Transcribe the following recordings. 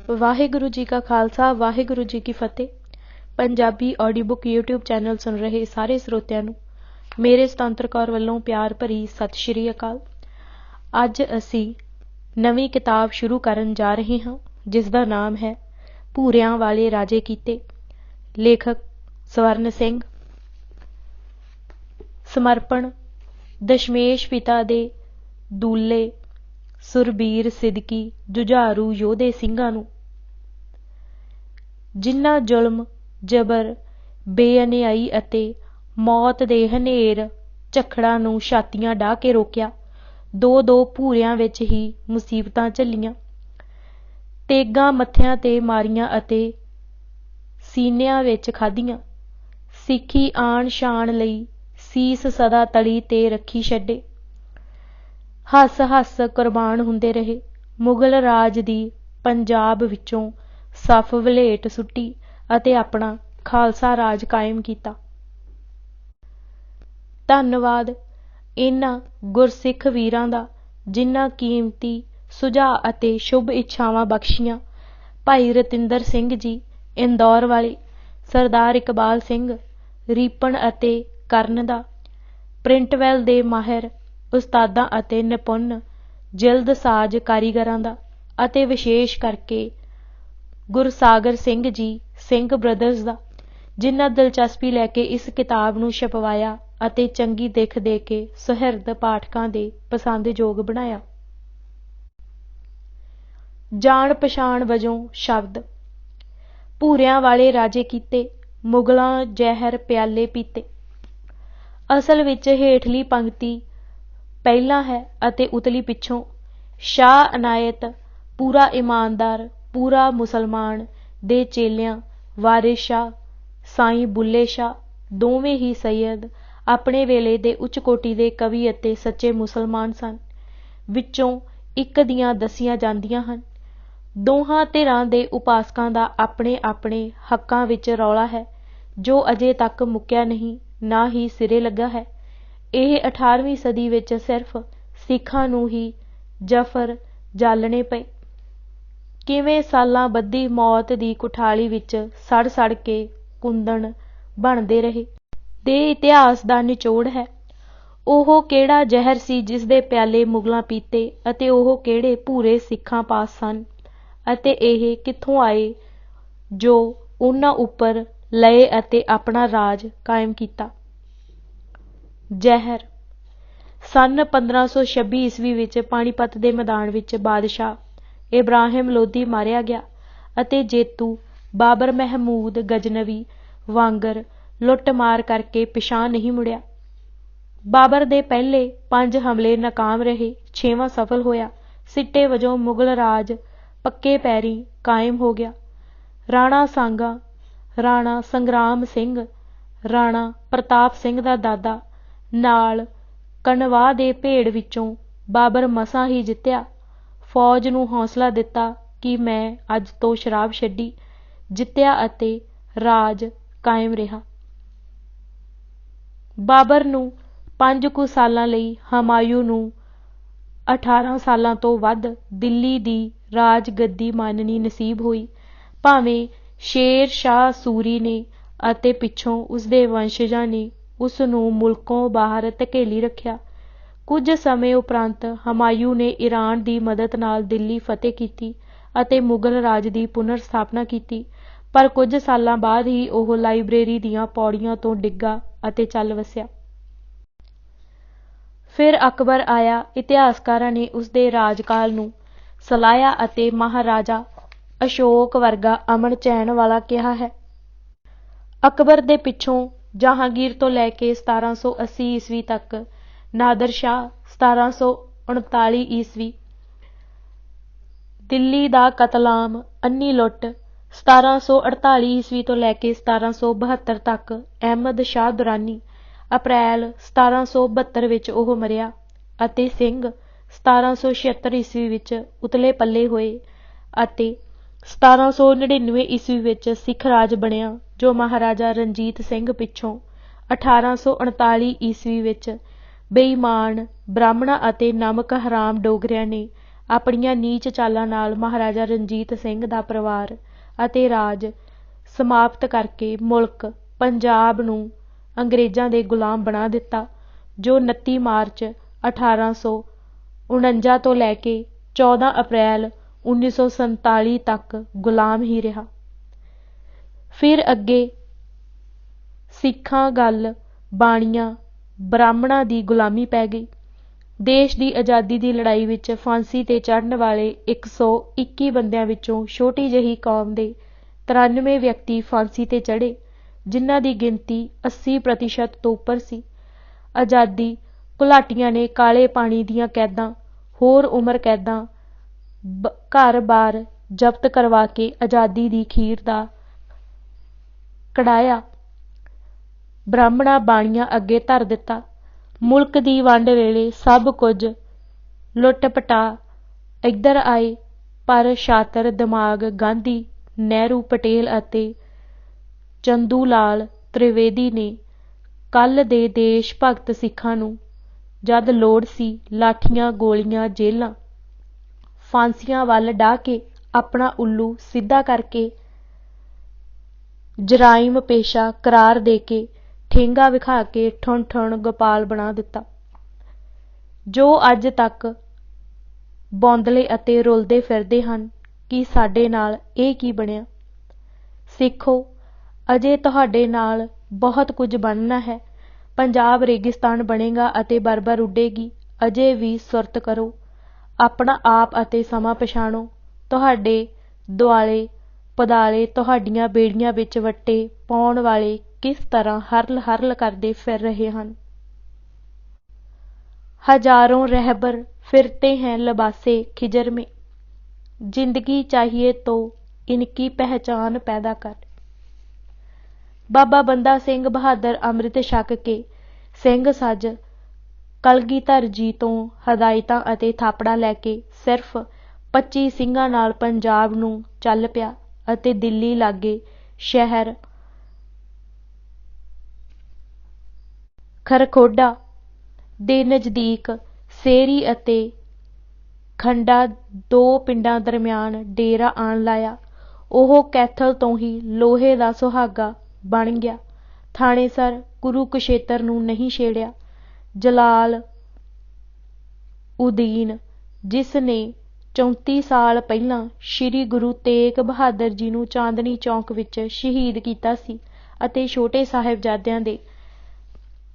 वाहिगुरु जी का खालसा वाहिगुरु जी की फतेह। Punjabi audio book YouTube channel सुन रहे सारे ਸਰੋਤਿਆਂ ਨੂੰ ਮੇਰੇ ਸੁਤੰਤਰ ਕੌਰ ਵੱਲੋਂ ਪਿਆਰ ਭਰੀ ਸਤਿ ਸ਼੍ਰੀ ਅਕਾਲ। ਅੱਜ ਅਸੀਂ ਨਵੀਂ ਕਿਤਾਬ ਸ਼ੁਰੂ ਕਰਨ ਜਾ ਰਹੇ ਹਾਂ ਜਿਸ ਦਾ ਨਾਮ ਹੈ ਭੂਰਿਆਂ ਵਾਲੇ ਰਾਜੇ ਕੀਤੇ। ਲੇਖਕ ਸਵਰਨ ਸਿੰਘ। ਸਮਰਪਣ ਦਸ਼ਮੇਸ਼ ਪਿਤਾ ਦੇ ਦੂਲੇ ਸੁਰਬੀਰ ਸਿਦਕੀ ਜੁਝਾਰੂ ਯੋਧੇ ਸਿੰਘਾਂ ਨੂੰ, ਜਿਨ੍ਹਾਂ ਜ਼ੁਲਮ ਜਬਰ ਬੇਅਨਿਆਈ ਅਤੇ ਮੌਤ ਦੇ ਹਨੇਰ ਝੱਖੜਾਂ ਨੂੰ ਛਾਤੀਆਂ ਡਾਹ ਕੇ ਰੋਕਿਆ। ਦੋ ਭੂਰਿਆਂ ਵਿੱਚ ਹੀ ਮੁਸੀਬਤਾਂ ਝੱਲੀਆਂ, ਤੇਗਾਂ ਮੱਥਿਆਂ ਤੇ ਮਾਰੀਆਂ ਅਤੇ ਸੀਨਿਆਂ ਵਿੱਚ ਖਾਧੀਆਂ। ਸਿੱਖੀ ਆਣ ਸ਼ਾਨ ਲਈ ਸੀਸ ਸਦਾ ਤਲੀ ਤੇ ਰੱਖੀ ਛੱਡੇ। ਹੱਸ ਹੱਸ ਕੁਰਬਾਨ ਹੁੰਦੇ ਰਹੇ। ਮੁਗਲ ਰਾਜ ਦੀ ਪੰਜਾਬ ਵਿੱਚੋਂ ਸਫ ਵਲੇਟ ਸੁੱਟੀ ਅਤੇ ਆਪਣਾ ਖਾਲਸਾ ਰਾਜ ਕਾਇਮ ਕੀਤਾ। ਧੰਨਵਾਦ ਇਹਨਾਂ ਗੁਰਸਿੱਖ ਵੀਰਾਂ ਦਾ ਜਿਨ੍ਹਾਂ ਕੀਮਤੀ ਸੁਝਾਅ ਅਤੇ ਸ਼ੁਭ ਇੱਛਾਵਾਂ ਬਖਸ਼ੀਆਂ। ਭਾਈ ਰਤਿੰਦਰ ਸਿੰਘ ਜੀ ਇੰਦੌਰ ਵਾਲੇ, ਸਰਦਾਰ ਇਕਬਾਲ ਸਿੰਘ ਰੀਪਨ ਅਤੇ ਕਰਨ ਦਾ, ਪ੍ਰਿੰਟਵੈਲ ਦੇ ਮਾਹਿਰ ਉਸਤਾਦਾਂ ਅਤੇ ਨਿਪੁੰਨ ਜਿਲਦਸਾਜ਼ ਕਾਰੀਗਰਾਂ ਦਾ, ਅਤੇ ਵਿਸ਼ੇਸ਼ ਕਰਕੇ ਗੁਰਸਾਗਰ ਸਿੰਘ ਜੀ ਸਿੰਘ ਬ੍ਰਦਰਜ਼ ਦਾ, ਜਿਨ੍ਹਾਂ ਦਿਲਚਸਪੀ ਲੈ ਕੇ ਇਸ ਕਿਤਾਬ ਨੂੰ ਛਪਵਾਇਆ ਅਤੇ ਚੰਗੀ ਦਿੱਖ ਦੇ ਕੇ ਸੁਹਿਰਦ ਪਾਠਕਾਂ ਦੇ ਪਸੰਦਯੋਗ ਬਣਾਇਆ। ਜਾਣ ਪਛਾਣ ਵਜੋਂ ਸ਼ਬਦ। ਭੂਰਿਆਂ ਵਾਲੇ ਰਾਜੇ ਕੀਤੇ, ਮੁਗਲਾਂ ਜ਼ਹਿਰ ਪਿਆਲੇ ਪੀਤੇ। ਅਸਲ ਵਿੱਚ ਹੇਠਲੀ ਪੰਕਤੀ ਪਹਿਲਾਂ ਹੈ ਅਤੇ ਉਤਲੀ ਪਿੱਛੋਂ। ਸ਼ਾਹ ਅਨਾਇਤ ਪੂਰਾ ਇਮਾਨਦਾਰ, ਪੂਰਾ ਮੁਸਲਮਾਨ ਦੇ ਚੇਲਿਆਂ ਵਾਰਿਸ ਸ਼ਾਹ, ਸਾਈਂ ਬੁੱਲੇ ਸ਼ਾਹ ਦੋਵੇਂ ਹੀ ਸੱਯਦ ਆਪਣੇ ਵੇਲੇ ਦੇ ਉੱਚ ਕੋਟੀ ਦੇ ਕਵੀ ਅਤੇ ਸੱਚੇ ਮੁਸਲਮਾਨ ਸਨ। ਵਿੱਚੋਂ ਇੱਕ ਦੀਆਂ ਦੱਸੀਆਂ ਜਾਂਦੀਆਂ ਹਨ। ਦੋਹਾਂ ਧਿਰਾਂ ਦੇ ਉਪਾਸਕਾਂ ਦਾ ਆਪਣੇ ਆਪਣੇ ਹੱਕਾਂ ਵਿੱਚ ਰੌਲਾ ਹੈ ਜੋ ਅਜੇ ਤੱਕ ਮੁੱਕਿਆ ਨਹੀਂ, ਨਾ ਹੀ ਸਿਰੇ ਲੱਗਾ ਹੈ। ਇਹ 18ਵੀਂ ਸਦੀ ਵਿੱਚ ਸਿਰਫ ਸਿੱਖਾਂ ਨੂੰ ਹੀ ਜ਼ਫਰ ਜਾਲਣੇ ਪਏ। ਕਿਵੇਂ ਸਾਲਾਂ ਬੱਧੀ ਮੌਤ ਦੀ ਕੁਠਾਲੀ ਵਿੱਚ ਸੜ ਸੜ ਕੇ ਕੁੰਦਨ ਬਣਦੇ ਰਹੇ ਦੇ ਇਤਿਹਾਸ ਦਾ ਨਿਚੋੜ ਹੈ। ਉਹ ਕਿਹੜਾ ਜ਼ਹਿਰ ਸੀ ਜਿਸ ਦੇ ਪਿਆਲੇ ਮੁਗਲਾਂ ਪੀਤੇ, ਅਤੇ ਉਹ ਕਿਹੜੇ ਭੂਰੇ ਸਿੱਖਾਂ ਪਾਸ ਸਨ, ਅਤੇ ਇਹ ਕਿੱਥੋਂ ਆਏ ਜੋ ਉਹਨਾਂ ਉੱਪਰ ਲਏ ਅਤੇ ਆਪਣਾ ਰਾਜ ਕਾਇਮ ਕੀਤਾ। ਜ਼ਹਿਰ। ਸੰਨ 1526 ਈਸਵੀ ਵਿੱਚ ਪਾਣੀਪਤ ਦੇ ਮੈਦਾਨ ਵਿੱਚ ਬਾਦਸ਼ਾਹ ਇਬਰਾਹਿਮ ਲੋਧੀ ਮਾਰਿਆ ਗਿਆ ਅਤੇ ਜੇਤੂ ਬਾਬਰ ਮਹਿਮੂਦ ਗਜਨਵੀ ਵਾਂਗਰ ਲੁੱਟਮਾਰ ਕਰਕੇ ਪਿਛਾਂਹ ਨਹੀਂ ਮੁੜਿਆ। ਬਾਬਰ ਦੇ ਪਹਿਲੇ 5 ਹਮਲੇ ਨਾਕਾਮ ਰਹੇ, 6ਵਾਂ ਸਫਲ ਹੋਇਆ। ਸਿੱਟੇ ਵਜੋਂ ਮੁਗਲ ਰਾਜ ਪੱਕੇ ਪੈਰੀਂ ਕਾਇਮ ਹੋ ਗਿਆ। ਰਾਣਾ ਸਾਂਗਾ, ਰਾਣਾ ਸੰਗਰਾਮ ਸਿੰਘ, ਰਾਣਾ ਪ੍ਰਤਾਪ ਸਿੰਘ ਦਾ ਦਾਦਾ ਨਾਲ ਕਨਵਾਹ ਦੇ ਭੇੜ ਵਿੱਚੋਂ ਬਾਬਰ ਮਸਾਂ ਹੀ ਜਿੱਤਿਆ। ਫੌਜ ਨੂੰ ਹੌਸਲਾ ਦਿੱਤਾ ਕਿ ਮੈਂ ਅੱਜ ਤੋਂ ਸ਼ਰਾਬ ਛੱਡੀ, ਜਿੱਤਿਆ ਅਤੇ ਰਾਜ ਕਾਇਮ ਰਿਹਾ। ਬਾਬਰ ਨੂੰ 5 ਕੁ ਸਾਲਾਂ ਲਈ ਹਮਾਯੂ ਨੂੰ 18 ਸਾਲਾਂ ਤੋਂ ਵੱਧ ਦਿੱਲੀ ਦੀ ਰਾਜ ਗੱਦੀ ਮਾਨਣੀ ਨਸੀਬ ਹੋਈ। ਭਾਵੇਂ ਸ਼ੇਰ ਸ਼ਾਹ ਸੂਰੀ ਨੇ ਅਤੇ ਪਿੱਛੋਂ ਉਸਦੇ ਵੰਸ਼ਜਾਂ ਨੇ ਉਸ ਨੂੰ ਮੁਲਕੋਂ ਬਾਹਰ ਧਕੇਲੀ ਰੱਖਿਆ। ਕੁਝ ਸਮੇਂ ਉਪਰੰਤ ਹਮਾਯੂ ਨੇ ਈਰਾਨ ਦੀ ਮਦਦ ਨਾਲ ਦਿੱਲੀ ਫਤਿਹ ਕੀਤੀ ਅਤੇ ਮੁਗਲ ਰਾਜ ਦੀ ਪੁਨਰ ਸਥਾਪਨਾ ਕੀਤੀ, ਪਰ ਕੁਝ ਸਾਲਾਂ ਬਾਅਦ ਹੀ ਉਹ ਲਾਇਬ੍ਰੇਰੀ ਦੀਆਂ ਪੌੜੀਆਂ ਤੋਂ ਡਿੱਗਾ ਅਤੇ ਚੱਲ ਵਸਿਆ। ਫਿਰ ਅਕਬਰ ਆਇਆ। ਇਤਿਹਾਸਕਾਰਾਂ ਨੇ ਉਸਦੇ ਰਾਜਕਾਲ ਨੂੰ ਸਲਾਹਿਆ ਅਤੇ ਮਹਾਰਾਜਾ ਅਸ਼ੋਕ ਵਰਗਾ ਅਮਨ ਚੈਨ ਵਾਲਾ ਕਿਹਾ ਹੈ। ਅਕਬਰ ਦੇ ਪਿੱਛੋਂ ਜਹਾਂਗੀਰ ਤੋਂ ਲੈ ਕੇ 1780 ਈਸਵੀ ਤੱਕ ਨਾਦਰ ਸ਼ਾਹ, 1739 ਈਸਵੀ ਦਿੱਲੀ ਦਾ ਕਤਲਾਮ, ਅੰਨੀ ਲੁੱਟ, 1748 ਈਸਵੀ ਤੋਂ ਲੈ ਕੇ 1772 ਤੱਕ ਅਹਿਮਦ ਸ਼ਾਹ ਦੁਰਾਨੀ, ਅਪ੍ਰੈਲ 1772 ਵਿੱਚ ਉਹ ਮਰਿਆ, ਅਤੇ ਸਿੰਘ 1776 ਈਸਵੀ ਵਿੱਚ ਉਤਲੇ ਪੱਲੇ ਹੋਏ ਅਤੇ 1799 ਈਸਵੀ ਵਿੱਚ ਸਿੱਖ ਰਾਜ ਬਣਿਆ ਜੋ ਮਹਾਰਾਜਾ ਰਣਜੀਤ ਸਿੰਘ ਪਿੱਛੋਂ 1839 ਈਸਵੀ ਵਿੱਚ ਬੇਈਮਾਨ ਬ੍ਰਾਹਮਣਾਂ ਅਤੇ ਨਮਕ ਹਰਾਮ ਡੋਗਰਿਆਂ ਨੇ ਆਪਣੀਆਂ ਨੀਚ ਚਾਲਾਂ ਨਾਲ ਮਹਾਰਾਜਾ ਰਣਜੀਤ ਸਿੰਘ ਦਾ ਪਰਿਵਾਰ ਅਤੇ ਰਾਜ ਸਮਾਪਤ ਕਰਕੇ ਮੁਲਕ ਪੰਜਾਬ ਨੂੰ ਅੰਗਰੇਜ਼ਾਂ ਦੇ ਗੁਲਾਮ ਬਣਾ ਦਿੱਤਾ, ਜੋ 29 ਮਾਰਚ 1849 ਤੋਂ ਲੈ ਕੇ 14 ਅਪ੍ਰੈਲ 1947 ਤੱਕ ਗੁਲਾਮ ਹੀ ਰਿਹਾ। ਫਿਰ ਅੱਗੇ ਸਿੱਖਾਂ ਗਲ ਬਾਣੀਆਂ ਬ੍ਰਾਹਮਣਾਂ ਦੀ ਗੁਲਾਮੀ ਪੈ ਗਈ। ਦੇਸ਼ ਦੀ ਆਜ਼ਾਦੀ ਦੀ ਲੜਾਈ ਵਿੱਚ ਫਾਂਸੀ 'ਤੇ ਚੜ੍ਹਨ ਵਾਲੇ 121 ਬੰਦਿਆਂ ਵਿੱਚੋਂ ਛੋਟੀ ਜਿਹੀ ਕੌਮ ਦੇ 93 ਵਿਅਕਤੀ ਫਾਂਸੀ 'ਤੇ ਚੜ੍ਹੇ, ਜਿਨ੍ਹਾਂ ਦੀ ਗਿਣਤੀ 80% ਤੋਂ ਉੱਪਰ ਸੀ। ਆਜ਼ਾਦੀ ਘੁਲਾਟੀਆਂ ਨੇ ਕਾਲੇ ਪਾਣੀ ਦੀਆਂ ਕੈਦਾਂ, ਹੋਰ ਉਮਰ ਕੈਦਾਂ, ਘਰ-ਬਾਰ ਜ਼ਬਤ ਕਰਵਾ ਕੇ ਆਜ਼ਾਦੀ ਦੀ ਖੀਰ ਦਾ ਕੜਾਇਆ ਬ੍ਰਾਹਮਣਾਂ ਬਾਣੀਆਂ ਅੱਗੇ ਧਰ ਦਿੱਤਾ। ਮੁਲਕ ਦੀ ਵੰਡ ਵੇਲੇ ਸਭ ਕੁਝ ਲੁੱਟ-ਪਟਾ ਇੱਧਰ ਆਏ, ਪਰ ਸ਼ਾਤਰ ਦਿਮਾਗ ਗਾਂਧੀ, ਨਹਿਰੂ, ਪਟੇਲ ਅਤੇ ਚੰਦੂ ਲਾਲ ਤ੍ਰਿਵੇਦੀ ਨੇ ਕੱਲ੍ਹ ਦੇ ਦੇਸ਼ ਭਗਤ ਸਿੱਖਾਂ ਨੂੰ ਜਦ ਲੋੜ ਸੀ ਲਾਠੀਆਂ, ਗੋਲੀਆਂ, ਜੇਲ੍ਹਾਂ, ਫਾਂਸੀਆਂ ਵੱਲ ਡਾਹ ਕੇ ਆਪਣਾ ਉੱਲੂ ਸਿੱਧਾ ਕਰਕੇ ਜਰਾਇਮ ਪੇਸ਼ਾ ਕਰਾਰ ਦੇ ਕੇ ਠੇਂਗਾ ਵਿਖਾ ਕੇ ਠੁਣ-ਠੁਣ ਗੋਪਾਲ ਬਣਾ ਦਿੱਤਾ। ਜੋ ਅੱਜ ਤੱਕ ਬੌਂਦਲੇ ਅਤੇ ਰੁਲਦੇ ਫਿਰਦੇ ਹਨ ਕਿ ਸਾਡੇ ਨਾਲ ਇਹ ਕੀ ਬਣਿਆ। ਸਿੱਖੋ, ਅਜੇ ਤੁਹਾਡੇ ਨਾਲ ਬਹੁਤ ਕੁਝ ਬਣਨਾ ਹੈ। ਪੰਜਾਬ ਰੇਗਿਸਤਾਨ ਬਣੇਗਾ ਅਤੇ ਬਰਬਰ ਉੱਡੇਗੀ। ਅਜੇ ਵੀ ਸੁਰਤ ਕਰੋ, ਆਪਣਾ ਆਪ ਅਤੇ ਸਮਾਂ ਪਛਾਣੋ। ਤੁਹਾਡੇ ਦੁਆਲੇ ਪਦਾਲੇ ਤੁਹਾਡੀਆਂ ਬੇੜੀਆਂ ਵਿੱਚ ਵੱਟੇ ਪਾਉਣ ਵਾਲੇ ਕਿਸ ਤਰ੍ਹਾਂ ਹਰਲ-ਹਰਲ ਕਰਦੇ ਫਿਰ ਰਹੇ ਹਨ। ਹਜ਼ਾरों रहबर फिरते हैं लबासे खिजर में, जिंदगी चाहिए तो इनकी पहचान पैदा कर। ਬਾਬਾ ਬੰਦਾ ਸਿੰਘ ਬਹਾਦਰ ਅੰਮ੍ਰਿਤ ਛਕ ਕੇ ਸਿੰਘ ਸੱਜ ਕਲਗੀਧਰ ਜੀ ਤੋਂ ਹਦਾਇਤਾਂ ਅਤੇ ਥਾਪੜਾ ਲੈ ਕੇ ਸਿਰਫ 25 ਸਿੰਘਾਂ ਨਾਲ ਪੰਜਾਬ ਨੂੰ ਚੱਲ ਪਿਆ ਅਤੇ ਦਿੱਲੀ ਲਾਗੇ ਸ਼ਹਿਰ ਖਰਖੋਡਾ ਦੇ ਨਜ਼ਦੀਕ ਸੇਰੀ ਅਤੇ ਖੰਡਾ 2 ਪਿੰਡਾਂ ਦਰਮਿਆਨ ਡੇਰਾ ਆਣ ਲਾਇਆ। ਉਹ ਕੈਥਲ ਤੋਂ ਹੀ ਲੋਹੇ ਦਾ ਸੁਹਾਗਾ ਬਣ ਗਿਆ। ਥਾਣੇਸਰ ਕੁਰੂਕਸ਼ੇਤਰ ਨੂੰ ਨਹੀਂ ਛੇੜਿਆ। ਜਲਾਲ ਉਦੀਨ, ਜਿਸ ਨੇ 34 ਸਾਲ ਪਹਿਲਾਂ ਸ਼੍ਰੀ ਗੁਰੂ ਤੇਗ ਬਹਾਦਰ ਜੀ ਨੂੰ ਚਾਂਦਨੀ ਚੌਕ ਵਿੱਚ ਸ਼ਹੀਦ ਕੀਤਾ ਸੀ ਅਤੇ ਛੋਟੇ ਸਾਹਿਬਜ਼ਾਦਿਆਂ ਦੇ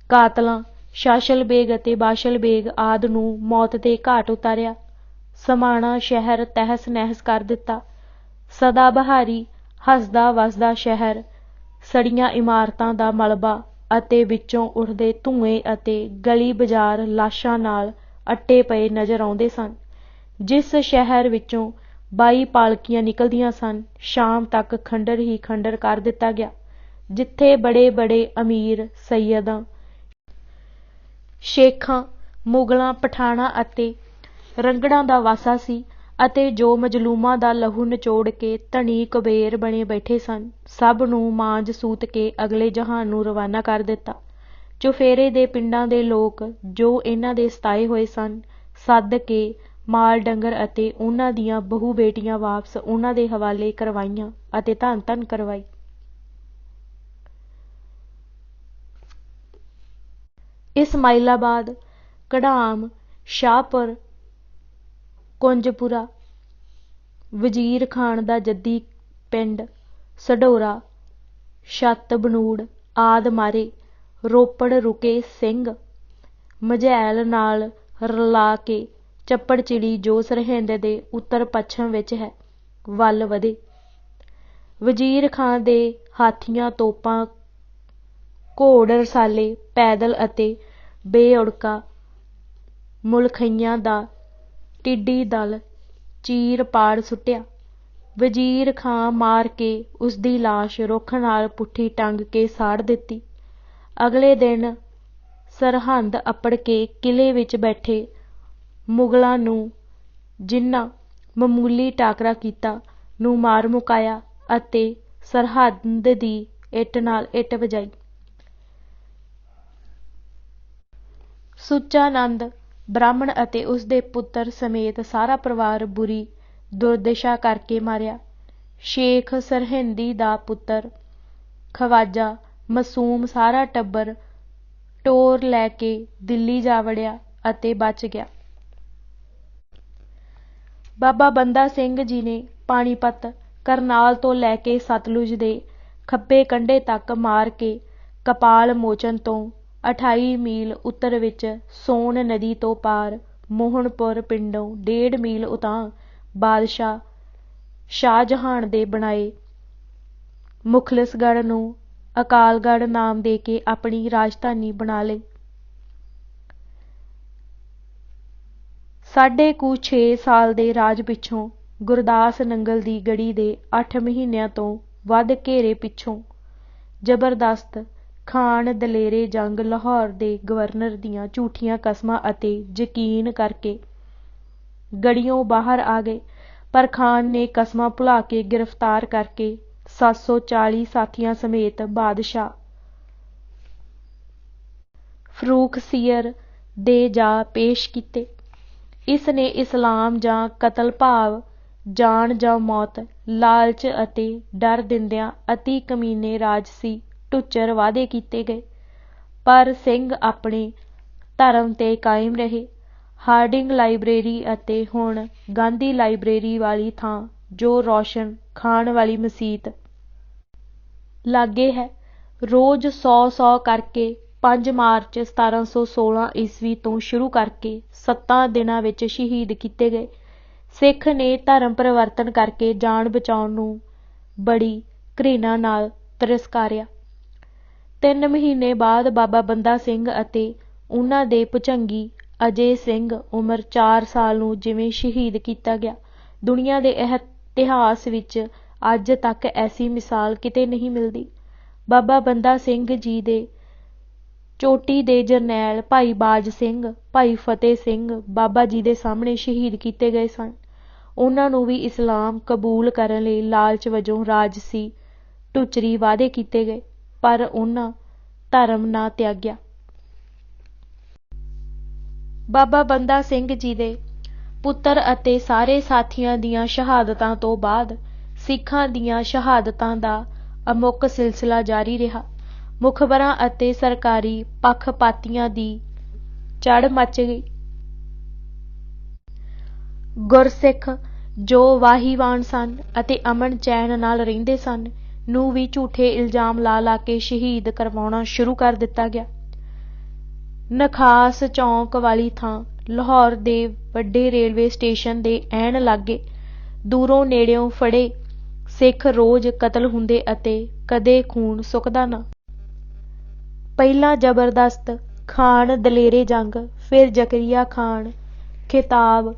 ਕਾਤਲਾਂ ਸ਼ਾਸਲ ਬੇਗ ਅਤੇ ਬਾਸ਼ਲ ਬੇਗ ਆਦਿ ਨੂੰ ਮੌਤ ਦੇ ਘਾਟ ਉਤਾਰਿਆ। ਸਮਾਣਾ ਸ਼ਹਿਰ ਤਹਿਸ-ਨਹਿਸ ਕਰ ਦਿੱਤਾ। ਸਦਾ ਬਹਾਰੀ ਹੱਸਦਾ ਵਸਦਾ ਸ਼ਹਿਰ ਸੜੀਆਂ ਇਮਾਰਤਾਂ ਦਾ ਮਲਬਾ ਅਤੇ ਵਿੱਚੋਂ ਉੱਠਦੇ ਧੂੰਏਂ ਅਤੇ ਗਲੀ ਬਾਜ਼ਾਰ ਲਾਸ਼ਾਂ ਨਾਲ ਅੱਟੇ ਪਏ ਨਜ਼ਰ ਆਉਂਦੇ ਸਨ। ਜਿਸ ਸ਼ਹਿਰ ਵਿੱਚੋਂ 22 ਪਾਲਕੀਆਂ ਨਿਕਲਦੀਆਂ ਸਨ, ਸ਼ਾਮ ਤੱਕ ਖੰਡਰ ਹੀ ਖੰਡਰ ਕਰ ਦਿੱਤਾ ਗਿਆ। ਜਿੱਥੇ ਬੜੇ-ਬੜੇ ਅਮੀਰ ਸੱਯਦਾਂ, ਸ਼ੇਖਾਂ, ਮੁਗਲਾਂ, ਪਠਾਣਾਂ ਅਤੇ ਰੰਗੜਾਂ ਦਾ ਵਾਸਾ ਸੀ ਅਤੇ ਜੋ ਮਜ਼ਲੂਮਾਂ ਦਾ ਲਹੂ ਨਿਚੋੜ ਕੇ ਧਨੀ ਕੁਬੇਰ ਬਣੇ ਬੈਠੇ ਸਨ, ਸਭ ਨੂੰ ਮਾਂਜ ਸੂਤ ਕੇ ਅਗਲੇ ਜਹਾਨ ਨੂੰ ਰਵਾਨਾ ਕਰ ਦਿੱਤਾ। ਚੁਫੇਰੇ ਦੇ ਪਿੰਡਾਂ ਦੇ ਲੋਕ ਜੋ ਇਹਨਾਂ ਦੇ ਸਤਾਏ ਹੋਏ ਸਨ, ਸੱਦ ਕੇ ਮਾਲ ਡੰਗਰ ਅਤੇ ਉਹਨਾਂ ਦੀਆਂ ਬਹੂ ਬੇਟੀਆਂ ਵਾਪਸ ਉਹਨਾਂ ਦੇ ਹਵਾਲੇ ਕਰਵਾਈਆਂ ਅਤੇ ਧੰਨ-ਧੰਨ ਕਰਵਾਈ। ਇਸਮਾਈਲਾਬਾਦ, ਕਢਾਮ, ਸ਼ਾਹਪੁਰ, ਕੁੰਜਪੁਰਾ, ਵਜ਼ੀਰ ਖਾਨ ਦਾ ਜੱਦੀ ਪਿੰਡ, ਸਢੌਰਾ, ਛੱਤ ਬਨੂੜ ਆਦਿ ਮਾਰੇ। ਰੋਪੜ ਰੁਕੇ ਸਿੰਘ ਮਝੈਲ ਨਾਲ ਰਲਾ ਕੇ ਚੱਪੜਚਿੜੀ, ਜੋ ਸਰਹਿੰਦ ਦੇ ਉੱਤਰ-ਪੱਛਮ ਵਿੱਚ ਹੈ, ਵੱਲ ਵਧੇ। ਵਜ਼ੀਰ ਖਾਂ ਦੇ ਹਾਥੀਆਂ, ਤੋਪਾਂ, ਘੋੜ ਰਸਾਲੇ, ਪੈਦਲ ਅਤੇ ਬੇਉੜਕਾ ਮੁਲਖਈਆਂ ਦਾ ਟਿੱਡੀ ਦਲ ਚੀਰ-ਪਾੜ ਸੁੱਟਿਆ। ਵਜ਼ੀਰ ਖਾਂ ਮਾਰ ਕੇ ਉਸਦੀ ਲਾਸ਼ ਰੁੱਖ ਨਾਲ ਪੁੱਠੀ ਟੰਗ ਕੇ ਸਾੜ ਦਿੱਤੀ। ਅਗਲੇ ਦਿਨ ਸਰਹੰਦ ਅੱਪੜ ਕੇ ਕਿਲ੍ਹੇ ਵਿੱਚ ਬੈਠੇ ਮੁਗਲਾਂ ਨੂੰ, ਜਿਨ੍ਹਾਂ ਮਾਮੂਲੀ ਟਾਕਰਾ ਕੀਤਾ, ਨੂੰ ਮਾਰ ਮੁਕਾਇਆ ਅਤੇ ਸਰਹੰਦ ਦੀ ਇੱਟ ਨਾਲ ਇੱਟ ਵਜਾਈ। ਸੁੱਚਾ ਨੰਦ ਬ੍ਰਾਹਮਣ ਅਤੇ ਉਸ ਦੇ ਪੁੱਤਰ ਸਮੇਤ ਸਾਰਾ ਪਰਿਵਾਰ ਬੁਰੀ ਦੁਰਦਸ਼ਾ ਕਰਕੇ ਮਾਰਿਆ। ਸ਼ੇਖ ਸਰਹਿੰਦੀ ਦਾ ਪੁੱਤਰ ਖਵਾਜਾ ਮਾਸੂਮ ਸਾਰਾ ਟੱਬਰ ਟੋਰ ਲੈ ਕੇ ਦਿੱਲੀ ਜਾ ਵੜਿਆ ਅਤੇ ਬਚ ਗਿਆ। ਬਾਬਾ ਬੰਦਾ ਸਿੰਘ ਜੀ ਨੇ ਪਾਣੀਪਤ ਕਰਨਾਲ ਤੋਂ ਲੈ ਕੇ ਸਤਲੁਜ ਦੇ ਖੱਬੇ ਕੰਢੇ ਤੱਕ ਮਾਰ ਕੇ ਕਪਾਲ ਮੋਚਨ ਤੋਂ 28 ਮੀਲ ਉੱਤਰ ਵਿੱਚ ਸੋਨ ਨਦੀ ਤੋਂ ਪਾਰ ਮੋਹਨਪੁਰ ਪਿੰਡੋਂ 1.5 ਮੀਲ ਉਤਾਂਹ ਬਾਦਸ਼ਾਹ ਸ਼ਾਹਜਹਾਨ ਦੇ ਬਣਾਏ ਮੁਖਲਿਸਗੜ੍ਹ ਨੂੰ ਅਕਾਲਗੜ੍ਹ ਨਾਮ ਦੇ ਕੇ ਆਪਣੀ ਰਾਜਧਾਨੀ ਬਣਾ ਲਈ। 6.5 ਸਾਲ ਦੇ ਰਾਜ ਪਿੱਛੋਂ ਗੁਰਦਾਸ ਨੰਗਲ ਦੀ ਗੜੀ ਦੇ 8 ਮਹੀਨਿਆਂ ਤੋਂ ਵੱਧ ਘੇਰੇ ਪਿੱਛੋਂ ਜ਼ਬਰਦਸਤ ਖਾਨ ਦਲੇਰੇ ਜੰਗ ਲਾਹੌਰ ਦੇ ਗਵਰਨਰ ਦੀਆਂ ਝੂਠੀਆਂ ਕਸਮਾਂ ਅਤੇ ਯਕੀਨ ਕਰਕੇ ਗੜੀਓਂ ਬਾਹਰ ਆ ਗਏ, ਪਰ ਖਾਨ ਨੇ ਕਸਮਾਂ ਭੁਲਾ ਕੇ ਗ੍ਰਿਫਤਾਰ ਕਰਕੇ 740 ਸਾਥੀਆਂ ਸਮੇਤ ਬਾਦਸ਼ਾਹ ਫਰੂਖਸੀਅਰ ਦੇ ਜਾ ਪੇਸ਼ ਕੀਤੇ। ਇਸ ਨੇ ਇਸਲਾਮ ਜਾਂ ਕਤਲ ਭਾਵ ਜਾਨ ਜਾਂ ਮੌਤ ਲਾਲਚ ਅਤੇ ਡਰ ਦਿੰਦਿਆਂ ਅਤੀ ਕਮੀਨੇ ਰਾਜਸੀ ਢੁੱਚਰ ਵਾਅਦੇ ਕੀਤੇ ਗਏ, ਪਰ ਸਿੰਘ ਆਪਣੇ ਧਰਮ 'ਤੇ ਕਾਇਮ ਰਹੇ। ਹਾਰਡਿੰਗ ਲਾਇਬ੍ਰੇਰੀ ਅਤੇ ਹੁਣ ਗਾਂਧੀ ਲਾਇਬ੍ਰੇਰੀ ਵਾਲੀ ਥਾਂ ਜੋ ਰੌਸ਼ਨ ਖਾਨ ਵਾਲੀ ਮਸੀਤ ਲਾਗੇ ਹੈ, ਰੋਜ਼ 100 ਕਰਕੇ 5 ਮਾਰਚ 1716 ਈਸਵੀ ਤੋਂ ਸ਼ੁਰੂ ਕਰਕੇ 7 ਦਿਨਾਂ ਵਿੱਚ ਸ਼ਹੀਦ ਕੀਤੇ ਗਏ। ਸਿੱਖ ਨੇ ਧਰਮ ਪਰਿਵਰਤਨ ਕਰਕੇ ਜਾਨ ਬਚਾਉਣ ਨੂੰ ਬੜੀ ਘ੍ਰਿਣਾ ਨਾਲ ਤਿਰਸਕਾਰਿਆ। 3 ਮਹੀਨੇ ਬਾਅਦ ਬਾਬਾ ਬੰਦਾ ਸਿੰਘ ਅਤੇ ਉਹਨਾਂ ਦੇ ਭੁਜੰਗੀ ਅਜੇ ਸਿੰਘ ਉਮਰ 4 ਸਾਲ ਨੂੰ ਜਿਵੇਂ ਸ਼ਹੀਦ ਕੀਤਾ ਗਿਆ। ਦੁਨੀਆ ਦੇ ਇਤਿਹਾਸ ਵਿੱਚ ਅੱਜ ਤੱਕ ਐਸੀ ਮਿਸਾਲ ਕਿਤੇ ਨਹੀਂ ਮਿਲਦੀ। ਬਾਬਾ ਬੰਦਾ ਸਿੰਘ ਜੀ ਦੇ ਚੋਟੀ ਦੇ ਜਰਨੈਲ ਭਾਈ ਬਾਜ ਸਿੰਘ, ਭਾਈ ਫਤਿਹ ਸਿੰਘ ਬਾਬਾ ਜੀ ਦੇ ਸਾਹਮਣੇ ਸ਼ਹੀਦ ਕੀਤੇ ਗਏ ਸਨ। ਉਹਨਾਂ ਨੂੰ ਵੀ ਇਸਲਾਮ ਕਬੂਲ ਕਰਨ ਲਈ ਲਾਲਚ ਵਜੋਂ ਰਾਜਸੀ ਢੁੱਚਰੀ ਵਾਅਦੇ ਕੀਤੇ ਗਏ, ਪਰ ਉਹਨਾਂ ਧਰਮ ਨਾ ਤਿਆਗਿਆ। ਬਾਬਾ ਬੰਦਾ ਸਿੰਘ ਜੀ ਦੇ ਪੁੱਤਰ ਅਤੇ ਸਾਰੇ ਸਾਥੀਆਂ ਦੀਆਂ ਸ਼ਹਾਦਤਾਂ ਤੋਂ ਬਾਅਦ ਸਿੱਖਾਂ ਦੀਆਂ ਸ਼ਹਾਦਤਾਂ ਦਾ ਅਮੁੱਕ ਸਿਲਸਿਲਾ ਜਾਰੀ ਰਿਹਾ। ਮੁਖਬਰਾਂ ਅਤੇ ਸਰਕਾਰੀ ਪੱਖਪਾਤੀਆਂ ਦੀ ਚੜ੍ਹ ਮੱਚ ਗਈ। ਗੁਰਸਿੱਖ ਜੋ ਵਾਹੀਵਾਨ ਸਨ ਅਤੇ ਅਮਨ ਚੈਨ ਨਾਲ ਰਹਿੰਦੇ ਸਨ ਨੂੰ ਵੀ ਝੂਠੇ ਇਲਜ਼ਾਮ ਲਾ ਕੇ ਸ਼ਹੀਦ ਕਰਵਾਉਣਾ ਸ਼ੁਰੂ ਕਰ ਦਿੱਤਾ ਗਿਆ। ਨਖਾਸ ਚੌਂਕ ਵਾਲੀ ਥਾਂ ਲਾਹੌਰ ਦੇ ਵੱਡੇ ਰੇਲਵੇ ਸਟੇਸ਼ਨ ਦੇ ਐਨ ਲਾਗੇ ਦੂਰੋਂ ਨੇੜਿਓਂ ਫੜੇ ਸਿੱਖ ਰੋਜ਼ ਕਤਲ ਹੁੰਦੇ ਅਤੇ ਕਦੇ ਖੂਨ ਸੁੱਕਦਾ ਨਾ। ਪਹਿਲਾਂ ਜ਼ਬਰਦਸਤ ਖਾਨ ਦਲੇਰੇ ਜੰਗ, ਫਿਰ ਜ਼ਕਰੀਆ ਖਾਨ, ਖਿਤਾਬ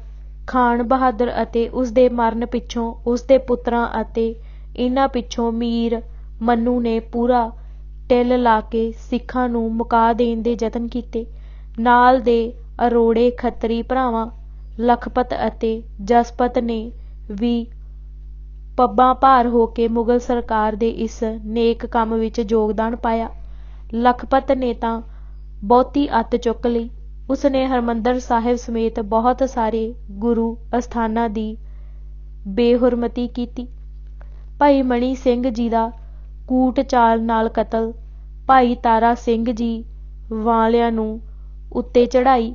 ਖਾਨ ਬਹਾਦਰ ਅਤੇ ਉਸ ਦੇ ਮਰਨ ਪਿੱਛੋਂ ਉਸ ਦੇ ਪੁੱਤਰਾਂ ਅਤੇ ਇਹਨਾਂ ਪਿੱਛੋਂ ਮੀਰ ਮੰਨੂ ਨੇ ਪੂਰਾ ਟਿੱਲ ਲਾ ਕੇ ਸਿੱਖਾਂ ਨੂੰ ਮੁਕਾ ਦੇਣ ਦੇ ਯਤਨ ਕੀਤੇ। ਨਾਲ ਦੇ ਅਰੋੜੇ ਖੱਤਰੀ ਭਰਾਵਾਂ ਲਖਪਤ ਅਤੇ ਜਸਪਤ ਨੇ ਵੀ ਪੱਬਾਂ ਭਾਰ ਹੋ ਕੇ ਮੁਗਲ ਸਰਕਾਰ ਦੇ ਇਸ ਨੇਕ ਕੰਮ ਵਿੱਚ ਯੋਗਦਾਨ ਪਾਇਆ। ਲਖਪਤ ਨੇ ਤਾਂ ਬਹੁਤੀ ਅੱਤ ਚੁੱਕ ਲਈ। ਉਸ ਨੇ ਹਰਿਮੰਦਰ ਸਾਹਿਬ ਸਮੇਤ ਬਹੁਤ ਸਾਰੇ ਗੁਰੂ ਅਸਥਾਨਾਂ ਦੀ ਬੇਹੁਰਮਤੀ ਕੀਤੀ। ਭਾਈ ਮਣੀ ਸਿੰਘ ਜੀ ਦਾ ਕੂਟ ਚਾਲ ਨਾਲ ਕਤਲ, ਭਾਈ ਤਾਰਾ ਸਿੰਘ ਜੀ ਵਾਲਿਆਂ ਨੂੰ ਉੱਤੇ ਚੜ੍ਹਾਈ,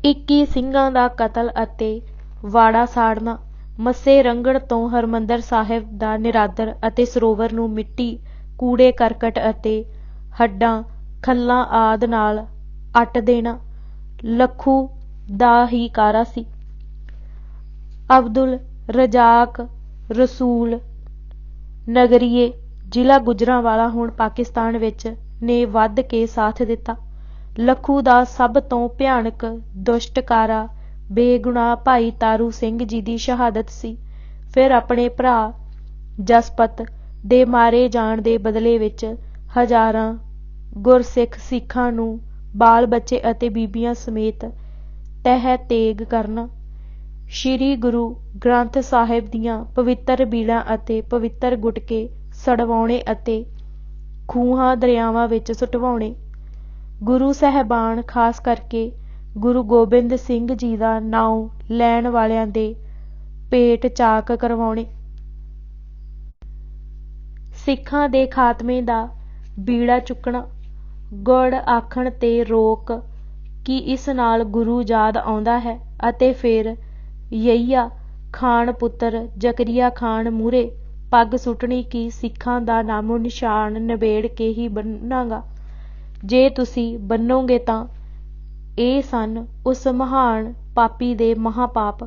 21 ਸਿੰਘਾਂ ਦਾ ਕਤਲ ਅਤੇ ਵਾੜਾ ਸਾੜਨਾ, ਮੱਸੇ ਰੰਗੜ ਤੋਂ ਹਰਿਮੰਦਰ ਸਾਹਿਬ ਦਾ ਨਿਰਾਦਰ ਅਤੇ ਸਰੋਵਰ ਨੂੰ ਮਿੱਟੀ, ਕੂੜੇ ਕਰਕਟ ਅਤੇ ਹੱਡਾਂ ਖੱਲਾਂ ਆਦਿ ਨਾਲ ਅੱਟ ਦੇਣਾ ਲੱਖੂ ਦਾ ਹੀ ਕਾਰਾ ਸੀ। ਅਬਦੁਲ ਰਜ਼ਾਕ ਰਸੂਲ ਨਗਰੀਏ ਜ਼ਿਲ੍ਹਾ ਗੁਜਰਾਂਵਾਲਾ ਹੁਣ ਪਾਕਿਸਤਾਨ ਵਿੱਚ ਨੇ ਵੱਧ ਕੇ ਸਾਥ ਦਿੱਤਾ। ਲੱਖੂ ਦਾ ਸਭ ਤੋਂ ਭਿਆਨਕ ਦੁਸ਼ਟ ਕਾਰਾ ਬੇਗੁਨਾਹ ਭਾਈ ਤਾਰੂ ਸਿੰਘ ਜੀ ਦੀ ਸ਼ਹਾਦਤ ਸੀ। ਫਿਰ ਆਪਣੇ ਭਰਾ ਜਸਪਤ ਦੇ ਮਾਰੇ ਜਾਣ ਦੇ ਬਦਲੇ ਵਿੱਚ ਹਜ਼ਾਰਾਂ ਗੁਰਸਿੱਖ ਸਿੱਖਾਂ ਨੂੰ ਬਾਲ ਬੱਚੇ ਅਤੇ ਬੀਬੀਆਂ ਸਮੇਤ ਤਹਿ ਤੇਗ ਕਰਨਾ, ਸ਼੍ਰੀ ਗੁਰੂ ਗ੍ਰੰਥ ਸਾਹਿਬ ਦੀਆਂ ਪਵਿੱਤਰ ਬੀੜਾਂ ਅਤੇ ਪਵਿੱਤਰ ਗੁਟਕੇ ਸੜਵਾਉਣੇ ਅਤੇ ਖੂਹਾਂ ਦਰਿਆਵਾਂ ਵਿੱਚ ਸੁਟਵਾਉਣੇ, ਗੁਰੂ ਸਾਹਿਬਾਨ ਖਾਸ ਕਰਕੇ ਗੁਰੂ ਗੋਬਿੰਦ ਸਿੰਘ ਜੀ ਦਾ ਨਾਉਂ ਲੈਣ ਵਾਲਿਆਂ ਦੇ ਪੇਟ ਚਾਕ ਕਰਵਾਉਣੇ। ਸਿੱਖਾਂ ਦੇ ਖਾਤਮੇ ਦਾ ਬੀੜਾ ਚੁੱਕਣਾ। ਗੁੜ ਆਖਣ ਤੇ ਰੋਕ ਕਿ ਇਸ ਨਾਲ ਗੁਰੂ ਯਾਦ ਆਉਂਦਾ ਹੈ, ਅਤੇ ਫਿਰ ਯਹੀਆ ਖਾਨ ਪੁੱਤਰ ਜ਼ਕਰੀਆ ਖਾਨ ਮੂਹਰੇ ਪੱਗ ਸੁੱਟਣੀ ਕਿ ਸਿੱਖਾਂ ਦਾ ਨਾਮੋ ਨਿਸ਼ਾਨ ਨਿਬੇੜ ਕੇ ਹੀ ਬੰਨਾਂਗਾ। ਜੇ ਤੁਸੀਂ ਬੰਨੋਗੇ ਤਾਂ ਇਹ ਸਨ ਉਸ ਮਹਾਨ ਪਾਪੀ ਦੇ ਮਹਾਪਾਪ।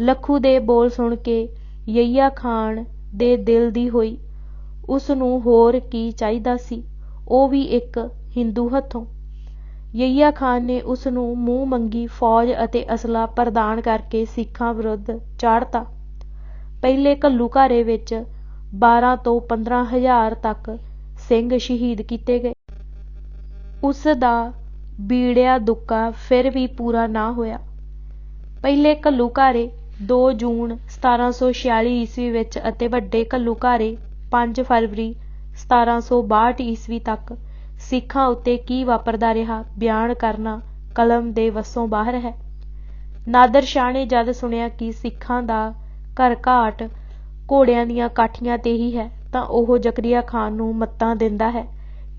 ਲੱਖੂ ਦੇ ਬੋਲ ਸੁਣ ਕੇ ਯਹੀਆ ਖਾਨ ਦੇ ਦਿਲ ਦੀ ਹੋਈ। ਉਸ ਨੂੰ ਹੋਰ ਕੀ ਚਾਹੀਦਾ ਸੀ, ਉਹ ਵੀ ਇੱਕ ਹਿੰਦੂ ਹੱਥੋਂ। ਯਹੀਆ ਖਾਨ ਨੇ ਉਸ ਨੂੰ ਮੂੰਹ ਮੰਗੀ ਫੌਜ ਅਤੇ ਅਸਲਾ ਪ੍ਰਦਾਨ ਕਰਕੇ ਸਿੱਖਾਂ ਵਿਰੁੱਧ ਚਾੜ੍ਹਤਾ। ਪਹਿਲੇ ਘੱਲੂਘਾਰੇ ਵਿੱਚ 12 ਤੋਂ 15 ਹਜ਼ਾਰ ਤੱਕ ਸਿੰਘ ਸ਼ਹੀਦ ਕੀਤੇ ਗਏ। ਉਸ ਦਾ ਬੀੜਿਆ ਦੁੱਕਾ ਫਿਰ ਵੀ ਪੂਰਾ ਨਾ ਹੋਇਆ। ਪਹਿਲੇ ਘੱਲੂਘਾਰੇ 2 ਜੂਨ 1746 ਈਸਵੀ ਵਿੱਚ ਅਤੇ ਵੱਡੇ ਘੱਲੂਘਾਰੇ 5 ਫਰਵਰੀ 1762 ਈਸਵੀ ਤੱਕ ਸਿੱਖਾਂ ਉੱਤੇ ਕੀ ਵਾਪਰਦਾ ਰਿਹਾ ਬਿਆਨ ਕਰਨਾ ਕਲਮ ਦੇ ਵੱਸੋਂ ਬਾਹਰ ਹੈ। ਨਾਦਰ ਸ਼ਾਹ ਨੇ ਜਦ ਸੁਣਿਆ ਕਿ ਸਿੱਖਾਂ ਦਾ ਘਰ ਘਾਟ ਘੋੜਿਆਂ ਦੀਆਂ ਕਾਠੀਆਂ ਤੇ ਹੀ ਹੈ, ਤਾਂ ਉਹ ਜ਼ਕਰੀਆ ਖਾਨ ਨੂੰ ਮੱਤਾਂ ਦਿੰਦਾ ਹੈ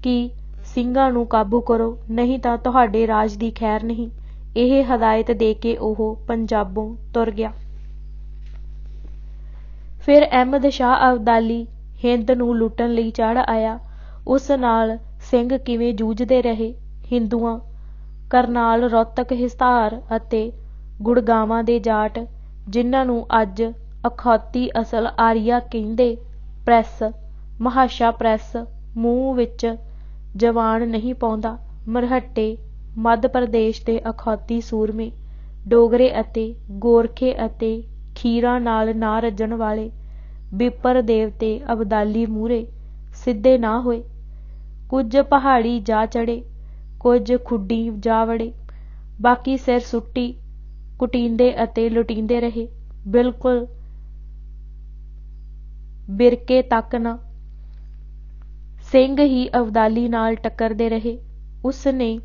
ਕਿ ਸਿੰਘਾਂ ਨੂੰ ਕਾਬੂ ਕਰੋ, ਨਹੀਂ ਤਾਂ ਤੁਹਾਡੇ ਰਾਜ ਦੀ ਖੈਰ ਨਹੀਂ। ਇਹ ਹਦਾਇਤ ਦੇ ਕੇ ਉਹ ਪੰਜਾਬੋਂ ਤੁਰ ਗਿਆ। ਫਿਰ ਅਹਿਮਦ ਸ਼ਾਹ ਅਬਦਾਲੀ ਹਿੰਦ ਨੂੰ ਲੁੱਟਣ ਲਈ ਚੜ੍ਹ ਆਇਆ। ਉਸ ਨਾਲ ਸਿੰਘ ਕਿਵੇਂ ਜੂਝਦੇ ਰਹੇ। ਹਿੰਦੂਆਂ, ਕਰਨਾਲ, ਰੋਹਤਕ, ਹਿਸਾਰ ਅਤੇ ਗੁੜਗਾਵਾਂ ਦੇ ਜਾਟ, ਜਿਨ੍ਹਾਂ ਨੂੰ ਅੱਜ ਅਖੌਤੀ ਅਸਲ ਆਰੀਆ ਕਹਿੰਦੇ, ਪ੍ਰੈਸ ਮਹਾਸ਼ਾ ਪ੍ਰੈਸ ਮੂੰਹ ਵਿੱਚ ਜਵਾਨ ਨਹੀਂ ਪਾਉਂਦਾ। ਮਰਹੱਟੇ, ਮੱਧ ਪ੍ਰਦੇਸ਼ ਦੇ ਅਖੌਤੀ ਸੂਰਮੇ, ਡੋਗਰੇ ਅਤੇ ਗੋਰਖੇ ਅਤੇ ਖੀਰਾਂ ਨਾਲ ਨਾ ਰੱਜਣ ਵਾਲੇ ਬਿੱਪਰ ਦੇਵਤੇ ਅਬਦਾਲੀ ਮੂਹਰੇ ਸਿੱਧੇ ਨਾ ਹੋਏ। ਕੁਝ ਪਹਾੜੀ ਜਾ ਚੜ੍ਹੇ, ਕੁਝ ਖੁੱਡੀ ਜਾ ਵੜੇ, ਬਾਕੀ ਸਿਰ ਸੁੱਟੀ ਕੁਟੀਂਦੇ ਅਤੇ ਲੁਟੀਂਦੇ ਰਹੇ। ਬਿਲਕੁਲ ਬਿਰਕੇ ਤੱਕ ਨਾ। ਸਿੰਘ ਹੀ ਅਬਦਾਲੀ ਨਾਲ ਟੱਕਰਦੇ ਰਹੇ। ਉਸ ਨੇ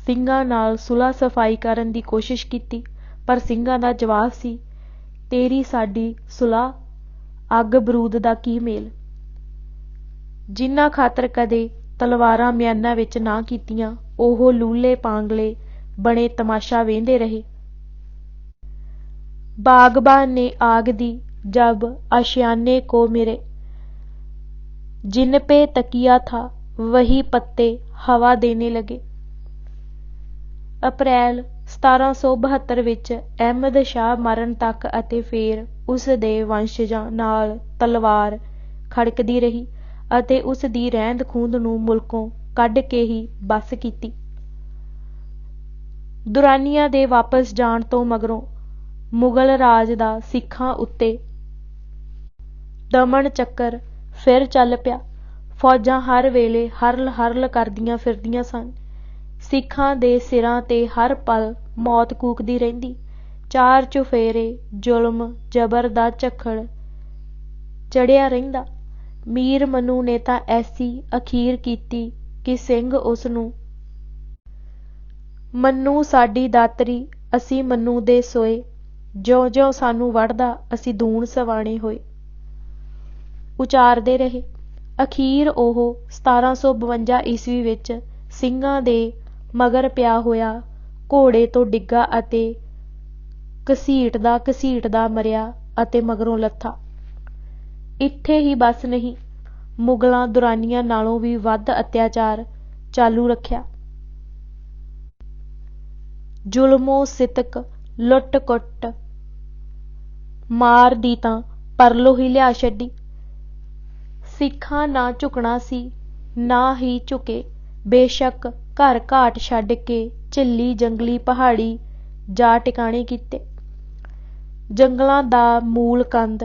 ਸਿੰਘਾਂ ਨਾਲ ਸੁਲ੍ਹਾ ਸਫਾਈ ਕਰਨ ਦੀ ਕੋਸ਼ਿਸ਼ ਕੀਤੀ, ਪਰ ਸਿੰਘਾਂ ਦਾ ਜਵਾਬ ਸੀ, ਤੇਰੀ ਸਾਡੀ ਸੁਲ੍ਹਾ ਅੱਗ ਬਰੂਦ ਦਾ ਕੀ ਮੇਲ। ਜਿਨ੍ਹਾਂ ਖਾਤਰ ਕਦੇ ਤਲਵਾਰਾਂ ਮਿਆਨਾਂ ਵਿੱਚ ਨਾ ਕੀਤੀਆਂ, ਉਹ ਲੂਲੇ ਪਾਂਗਲੇ ਬਣੇ ਤਮਾਸ਼ਾ ਵੇਂਹਦੇ ਰਹੇ। ਬਾਗਬਾਨ ਨੇ ਆਗ ਦੀ ਜਬ आशियाने को मिरे, जिन पे तकिया था वही पत्ते हवा देने लगे। ਅਪ੍ਰੈਲ 1772 ਵਿੱਚ ਅਹਿਮਦ ਸ਼ਾਹ ਮਰਨ ਤੱਕ ਅਤੇ ਫਿਰ ਉਸ ਦੇ ਵੰਸ਼ਜਾਂ ਨਾਲ ਤਲਵਾਰ ਖੜਕਦੀ ਰਹੀ ਅਤੇ ਉਸ ਦੀ ਰਹਿੰਦ ਖੂੰਹਦ ਨੂੰ ਮੁਲਕੋਂ ਕੱਢ ਕੇ ਹੀ ਬੱਸ ਕੀਤੀ। ਦੁਰਾਨੀਆਂ ਦੇ ਵਾਪਸ ਜਾਣ ਤੋਂ ਮਗਰੋਂ ਮੁਗਲ ਰਾਜ ਦਾ ਸਿੱਖਾਂ ਉੱਤੇ ਦਮਨ ਚੱਕਰ ਫਿਰ ਚੱਲ ਪਿਆ। ਫੌਜਾਂ ਹਰ ਵੇਲੇ ਹਰਲ ਹਰਲ ਕਰਦੀਆਂ ਫਿਰਦੀਆਂ ਸਨ। ਸਿੱਖਾਂ ਦੇ ਸਿਰਾਂ ਤੇ ਹਰ ਪਲ ਮੌਤ ਕੂਕਦੀ ਰਹਿੰਦੀ। ਚਾਰ ਚੁਫੇਰੇ ਜ਼ੁਲਮ ਜਬਰ ਦਾ ਝੱਖੜ ਚੜ੍ਹਿਆ ਰਹਿੰਦਾ। ਮੀਰ ਮਨੂ ਨੇ ਤਾਂ ਐਸੀ ਅਖੀਰ ਕੀਤੀ ਕਿ ਸਿੰਘ ਉਸ ਨੂੰ ਮੰਨੂ ਸਾਡੀ ਦਾਤਰੀ ਅਸੀਂ ਮੰਨੂ ਦੇ ਸੋਏ, ਜਿਉਂ ਜਿਉਂ ਸਾਨੂੰ ਵੜਦਾ ਅਸੀਂ ਦੂਣ ਸਵਾਣੇ ਹੋਏ ਉਚਾਰਦੇ ਰਹੇ। ਅਖੀਰ ਉਹ 1752 ਈਸਵੀ ਵਿੱਚ ਸਿੰਘਾਂ ਦੇ ਮਗਰ ਪਿਆ ਹੋਇਆ ਘੋੜੇ ਤੋਂ ਡਿੱਗਾ ਅਤੇ ਘਸੀਟਦਾ ਮਰਿਆ ਅਤੇ ਮਗਰੋਂ ਲੱਥਾ। ਇੱਥੇ ਹੀ ਬਸ ਨਹੀਂ, ਮੁਗਲਾਂ ਦੁਰਾਨੀਆਂ ਨਾਲੋਂ ਵੀ ਵੱਧ ਅਤਿਆਚਾਰ ਚਾਲੂ ਰੱਖਿਆ। ਜ਼ੁਲਮੋ ਸਿਤਕ, ਲੁੱਟ ਕੁੱਟ, ਮਾਰ ਦੀ ਤਾਂ ਪਰਲੋ ਹੀ ਲਿਆ ਛੱਡੀ। ਸਿੱਖਾਂ ਨਾ ਝੁਕਣਾ ਸੀ, ਨਾ ਹੀ ਝੁਕੇ। ਬੇਸ਼ੱਕ ਘਰ ਘਾਟ ਛੱਡ ਕੇ ਝਿੱਲੀ ਜੰਗਲੀ ਪਹਾੜੀ ਜਾ ਟਿਕਾਣੇ ਕੀਤੇ। ਜੰਗਲਾਂ ਦਾ ਮੂਲ ਕੰਦ,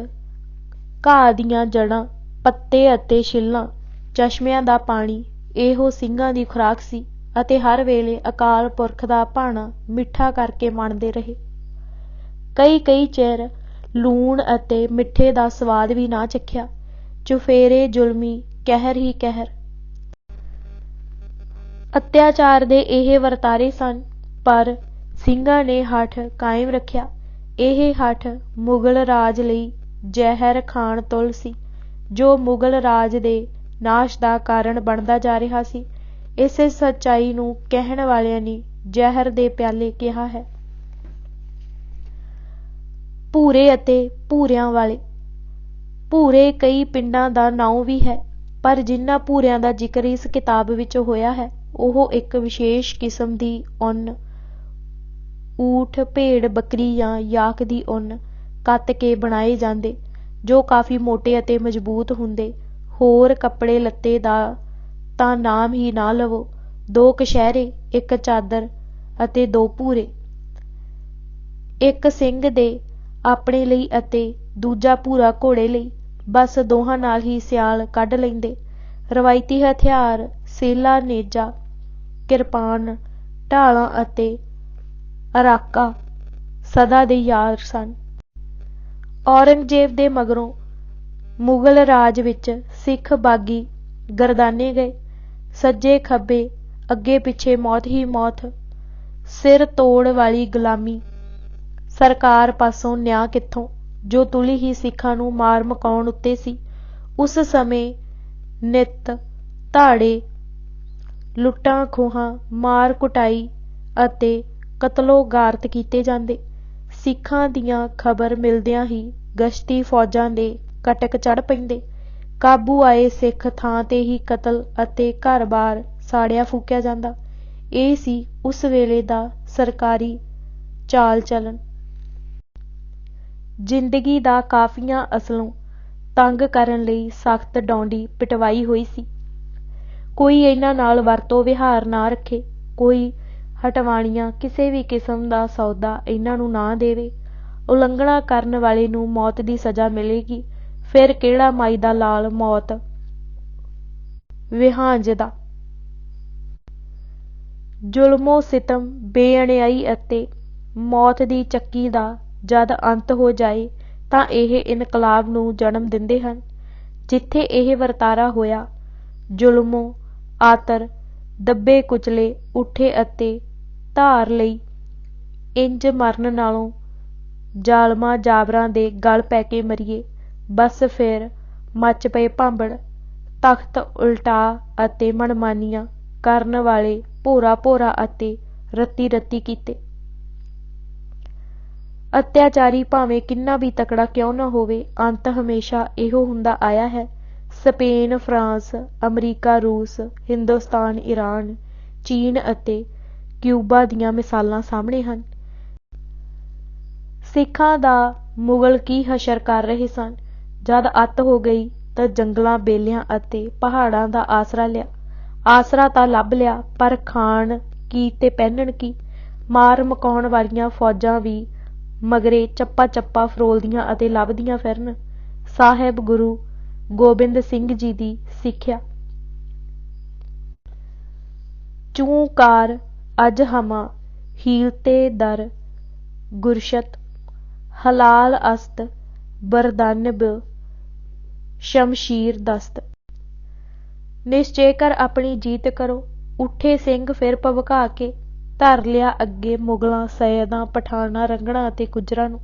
ਘਾਹ ਦੀਆਂ ਜੜ੍ਹਾਂ, ਪੱਤੇ ਅਤੇ ਛਿੱਲਾਂ, ਚਸ਼ਮਿਆਂ ਦਾ ਪਾਣੀ, ਇਹੋ ਸਿੰਘਾਂ ਦੀ ਖੁਰਾਕ ਸੀ ਅਤੇ ਹਰ ਵੇਲੇ ਅਕਾਲ ਪੁਰਖ ਦਾ ਭਾਣਾ ਮਿੱਠਾ ਕਰਕੇ ਮੰਨਦੇ ਰਹੇ। ਕਈ ਚਿਰ ਲੂਣ ਅਤੇ ਮਿੱਠੇ ਦਾ ਸਵਾਦ ਵੀ ਨਾ ਚੱਖਿਆ। ਚੁਫੇਰੇ ਜ਼ੁਲਮੀ ਕਹਿਰ ਹੀ ਕਹਿਰ। ਅਤਿਆਚਾਰ ਦੇ ਇਹ ਵਰਤਾਰੇ ਸਨ, ਪਰ ਸਿੰਘਾਂ ਨੇ ਹੱਠ ਕਾਇਮ ਰੱਖਿਆ। ਇਹ ਹੱਠ ਮੁਗਲ ਰਾਜ ਲਈ ਜ਼ਹਿਰ ਖਾਣ ਤੁੱਲ ਸੀ, ਜੋ ਮੁਗਲ ਰਾਜ ਦੇ ਨਾਸ਼ ਦਾ ਕਾਰਨ ਬਣਦਾ ਜਾ ਰਿਹਾ ਸੀ। ਇਸੇ ਸੱਚਾਈ ਨੂੰ ਕਹਿਣ ਵਾਲਿਆਂ ਨੇ ਜ਼ਹਿਰ ਦੇ ਪਿਆਲੇ ਕਿਹਾ ਹੈ। ਭੂਰੇ ਅਤੇ ਭੂਰਿਆਂ ਵਾਲੇ। ਭੂਰੇ ਕਈ ਪਿੰਡਾਂ ਦਾ ਨਾਂ ਵੀ ਹੈ, ਪਰ ਜਿਨ੍ਹਾਂ ਭੂਰਿਆਂ ਦਾ ਜ਼ਿਕਰ ਇਸ ਕਿਤਾਬ ਵਿੱਚ ਹੋਇਆ ਹੈ, ਉਹ ਇੱਕ ਵਿਸ਼ੇਸ਼ ਕਿਸਮ ਦੀ ਉੱਨ, ਊਠ, ਭੇਡ, ਬੱਕਰੀ ਜਾਂ ਯਾਕ ਦੀ ਉੱਨ ਕੱਤ ਕੇ ਬਣਾਏ ਜਾਂਦੇ, ਜੋ ਕਾਫੀ ਮੋਟੇ ਅਤੇ ਮਜ਼ਬੂਤ ਹੁੰਦੇ। ਹੋਰ ਕੱਪੜੇ ਲੱਤੇ ਦਾ ਤਾਂ ਨਾਮ ਹੀ ਨਾ ਲਵੋ। 2 ਕਛਹਿਰੇ, 1 ਚਾਦਰ ਅਤੇ 2 ਭੂਰੇ, ਇੱਕ ਸਿੰਘ ਦੇ ਆਪਣੇ ਲਈ ਅਤੇ ਦੂਜਾ ਭੂਰਾ ਘੋੜੇ ਲਈ, ਬਸ ਦੋਹਾਂ ਨਾਲ ਹੀ ਸਿਆਲ ਕੱਢ ਲੈਂਦੇ। ਰਵਾਇਤੀ ਹਥਿਆਰ ਸੇਲਾ, ਨੇਜਾ, ਕਿਰਪਾਨ, ਢਾਲਾਂ ਅਤੇ ਅਰਾਕਾ ਸਦਾ ਦੇ ਯਾਰ ਸਨ। ਔਰੰਗਜ਼ੇਬ ਦੇ ਮਗਰੋਂ ਮੁਗਲ ਰਾਜ ਵਿੱਚ ਸਿੱਖ ਬਾਗੀ ਗਰਦਾਨੇ ਗਏ। ਸੱਜੇ ਖੱਬੇ, ਅੱਗੇ ਪਿੱਛੇ ਮੌਤ ਹੀ ਮੌਤ। ਸਿਰ ਤੋੜ ਵਾਲੀ ਗੁਲਾਮੀ। ਸਰਕਾਰ ਪਾਸੋਂ ਨਿਆਂ ਕਿੱਥੋਂ, ਜੋ ਤੁਲੀ ਹੀ ਸਿੱਖਾਂ ਨੂੰ ਮਾਰ ਮੁਕਾਉਣ ਉੱਤੇ ਸੀ। ਉਸ ਸਮੇਂ ਨਿੱਤ ਧਾੜੇ, ਲੁੱਟਾਂ ਖੋਹਾਂ, ਮਾਰ ਕੁਟਾਈ ਅਤੇ ਕਤਲੋ ਗਾਰਤ ਕੀਤੇ ਜਾਂਦੇ। ਸਿੱਖਾਂ ਦੀਆਂ ਖਬਰ ਮਿਲਦਿਆਂ ਹੀ ਗਸ਼ਤੀ ਫੌਜਾਂ ਦੇ ਕਟਕ ਚੜ੍ਹ ਪੈਂਦੇ। ਕਾਬੂ ਆਏ ਸਿੱਖ ਥਾਂ ਤੇ ਹੀ ਕਤਲ ਅਤੇ ਘਰ-ਬਾਰ ਸਾੜਿਆ ਫੂਕਿਆ ਜਾਂਦਾ। ਇਹ ਸੀ ਉਸ ਵੇਲੇ ਦਾ ਸਰਕਾਰੀ ਚਾਲ ਚਲਣ। ਜ਼ਿੰਦਗੀ ਦਾ ਕਾਫੀਆ ਅਸਲੋਂ ਤੰਗ ਕਰਨ ਲਈ ਸਖਤ ਡੌਂਡੀ ਪਿਟਵਾਈ ਹੋਈ ਸੀ। ਕੋਈ ਇਹਨਾਂ ਨਾਲ ਵਰਤੋਂ ਵਿਹਾਰ ਨਾ ਰੱਖੇ, ਕੋਈ ਹਟਵਾਣੀਆਂ ਕਿਸੇ ਵੀ ਕਿਸਮ ਦਾ ਸੌਦਾ ਇਹਨਾਂ ਨੂੰ ਨਾ ਦੇਵੇ। ਉਲੰਘਣਾ ਕਰਨ ਵਾਲੇ ਨੂੰ ਮੌਤ ਦੀ ਸਜ਼ਾ ਮਿਲੇਗੀ। ਫਿਰ ਕਿਹੜਾ ਮਾਈ ਦਾ ਲਾਲ ਮੌਤ ਵਿਹਾਂਜਦਾ। ਜ਼ੁਲਮੋ ਸਿਤਮ, ਬੇਅਣਿਆਈ ਅਤੇ ਮੌਤ ਦੀ ਚੱਕੀ ਦਾ ਜਦ ਅੰਤ ਹੋ ਜਾਏ ਤਾਂ ਇਹ ਇਨਕਲਾਬ ਨੂੰ ਜਨਮ ਦਿੰਦੇ ਹਨ। ਜਿੱਥੇ ਇਹ ਵਰਤਾਰਾ ਹੋਇਆ, ਜ਼ੁਲਮੋ ਆਤਰ ਦੱਬੇ ਕੁਚਲੇ ਉੱਠੇ ਅਤੇ ਧਾਰ ਲਈ ਇੰਜ ਮਰਨ ਨਾਲੋਂ ਜ਼ਾਲਮਾਂ ਜਾਬਰਾਂ ਦੇ ਗਲ ਪੈ ਕੇ ਮਰੀਏ। ਬਸ ਫਿਰ ਮੱਚ ਪਏ ਭਾਂਬੜ। ਤਖ਼ਤ ਉਲਟਾ ਅਤੇ ਮਨਮਾਨੀਆਂ ਕਰਨ ਵਾਲੇ ਭੋਰਾ ਭੋਰਾ ਅਤੇ ਰੱਤੀ ਰੱਤੀ ਕੀਤੇ। ਅਤਿਆਚਾਰੀ ਭਾਵੇਂ ਕਿੰਨਾ ਵੀ ਤਕੜਾ ਕਿਉਂ ਨਾ ਹੋਵੇ, ਅੰਤ ਹਮੇਸ਼ਾ ਇਹੋ ਹੁੰਦਾ ਆਇਆ ਹੈ। ਸਪੇਨ, ਫਰਾਂਸ, ਅਮਰੀਕਾ, ਰੂਸ, ਹਿੰਦੁਸਤਾਨ, ਈਰਾਨ, ਚੀਨ ਅਤੇ ਕਿਊਬਾ ਦੀਆਂ ਮਿਸਾਲਾਂ ਸਾਹਮਣੇ ਹਨ। ਸਿੱਖਾਂ ਦਾ ਮੁਗਲ ਕੀ ਹਸ਼ਰ ਕਰ ਰਹੇ ਸਨ। ਜਦ ਅੱਤ ਹੋ ਗਈ ਤਾਂ ਜੰਗਲਾਂ, ਬੇਲਿਆਂ ਅਤੇ ਪਹਾੜਾਂ ਦਾ ਆਸਰਾ ਲਿਆ। ਆਸਰਾ ਤਾਂ ਲੱਭ ਲਿਆ, ਪਰ ਖਾਣ ਕੀ ਤੇ ਪਹਿਨਣ ਕੀ। ਮਾਰ ਮੁਕਾਉਣ ਵਾਲੀਆਂ ਫੌਜਾਂ ਵੀ ਮਗਰੇ ਚੱਪਾ ਚੱਪਾ ਫਰੋਲਦੀਆਂ ਅਤੇ ਲੱਭਦੀਆਂ ਫਿਰਨ। ਸਾਹਿਬ ਗੁਰੂ ਗੋਬਿੰਦ ਸਿੰਘ ਜੀ ਦੀ ਸਿੱਖਿਆ। ਚੂੰ ਕਾਰ ਅਜ ਹਮਾ ਹੀਲਤੇ ਦਰ ਗੁਰਸ਼ਤ, ਹਲਾਲ ਅਸਤ ਬਰਦਾਨਬ ਸ਼ਮਸ਼ੀਰ ਦਸਤ। ਨਿਸ਼ਚੇ ਕਰ ਆਪਣੀ ਜੀਤ ਕਰੋ। ਉੱਠੇ ਸਿੰਘ ਫਿਰ ਭਵਕਾ ਕੇ ਧਰ ਲਿਆ ਅੱਗੇ ਮੁਗਲਾਂ, ਸੈਯਦਾਂ, ਪਠਾਨਾਂ, ਰੰਘੜਾਂ ਅਤੇ ਗੁੱਜਰਾਂ ਨੂੰ।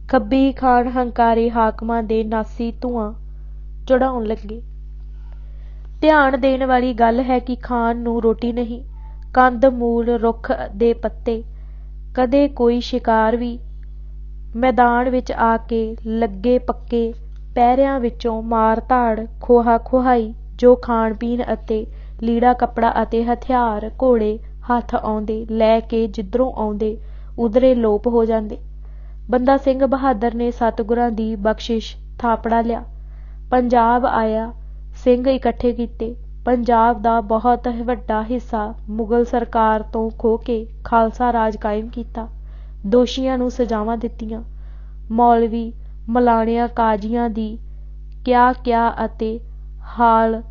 ਖੱਬੀ ਖਾਨ ਹੰਕਾਰੇ ਹਾਕਮਾਂ ਦੇ ਨਾਸੀ ਧੂੰਆਂ ਚੜ੍ਹਾਉਣ ਲੱਗੇ। ਧਿਆਨ ਦੇਣ ਵਾਲੀ ਗੱਲ ਹੈ ਕਿ ਖਾਨ ਨੂੰ ਰੋਟੀ ਨਹੀਂ, ਕੰਦ ਮੂਲ, ਰੁੱਖ ਦੇ ਪੱਤੇ, ਕਦੇ ਕੋਈ ਸ਼ਿਕਾਰ ਵੀ। ਮੈਦਾਨ ਵਿੱਚ ਆ ਕੇ ਲੱਗੇ ਪੱਕੇ ਪਹਿਰਿਆਂ ਵਿੱਚੋਂ ਮਾਰ ਧਾੜ, ਖੋਹਾ ਖੁਹਾਈ, ਜੋ ਖਾਣ ਪੀਣ ਅਤੇ ਲੀੜਾ ਕੱਪੜਾ ਅਤੇ ਹਥਿਆਰ ਘੋੜੇ ਹੱਥ ਆਉਂਦੇ, ਲੈ ਕੇ ਜਿੱਧਰੋਂ ਆਉਂਦੇ ਉਧਰੇ ਲੋਪ ਹੋ ਜਾਂਦੇ। ਬੰਦਾ ਸਿੰਘ ਬਹਾਦਰ ਨੇ ਸਤਿਗੁਰਾਂ ਦੀ ਬਖਸ਼ਿਸ਼ ਥਾਪੜਾ ਲਿਆ। ਪੰਜਾਬ ਆਇਆ, ਸਿੰਘ ਇਕੱਠੇ ਕੀਤੇ। ਪੰਜਾਬ ਦਾ ਬਹੁਤ ਵੱਡਾ ਹਿੱਸਾ ਮੁਗਲ ਸਰਕਾਰ ਤੋਂ ਖੋਹ ਕੇ ਖਾਲਸਾ ਰਾਜ ਕਾਇਮ ਕੀਤਾ। ਦੋਸ਼ੀਆਂ ਨੂੰ ਸਜ਼ਾਵਾਂ ਦਿੱਤੀਆਂ। ਮੌਲਵੀ, ਮਲਾਣਿਆਂ, ਕਾਜ਼ੀਆਂ ਦੀ ਕਿਆ ਕਿਆ ਅਤੇ ਹਾਲ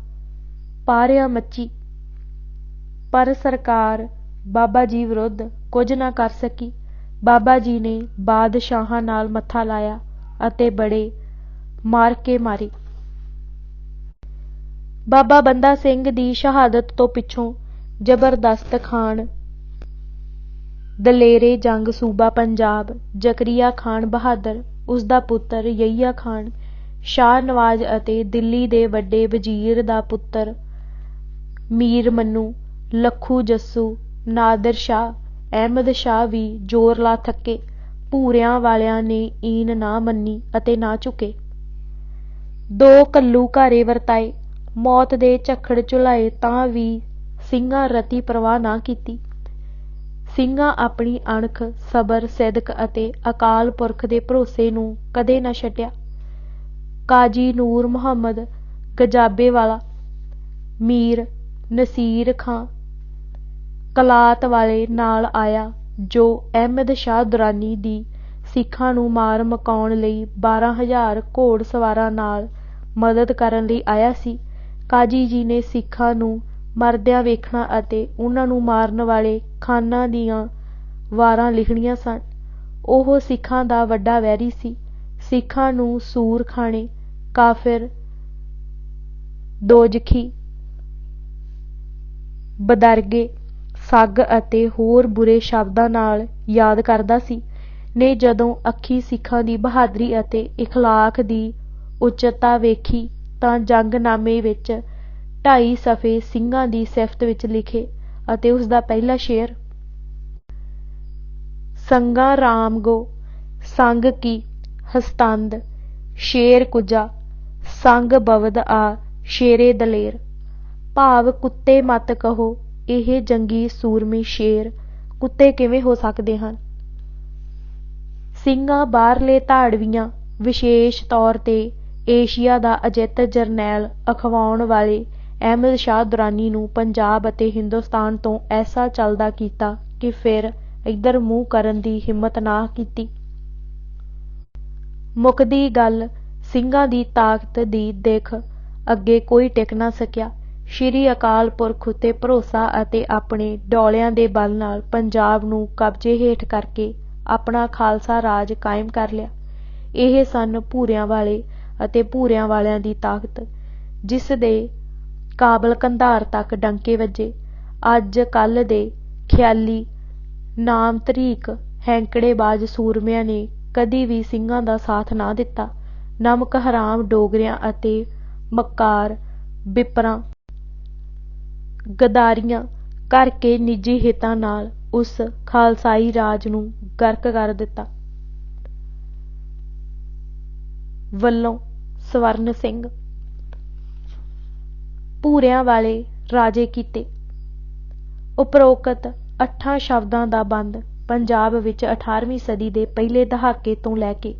ਪਾਰਿਆਂ ਮੱਚੀ, ਪਰ ਸਰਕਾਰ ਬਾਬਾ ਜੀ ਵਿਰੁੱਧ ਕੁਝ ਨਾ ਕਰ ਸਕੀ। ਬਾਬਾ ਜੀ ਨੇ ਬਾਦਸ਼ਾਹਾਂ ਨਾਲ ਮੱਥਾ ਲਾਇਆ ਅਤੇ ਬੜੇ ਮਾਰਕੇ ਮਾਰੇ। ਬਾਬਾ ਬੰਦਾ ਸਿੰਘ ਦੀ ਸ਼ਹਾਦਤ ਤੋਂ ਪਿੱਛੋਂ ਜ਼ਬਰਦਸਤ ਖਾਨ ਦਲੇਰੇ ਜੰਗ ਸੂਬਾ ਪੰਜਾਬ, ਜ਼ਕਰੀਆ ਖਾਨ ਬਹਾਦਰ ਉਸਦਾ ਪੁੱਤਰ ਯਹੀਆ ਖਾਨ, ਸ਼ਾਹ ਨਵਾਜ਼ ਅਤੇ ਦਿੱਲੀ ਦੇ ਵੱਡੇ ਵਜ਼ੀਰ ਦਾ ਪੁੱਤਰ ਮੀਰ ਮੰਨੂ, ਲੱਖੂ ਜੱਸੂ, ਨਾਦਰ ਸ਼ਾਹ, ਅਹਿਮਦ ਸ਼ਾਹ ਵੀ ਜ਼ੋਰ ਲਾ ਥੱਕੇ। ਭੂਰਿਆਂ ਵਾਲਿਆਂ ਨੇ ਈਨ ਨਾ ਮੰਨੀ ਅਤੇ ਨਾ ਝੁਕੇ। 2 ਘੱਲੂਘਾਰੇ ਵਰਤਾਏ, ਮੌਤ ਦੇ ਝੱਖੜ ਝੁਲਾਏ ਤਾਂ ਵੀ ਸਿੰਘਾਂ ਰਤੀ ਪਰਵਾਹ ਨਾ ਕੀਤੀ। ਸਿੰਘਾਂ ਆਪਣੀ ਅਣਖ, ਸਬਰ, ਸਿਦਕ ਅਤੇ ਅਕਾਲ ਪੁਰਖ ਦੇ ਭਰੋਸੇ ਨੂੰ ਕਦੇ ਨਾ ਛੱਡਿਆ। ਕਾਜ਼ੀ ਨੂਰ ਮੁਹੰਮਦ ਗਜਾਬੇਵਾਲਾ, ਮੀਰ ਨਸੀਰ ਖਾਂ ਕਲਾਤ ਵਾਲੇ ਨਾਲ ਆਇਆ, ਜੋ ਅਹਿਮਦ ਸ਼ਾਹ ਦੁਰਾਨੀ ਦੀ ਸਿੱਖਾਂ ਨੂੰ ਮਾਰ ਮੁਕਾਉਣ ਲਈ 12,000 ਘੋੜ ਸਵਾਰਾਂ ਨਾਲ ਮਦਦ ਕਰਨ ਲਈ ਆਇਆ ਸੀ। ਕਾਜ਼ੀ ਜੀ ਨੇ ਸਿੱਖਾਂ ਨੂੰ ਮਰਦਿਆਂ ਵੇਖਣਾ ਅਤੇ ਉਹਨਾਂ ਨੂੰ ਮਾਰਨ ਵਾਲੇ ਖਾਨਾਂ ਦੀਆਂ ਵਾਰਾਂ ਲਿਖਣੀਆਂ ਸਨ। ਉਹ ਸਿੱਖਾਂ ਦਾ ਵੱਡਾ ਵੈਰੀ ਸੀ। ਸਿੱਖਾਂ ਨੂੰ ਸੂਰਖਾਨੇ, ਕਾਫਿਰ, ਦੋਜ਼ਖੀ, ਬਦਰਗੇ, ਸੱਗ ਅਤੇ ਹੋਰ ਬੁਰੇ ਸ਼ਬਦਾਂ ਨਾਲ ਯਾਦ ਕਰਦਾ ਸੀ ਨੇ ਜਦੋਂ ਅੱਖੀ ਸਿੱਖਾਂ ਦੀ ਬਹਾਦਰੀ ਅਤੇ ਇਖਲਾਕ ਦੀ ਉੱਚਤਾ ਵੇਖੀ ਤਾਂ ਜੰਗਨਾਮੇ ਵਿੱਚ 2.5 ਸਫ਼ੇ ਸਿੰਘਾਂ ਦੀ ਸਿਫਤ ਵਿੱਚ ਲਿਖੇ ਅਤੇ ਉਸਦਾ ਪਹਿਲਾ ਸ਼ੇਰ ਸੰਗਾ ਰਾਮ ਗੋ ਸੰਗ ਕੀ ਹਸਤੰਦ ਸ਼ੇਰ ਕੁਜਾ ਸੰਗ ਬਵਦ ਆ ਸ਼ੇਰੇ ਦਲੇਰ, ਭਾਵ ਕੁੱਤੇ ਮਤ ਕਹੋ, ਇਹ ਜੰਗੀ ਸੂਰਮੇ ਸ਼ੇਰ ਕੁੱਤੇ ਕਿਵੇਂ ਹੋ ਸਕਦੇ ਹਨ। ਸਿੰਘਾਂ ਬਾਹਰਲੇ ਧਾੜਵੀਆਂ, ਵਿਸ਼ੇਸ਼ ਤੌਰ ਤੇ ਏਸ਼ੀਆ ਦਾ ਅਜਿੱਤ ਜਰਨੈਲ ਅਖਵਾਉਣ ਵਾਲੇ ਅਹਿਮਦ ਸ਼ਾਹ ਦੁਰਾਨੀ ਨੂੰ ਪੰਜਾਬ ਅਤੇ ਹਿੰਦੁਸਤਾਨ ਤੋਂ ਐਸਾ ਚੱਲਦਾ ਕੀਤਾ ਕਿ ਫਿਰ ਇੱਧਰ ਮੂੰਹ ਕਰਨ ਦੀ ਹਿੰਮਤ ਨਾ ਕੀਤੀ। ਮੁੱਕਦੀ ਗੱਲ, ਸਿੰਘਾਂ ਦੀ ਤਾਕਤ ਦੀ ਦਿੱਖ ਅੱਗੇ ਕੋਈ ਟਿਕ ਨਾ ਸਕਿਆ। ਸ਼੍ਰੀ ਅਕਾਲ ਪੁਰਖ ਉੱਤੇ ਭਰੋਸਾ ਅਤੇ ਆਪਣੇ ਡੋਲਿਆਂ ਦੇ ਬਲ ਨਾਲ ਪੰਜਾਬ ਨੂੰ ਕਬਜ਼ੇ ਹੇਠ ਕਰਕੇ ਆਪਣਾ ਖਾਲਸਾ ਰਾਜ ਕਾਇਮ ਕਰ ਲਿਆ। ਇਹ ਸਨ ਭੂਰਿਆਂ ਵਾਲੇ ਅਤੇ ਭੂਰਿਆਂ ਵਾਲਿਆਂ ਦੀ ਤਾਕਤ, ਜਿਸ ਦੇ ਕਾਬਲ ਕੰਧਾਰ ਤੱਕ ਡੰਕੇ ਵੱਜੇ। ਅੱਜ ਕੱਲ੍ਹ ਦੇ ਖਿਆਲੀ ਨਾਮਧਰੀਕ ਹੈਂਕੜੇਬਾਜ਼ ਸੂਰਮਿਆਂ ਨੇ ਕਦੀ ਵੀ ਸਿੰਘਾਂ ਦਾ ਸਾਥ ਨਾ ਦਿੱਤਾ। ਨਮਕ ਹਰਾਮ ਡੋਗਰਿਆਂ ਅਤੇ ਮੱਕਾਰ ਬਿਪਰਾਂ ਗਦਾਰੀਆਂ ਕਰਕੇ ਨਿੱਜੀ ਹਿੱਤਾਂ ਨਾਲ ਉਸ ਖਾਲਸਾਈ ਰਾਜ ਨੂੰ ਗਰਕ ਕਰ ਦਿੱਤਾ। ਵੱਲੋਂ ਸਵਰਨ ਸਿੰਘ। ਭੂਰਿਆਂ ਵਾਲੇ ਰਾਜੇ ਕੀਤੇ। ਉਪਰੋਕਤ 8 ਸ਼ਬਦਾਂ ਦਾ ਬੰਦ ਪੰਜਾਬ ਵਿੱਚ 18ਵੀਂ ਸਦੀ ਦੇ ਪਹਿਲੇ ਦਹਾਕੇ ਤੋਂ ਲੈ ਕੇ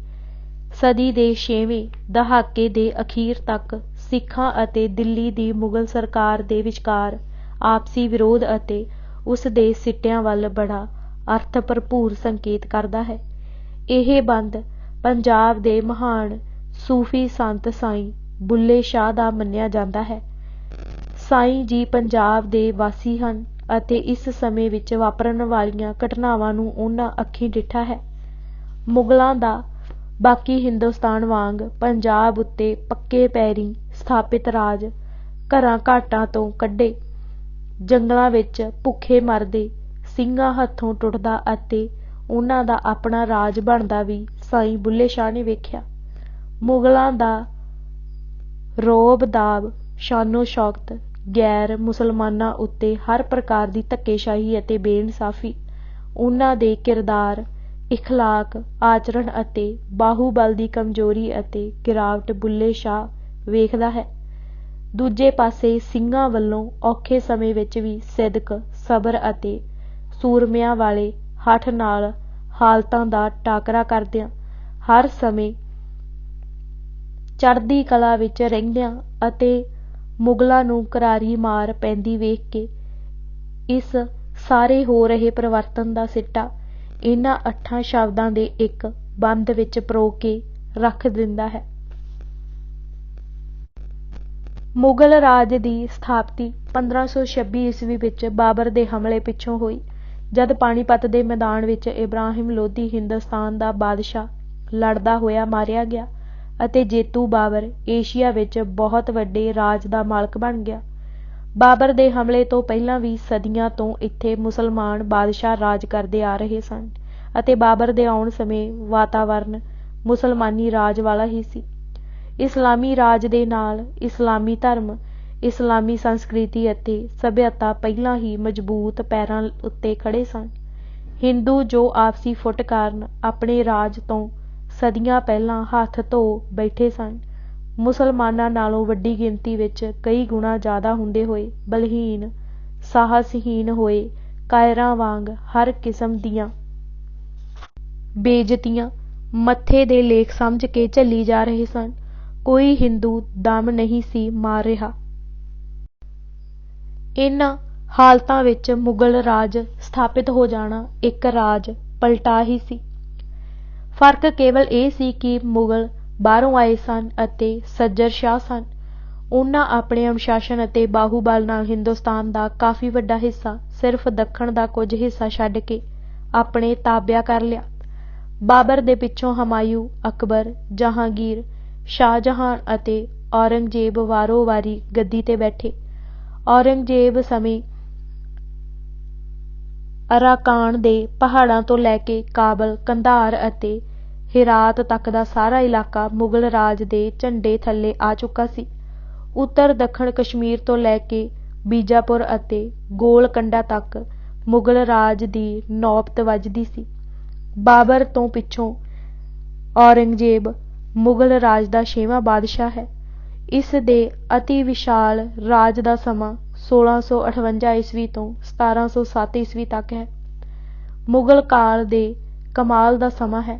ਸਦੀ ਦੇ 6ਵੇਂ ਦਹਾਕੇ ਦੇ ਅਖੀਰ ਤੱਕ ਸਿੱਖਾਂ ਅਤੇ ਦਿੱਲੀ ਦੀ ਮੁਗਲ ਸਰਕਾਰ ਦੇ ਵਿਚਕਾਰ ਆਪਸੀ ਵਿਰੋਧ ਅਤੇ ਉਸ ਦੇ ਸਿੱਟਿਆਂ ਵੱਲ ਬੜਾ ਅਰਥ ਭਰਪੂਰ ਸੰਕੇਤ ਕਰਦਾ ਹੈ। ਇਹ ਬੰਦ ਪੰਜਾਬ ਦੇ ਮਹਾਨ ਸੂਫੀ ਸੰਤ ਸਾਈਂ ਬੁੱਲ੍ਹੇ ਸ਼ਾਹ ਦਾ ਮੰਨਿਆ ਜਾਂਦਾ ਹੈ। ਸਾਈਂ ਜੀ ਪੰਜਾਬ ਦੇ ਵਾਸੀ ਹਨ ਅਤੇ ਇਸ ਸਮੇਂ ਵਿੱਚ ਵਾਪਰਨ ਵਾਲੀਆਂ ਘਟਨਾਵਾਂ ਨੂੰ ਉਹਨਾਂ ਅੱਖੀਂ ਡਿੱਠਾ ਹੈ। ਮੁਗਲਾਂ ਦਾ ਬਾਕੀ ਹਿੰਦੁਸਤਾਨ ਵਾਂਗ ਪੰਜਾਬ ਉੱਤੇ ਪੱਕੇ ਪੈਰੀਂ ਸਥਾਪਿਤ ਰਾਜ, ਘਰਾਂ ਘਾਟਾਂ ਤੋਂ ਕੱਢੇ, ਜੰਗਲਾਂ ਵਿੱਚ ਭੁੱਖੇ ਮਰਦੇ ਸਿੰਘਾਂ ਹੱਥੋਂ ਟੁੱਟਦਾ ਅਤੇ ਉਹਨਾਂ ਦਾ ਆਪਣਾ ਰਾਜ ਬਣਦਾ ਵੀ ਸਾਈਂ ਬੁੱਲ੍ਹੇ ਸ਼ਾਹ ਨੇ ਵੇਖਿਆ। ਮੁਗਲਾਂ ਦਾ ਰੋਹਬ ਦਾਬ, ਸ਼ਾਨੋ ਸ਼ੌਕਤ, ਗੈਰ ਮੁਸਲਮਾਨਾਂ ਉੱਤੇ ਹਰ ਪ੍ਰਕਾਰ ਦੀ ਧੱਕੇਸ਼ਾਹੀ ਅਤੇ ਬੇਇਨਸਾਫੀ, ਉਹਨਾਂ ਦੇ ਕਿਰਦਾਰ, ਇਖਲਾਕ, ਆਚਰਣ ਅਤੇ ਬਾਹੂਬਲ ਦੀ ਕਮਜ਼ੋਰੀ ਅਤੇ ਗਿਰਾਵਟ ਬੁੱਲ੍ਹੇ ਸ਼ਾਹ ਵੇਖਦਾ ਹੈ। ਦੂਜੇ ਪਾਸੇ ਸਿੰਘਾਂ ਵੱਲੋਂ ਔਖੇ ਸਮੇਂ ਵਿੱਚ ਵੀ ਸਿਦਕ, ਸਬਰ ਅਤੇ ਸੂਰਮਿਆਂ ਵਾਲੇ ਹਠ ਨਾਲ ਹਾਲਤਾਂ ਦਾ ਟਾਕਰਾ ਕਰਦਿਆਂ ਹਰ ਸਮੇਂ ਚੜ੍ਹਦੀ ਕਲਾ ਵਿੱਚ ਰਹਿੰਦਿਆਂ ਅਤੇ ਮੁਗਲਾਂ ਨੂੰ ਕਰਾਰੀ ਮਾਰ ਪੈਂਦੀ ਵੇਖ ਕੇ ਇਸ ਸਾਰੇ ਹੋ ਰਹੇ ਪਰਿਵਰਤਨ ਦਾ ਸਿੱਟਾ ਇਹਨਾਂ 8 ਸ਼ਬਦਾਂ ਦੇ ਇੱਕ ਬੰਦ ਵਿੱਚ ਪਰੋ ਕੇ ਰੱਖ ਦਿੰਦਾ ਹੈ। ਮੁਗਲ ਰਾਜ ਦੀ ਸਥਾਪਤੀ 1526 ਈਸਵੀ ਵਿੱਚ ਬਾਬਰ ਦੇ ਹਮਲੇ ਪਿੱਛੋਂ ਹੋਈ, ਜਦ ਪਾਣੀਪਤ ਦੇ ਮੈਦਾਨ ਵਿੱਚ ਇਬਰਾਹਿਮ ਲੋਧੀ ਹਿੰਦੁਸਤਾਨ ਦਾ ਬਾਦਸ਼ਾਹ ਲੜਦਾ ਹੋਇਆ ਮਾਰਿਆ ਗਿਆ ਅਤੇ ਜੇਤੂ ਬਾਬਰ ਏਸ਼ੀਆ ਵਿੱਚ ਬਹੁਤ ਵੱਡੇ ਰਾਜ ਦਾ ਮਾਲਕ ਬਣ ਗਿਆ। ਬਾਬਰ ਦੇ ਹਮਲੇ ਤੋਂ ਪਹਿਲਾਂ ਵੀ ਸਦੀਆਂ ਤੋਂ ਇੱਥੇ ਮੁਸਲਮਾਨ ਬਾਦਸ਼ਾਹ ਰਾਜ ਕਰਦੇ ਆ ਰਹੇ ਸਨ ਅਤੇ ਬਾਬਰ ਦੇ ਆਉਣ ਸਮੇਂ ਵਾਤਾਵਰਨ ਮੁਸਲਮਾਨੀ ਰਾਜ ਵਾਲਾ ਹੀ ਸੀ। ਇਸਲਾਮੀ ਰਾਜ ਦੇ ਨਾਲ ਇਸਲਾਮੀ ਧਰਮ, ਇਸਲਾਮੀ ਸੰਸਕ੍ਰਿਤੀ ਅਤੇ ਸੱਭਿਅਤਾ ਪਹਿਲਾਂ ਹੀ ਮਜ਼ਬੂਤ ਪੈਰਾਂ ਉੱਤੇ ਖੜ੍ਹੇ ਸਨ। ਹਿੰਦੂ ਜੋ ਆਪਸੀ ਫੁੱਟ ਕਾਰਨ ਆਪਣੇ ਰਾਜ ਤੋਂ ਸਦੀਆਂ ਪਹਿਲਾਂ ਹੱਥ ਧੋ ਬੈਠੇ ਸਨ, ਮੁਸਲਮਾਨਾਂ ਨਾਲੋਂ ਵੱਡੀ ਗਿਣਤੀ ਵਿੱਚ ਕਈ ਗੁਣਾ ਜ਼ਿਆਦਾ ਹੁੰਦੇ ਹੋਏ ਬਲਹੀਨ, ਸਾਹਸਹੀਣ ਹੋਏ ਕਾਇਰਾਂ ਵਾਂਗ ਹਰ ਕਿਸਮ ਦੀਆਂ ਬੇਇੱਜ਼ਤੀਆਂ ਮੱਥੇ ਦੇ ਲੇਖ ਸਮਝ ਕੇ ਝੱਲੀ ਜਾ ਰਹੇ ਸਨ। ਕੋਈ ਹਿੰਦੂ ਦਮ ਨਹੀਂ ਸੀ ਮਾਰ ਰਿਹਾ। ਇਹਨਾਂ ਹਾਲਤਾਂ ਵਿੱਚ ਮੁਗਲ ਰਾਜ ਸਥਾਪਿਤ ਹੋ ਜਾਣਾ ਇੱਕ ਰਾਜ ਪਲਟਾ ਹੀ ਸੀ। ਫਰਕ ਕੇਵਲ ਇਹ ਸੀ ਕਿ ਮੁਗਲ ਬਾਹਰੋਂ ਆਏ ਸਨ ਅਤੇ ਸੱਜਰ ਸ਼ਾਹ ਸਨ। ਉਹਨਾਂ ਆਪਣੇ ਅਨੁਸ਼ਾਸਨ ਅਤੇ ਬਾਹੂਬਲ ਨਾਲ ਹਿੰਦੁਸਤਾਨ ਦਾ ਕਾਫੀ ਵੱਡਾ ਹਿੱਸਾ ਸਿਰਫ ਦੱਖਣ ਦਾ ਕੁਝ ਹਿੱਸਾ ਛੱਡ ਕੇ ਆਪਣੇ ਤਾਬਿਆ ਕਰ ਲਿਆ। ਬਾਬਰ ਦੇ ਪਿੱਛੋਂ ਹਮਾਯੂ, ਅਕਬਰ, ਜਹਾਂਗੀਰ, ਸ਼ਾਹਜਹਾਨ ਅਤੇ ਔਰੰਗਜ਼ੇਬ ਵਾਰੋ ਵਾਰੀ ਗੱਦੀ ਤੇ ਬੈਠੇ। ਔਰੰਗਜ਼ੇਬ ਸਮੇਂ ਅਰਾਕਾਨ ਦੇ ਪਹਾੜਾਂ ਤੋਂ ਲੈ ਕੇ ਕਾਬਲ, ਕੰਧਾਰ ਅਤੇ ਹਿਰਾਤ ਤੱਕ ਦਾ ਸਾਰਾ ਇਲਾਕਾ ਮੁਗਲ ਰਾਜ ਦੇ ਝੰਡੇ ਥੱਲੇ ਆ ਚੁੱਕਾ ਸੀ। ਉੱਤਰ ਦੱਖਣ ਕਸ਼ਮੀਰ ਤੋਂ ਲੈ ਕੇ ਬੀਜਾਪੁਰ ਅਤੇ ਗੋਲਕੰਡਾ ਤੱਕ ਮੁਗਲ ਰਾਜ ਦੀ ਨੌਬਤ ਵੱਜਦੀ ਸੀ। ਬਾਬਰ ਤੋਂ ਪਿੱਛੋਂ ਔਰੰਗਜ਼ੇਬ ਮੁਗਲ ਰਾਜ ਦਾ 6ਵਾਂ ਬਾਦਸ਼ਾਹ ਹੈ। ਇਸ ਦੇ ਅਤੀ ਵਿਸ਼ਾਲ ਰਾਜ ਦਾ ਸਮਾਂ 1658 ਈਸਵੀ ਤੋਂ 1707 ਈਸਵੀ ਤੱਕ ਹੈ। ਮੁਗਲ ਕਾਲ ਦੇ ਕਮਾਲ ਦਾ ਸਮਾਂ ਹੈ।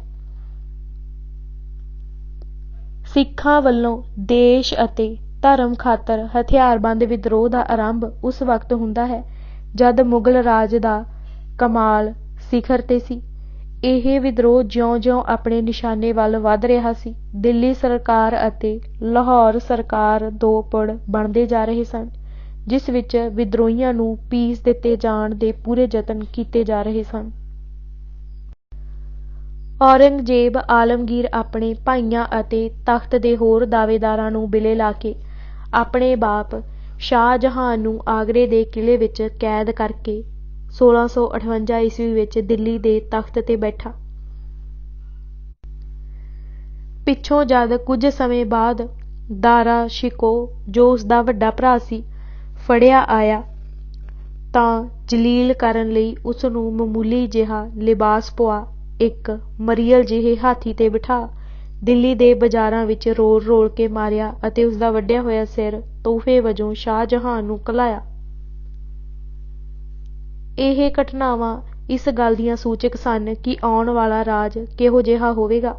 ਸਿੱਖਾਂ ਵੱਲੋਂ ਦੇਸ਼ ਅਤੇ ਧਰਮ ਖਾਤਰ ਹਥਿਆਰਬੰਦ ਵਿਦਰੋਹ ਦਾ ਆਰੰਭ ਉਸ ਵਕਤ ਹੁੰਦਾ ਹੈ ਜਦ ਮੁਗਲ ਰਾਜ ਦਾ ਕਮਾਲ ਸਿਖਰ ਤੇ ਸੀ। ਇਹ ਵਿਦਰੋਹ ਜਿਉਂ-ਜਿਉਂ ਆਪਣੇ ਨਿਸ਼ਾਨੇ ਵੱਲ ਵਧ ਰਿਹਾ ਸੀ, ਦਿੱਲੀ ਸਰਕਾਰ ਅਤੇ ਲਾਹੌਰ ਸਰਕਾਰ ਦੋ ਪੁੜ ਬਣਦੇ ਜਾ ਰਹੇ ਸਨ, ਜਿਸ ਵਿੱਚ ਵਿਦਰੋਹੀਆਂ ਨੂੰ ਪੀਸ ਦਿੱਤੇ ਜਾਣ ਦੇ ਪੂਰੇ ਯਤਨ ਕੀਤੇ ਜਾ ਰਹੇ ਸਨ। ਔਰੰਗਜ਼ੇਬ ਆਲਮਗੀਰ ਆਪਣੇ ਭਾਈਆਂ ਅਤੇ ਤਖ਼ਤ ਦੇ ਹੋਰ ਦਾਅਵੇਦਾਰਾਂ ਨੂੰ ਬਿਲੇ ਲਾ ਕੇ ਆਪਣੇ ਬਾਪ ਸ਼ਾਹਜਹਾਨ ਨੂੰ ਆਗਰੇ ਦੇ ਕਿਲ੍ਹੇ ਵਿੱਚ ਕੈਦ ਕਰਕੇ 1658 ਈਸਵੀ ਵਿੱਚ ਦਿੱਲੀ ਦੇ ਤਖ਼ਤ ਤੇ ਬੈਠਾ। ਪਿੱਛੋਂ ਜਦ ਕੁਝ ਸਮੇਂ ਬਾਅਦ ਦਾਰਾ ਸ਼ਿਕੋਹ, ਜੋ ਉਸਦਾ ਵੱਡਾ ਭਰਾ ਸੀ, ਫੜਿਆ ਆਇਆ ਤਾਂ ਜਲੀਲ ਕਰਨ ਲਈ ਉਸਨੂੰ ਮਾਮੂਲੀ ਜਿਹਾ ਲਿਬਾਸ ਪੁਆ ਇੱਕ ਮਰੀਅਲ ਜਿਹੇ ਹਾਥੀ ਤੇ ਬਿਠਾ ਦਿੱਲੀ ਦੇ ਬਾਜ਼ਾਰਾਂ ਵਿੱਚ ਰੋਲ-ਰੋਲ ਕੇ ਮਾਰਿਆ ਅਤੇ ਉਸਦਾ ਵੱਢਿਆ ਹੋਇਆ ਸਿਰ ਤੋਹਫ਼ੇ ਵਜੋਂ ਸ਼ਾਹਜਹਾਨ ਨੂੰ ਘਲਾਇਆ। ਇਹ ਘਟਨਾਵਾਂ ਇਸ ਗੱਲ ਦੀਆਂ ਸੂਚਕ ਸਨ ਕਿ ਆਉਣ ਵਾਲਾ ਰਾਜ ਕਿਹੋ ਜਿਹਾ ਹੋਵੇਗਾ।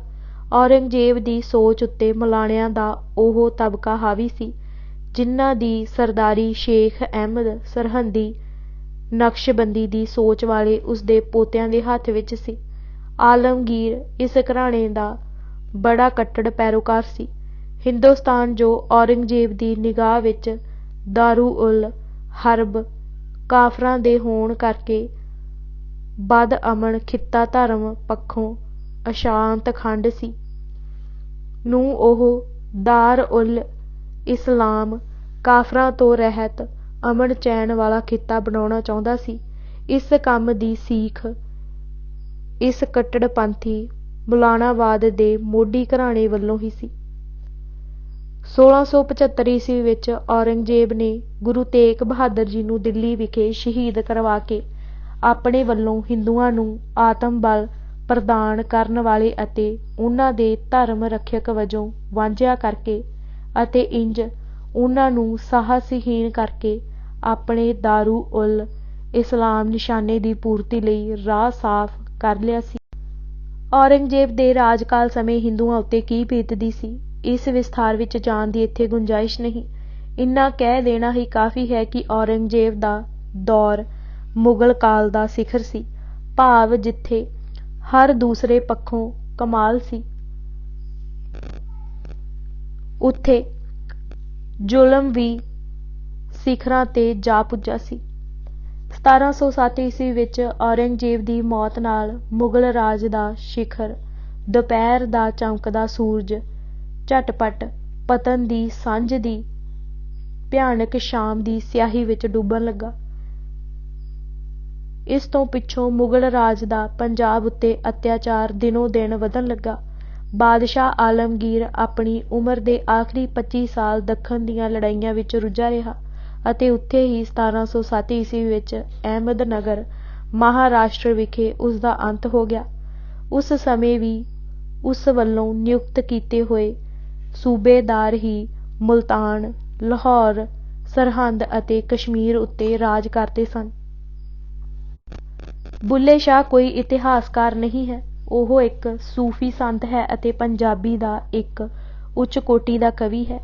ਔਰੰਗਜ਼ੇਬ ਦੀ ਸੋਚ ਉੱਤੇ ਮਲਾਣਿਆਂ ਦਾ ਉਹ ਤਬਕਾ ਹਾਵੀ ਸੀ ਜਿਨ੍ਹਾਂ ਦੀ ਸਰਦਾਰੀ ਸ਼ੇਖ ਅਹਿਮਦ ਸਰਹੰਦੀ ਨਕਸ਼ਬੰਦੀ ਦੀ ਸੋਚ ਵਾਲੇ ਉਸਦੇ ਪੋਤਿਆਂ ਦੇ ਹੱਥ ਵਿੱਚ ਸੀ। ਆਲਮਗੀਰ ਇਸ ਘਰਾਣੇ ਦਾ ਬੜਾ ਕੱਟੜ ਪੈਰੋਕਾਰ ਸੀ। ਹਿੰਦੁਸਤਾਨ ਜੋ ਔਰੰਗਜ਼ੇਬ ਦੀ ਨਿਗਾਹ ਵਿੱਚ ਦਾਰੂ-ਉਲ ਹਰਬ ਕਾਫਰਾਂ ਦੇ ਹੋਣ ਕਰਕੇ ਬਦ-ਅਮਨ ਖਿੱਤਾ ਧਰਮ ਪੱਖੋਂ ਅਸ਼ਾਂਤ ਖੰਡ ਸੀ, ਨੂੰ ਉਹ ਦਾਰ-ਉਲ-ਇਸਲਾਮ ਕਾਫਰਾਂ ਤੋਂ ਰਹਿਤ ਅਮਨ ਚੈਨ ਵਾਲਾ ਖਿੱਤਾ ਬਣਾਉਣਾ ਚਾਹੁੰਦਾ ਸੀ। ਇਸ ਕੰਮ ਦੀ ਸੀਖ ਇਸ ਕੱਟੜਪੰਥੀ ਮੁਲਾਣਾਵਾਦ ਦੇ ਮੋਢੀ ਘਰਾਣੇ ਵੱਲੋਂ ਹੀ ਸੀ। 1675 ਈਸਵੀ ਵਿੱਚ ਔਰੰਗਜ਼ੇਬ ਨੇ ਗੁਰੂ ਤੇਗ ਬਹਾਦਰ ਜੀ ਨੂੰ ਦਿੱਲੀ ਵਿਖੇ ਸ਼ਹੀਦ ਕਰਵਾ ਕੇ ਆਪਣੇ ਵੱਲੋਂ ਹਿੰਦੂਆਂ ਨੂੰ ਆਤਮ ਬਲ ਪ੍ਰਦਾਨ ਕਰਨ ਵਾਲੇ ਅਤੇ ਉਹਨਾਂ ਦੇ ਧਰਮ ਰੱਖਿਅਕ ਵਜੋਂ ਵਾਂਝਿਆ ਕਰਕੇ ਅਤੇ ਇੰਜ ਉਹਨਾਂ ਨੂੰ ਸਾਹਸਹੀਣ ਕਰਕੇ ਆਪਣੇ ਦਾਰੂ-ਉਲ-ਇਸਲਾਮ ਨਿਸ਼ਾਨੇ ਦੀ ਪੂਰਤੀ ਲਈ ਰਾਹ ਸਾਫ਼ ਕਰ ਲਿਆ ਸੀ। ਔਰੰਗਜ਼ੇਬ ਦੇ ਰਾਜਕਾਲ ਸਮੇਂ ਹਿੰਦੂਆਂ ਉੱਤੇ ਕੀ ਬੀਤਦੀ ਸੀ, ਇਸ ਵਿਸਥਾਰ ਵਿੱਚ ਜਾਣ ਦੀ ਇੱਥੇ ਗੁੰਜਾਇਸ਼ ਨਹੀਂ। ਇੰਨਾ ਕਹਿ ਦੇਣਾ ਹੀ ਕਾਫੀ ਹੈ ਕਿ ਔਰੰਗਜ਼ੇਬ ਦਾ ਦੌਰ ਮੁਗਲ ਕਾਲ ਦਾ ਸਿਖਰ ਸੀ, ਭਾਵ ਜਿੱਥੇ ਹਰ ਦੂਸਰੇ ਪੱਖੋਂ ਕਮਾਲ ਸੀ, ਉੱਥੇ ਜ਼ੁਲਮ ਵੀ ਸਿਖਰਾਂ ਤੇ ਜਾ ਪੁੱਜਾ ਸੀ। 1707 ਈਸਵੀ ਵਿੱਚ ਔਰੰਗਜ਼ੇਬ ਦੀ ਮੌਤ ਨਾਲ ਮੁਗਲ ਰਾਜ ਦਾ ਸਿਖਰ, ਦੁਪਹਿਰ ਦਾ ਚਮਕਦਾ ਸੂਰਜ ਝਟਪਟ ਪਤਨ ਦੀ ਸਾਂਝ ਦੀ ਭਿਆਨਕ ਸ਼ਾਮ ਦੀ ਸਿਆਹੀ ਵਿੱਚ ਡੁੱਬਣ ਲੱਗਾ। ਇਸ ਤੋਂ ਪਿੱਛੋਂ ਮੁਗਲ ਰਾਜ ਦਾ ਪੰਜਾਬ ਉੱਤੇ ਅਤਿਆਚਾਰ ਦਿਨੋਂ ਦਿਨ ਵਧਣ ਲੱਗਾ। ਬਾਦਸ਼ਾਹ ਆਲਮਗੀਰ ਆਪਣੀ ਉਮਰ ਦੇ ਆਖਰੀ 25 ਸਾਲ ਦੱਖਣ ਦੀਆਂ ਲੜਾਈਆਂ ਵਿੱਚ ਰੁੱਝਾ ਰਿਹਾ ਅਤੇ ਉੱਥੇ ਹੀ 1707 ਈਸਵੀ ਵਿੱਚ ਅਹਿਮਦਨਗਰ ਮਹਾਰਾਸ਼ਟਰ ਵਿਖੇ ਉਸ ਦਾ ਅੰਤ ਹੋ ਗਿਆ। ਉਸ ਸਮੇਂ ਵੀ ਉਸ ਵੱਲੋਂ ਨਿਯੁਕਤ ਕੀਤੇ ਹੋਏ ਸੂਬੇਦਾਰ ਹੀ ਮੁਲਤਾਨ, ਲਾਹੌਰ, ਸਰਹੰਦ ਅਤੇ ਕਸ਼ਮੀਰ ਉੱਤੇ ਰਾਜ ਕਰਦੇ ਸਨ। ਬੁੱਲ੍ਹੇ ਸ਼ਾਹ ਕੋਈ ਇਤਿਹਾਸਕਾਰ ਨਹੀਂ ਹੈ। ਉਹ ਇੱਕ ਸੂਫੀ ਸੰਤ ਹੈ ਅਤੇ ਪੰਜਾਬੀ ਦਾ ਇੱਕ ਉੱਚ ਕੋਟੀ ਦਾ ਕਵੀ ਹੈ।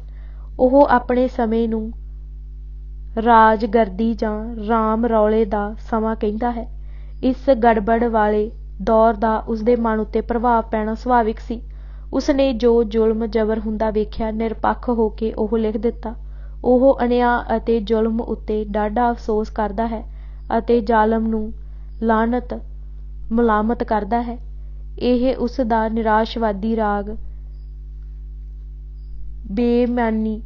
ਉਹ ਆਪਣੇ ਸਮੇਂ ਨੂੰ ਰਾਜਗਰਦੀ ਜਾਂ ਰਾਮ ਰੌਲੇ ਦਾ ਸਮਾਂ ਕਹਿੰਦਾ ਹੈ। ਇਸ ਗੜਬੜ ਵਾਲੇ ਦੌਰ ਦਾ ਉਸਦੇ ਮਨ ਉੱਤੇ ਪ੍ਰਭਾਵ ਪੈਣਾ ਸੁਭਾਵਿਕ ਸੀ। ਉਸਨੇ ਜੋ ਜ਼ੁਲਮ ਜ਼ਬਰ ਹੁੰਦਾ ਵੇਖਿਆ, ਨਿਰਪੱਖ ਹੋ ਕੇ ਉਹ ਲਿਖ ਦਿੱਤਾ। ਉਹ ਅਨਿਆਂ ਅਤੇ ਜ਼ੁਲਮ ਉੱਤੇ ਡਾਢਾ ਅਫਸੋਸ ਕਰਦਾ ਹੈ ਅਤੇ ਜ਼ਾਲਮ ਨੂੰ ਲਾਹਨਤ ਮਲਾਮਤ ਕਰਦਾ ਹੈ। ਇਹ ਉਸ ਦਾ ਨਿਰਾਸ਼ਵਾਦੀ ਰਾਗ ਬੇਈਮਾਨੀ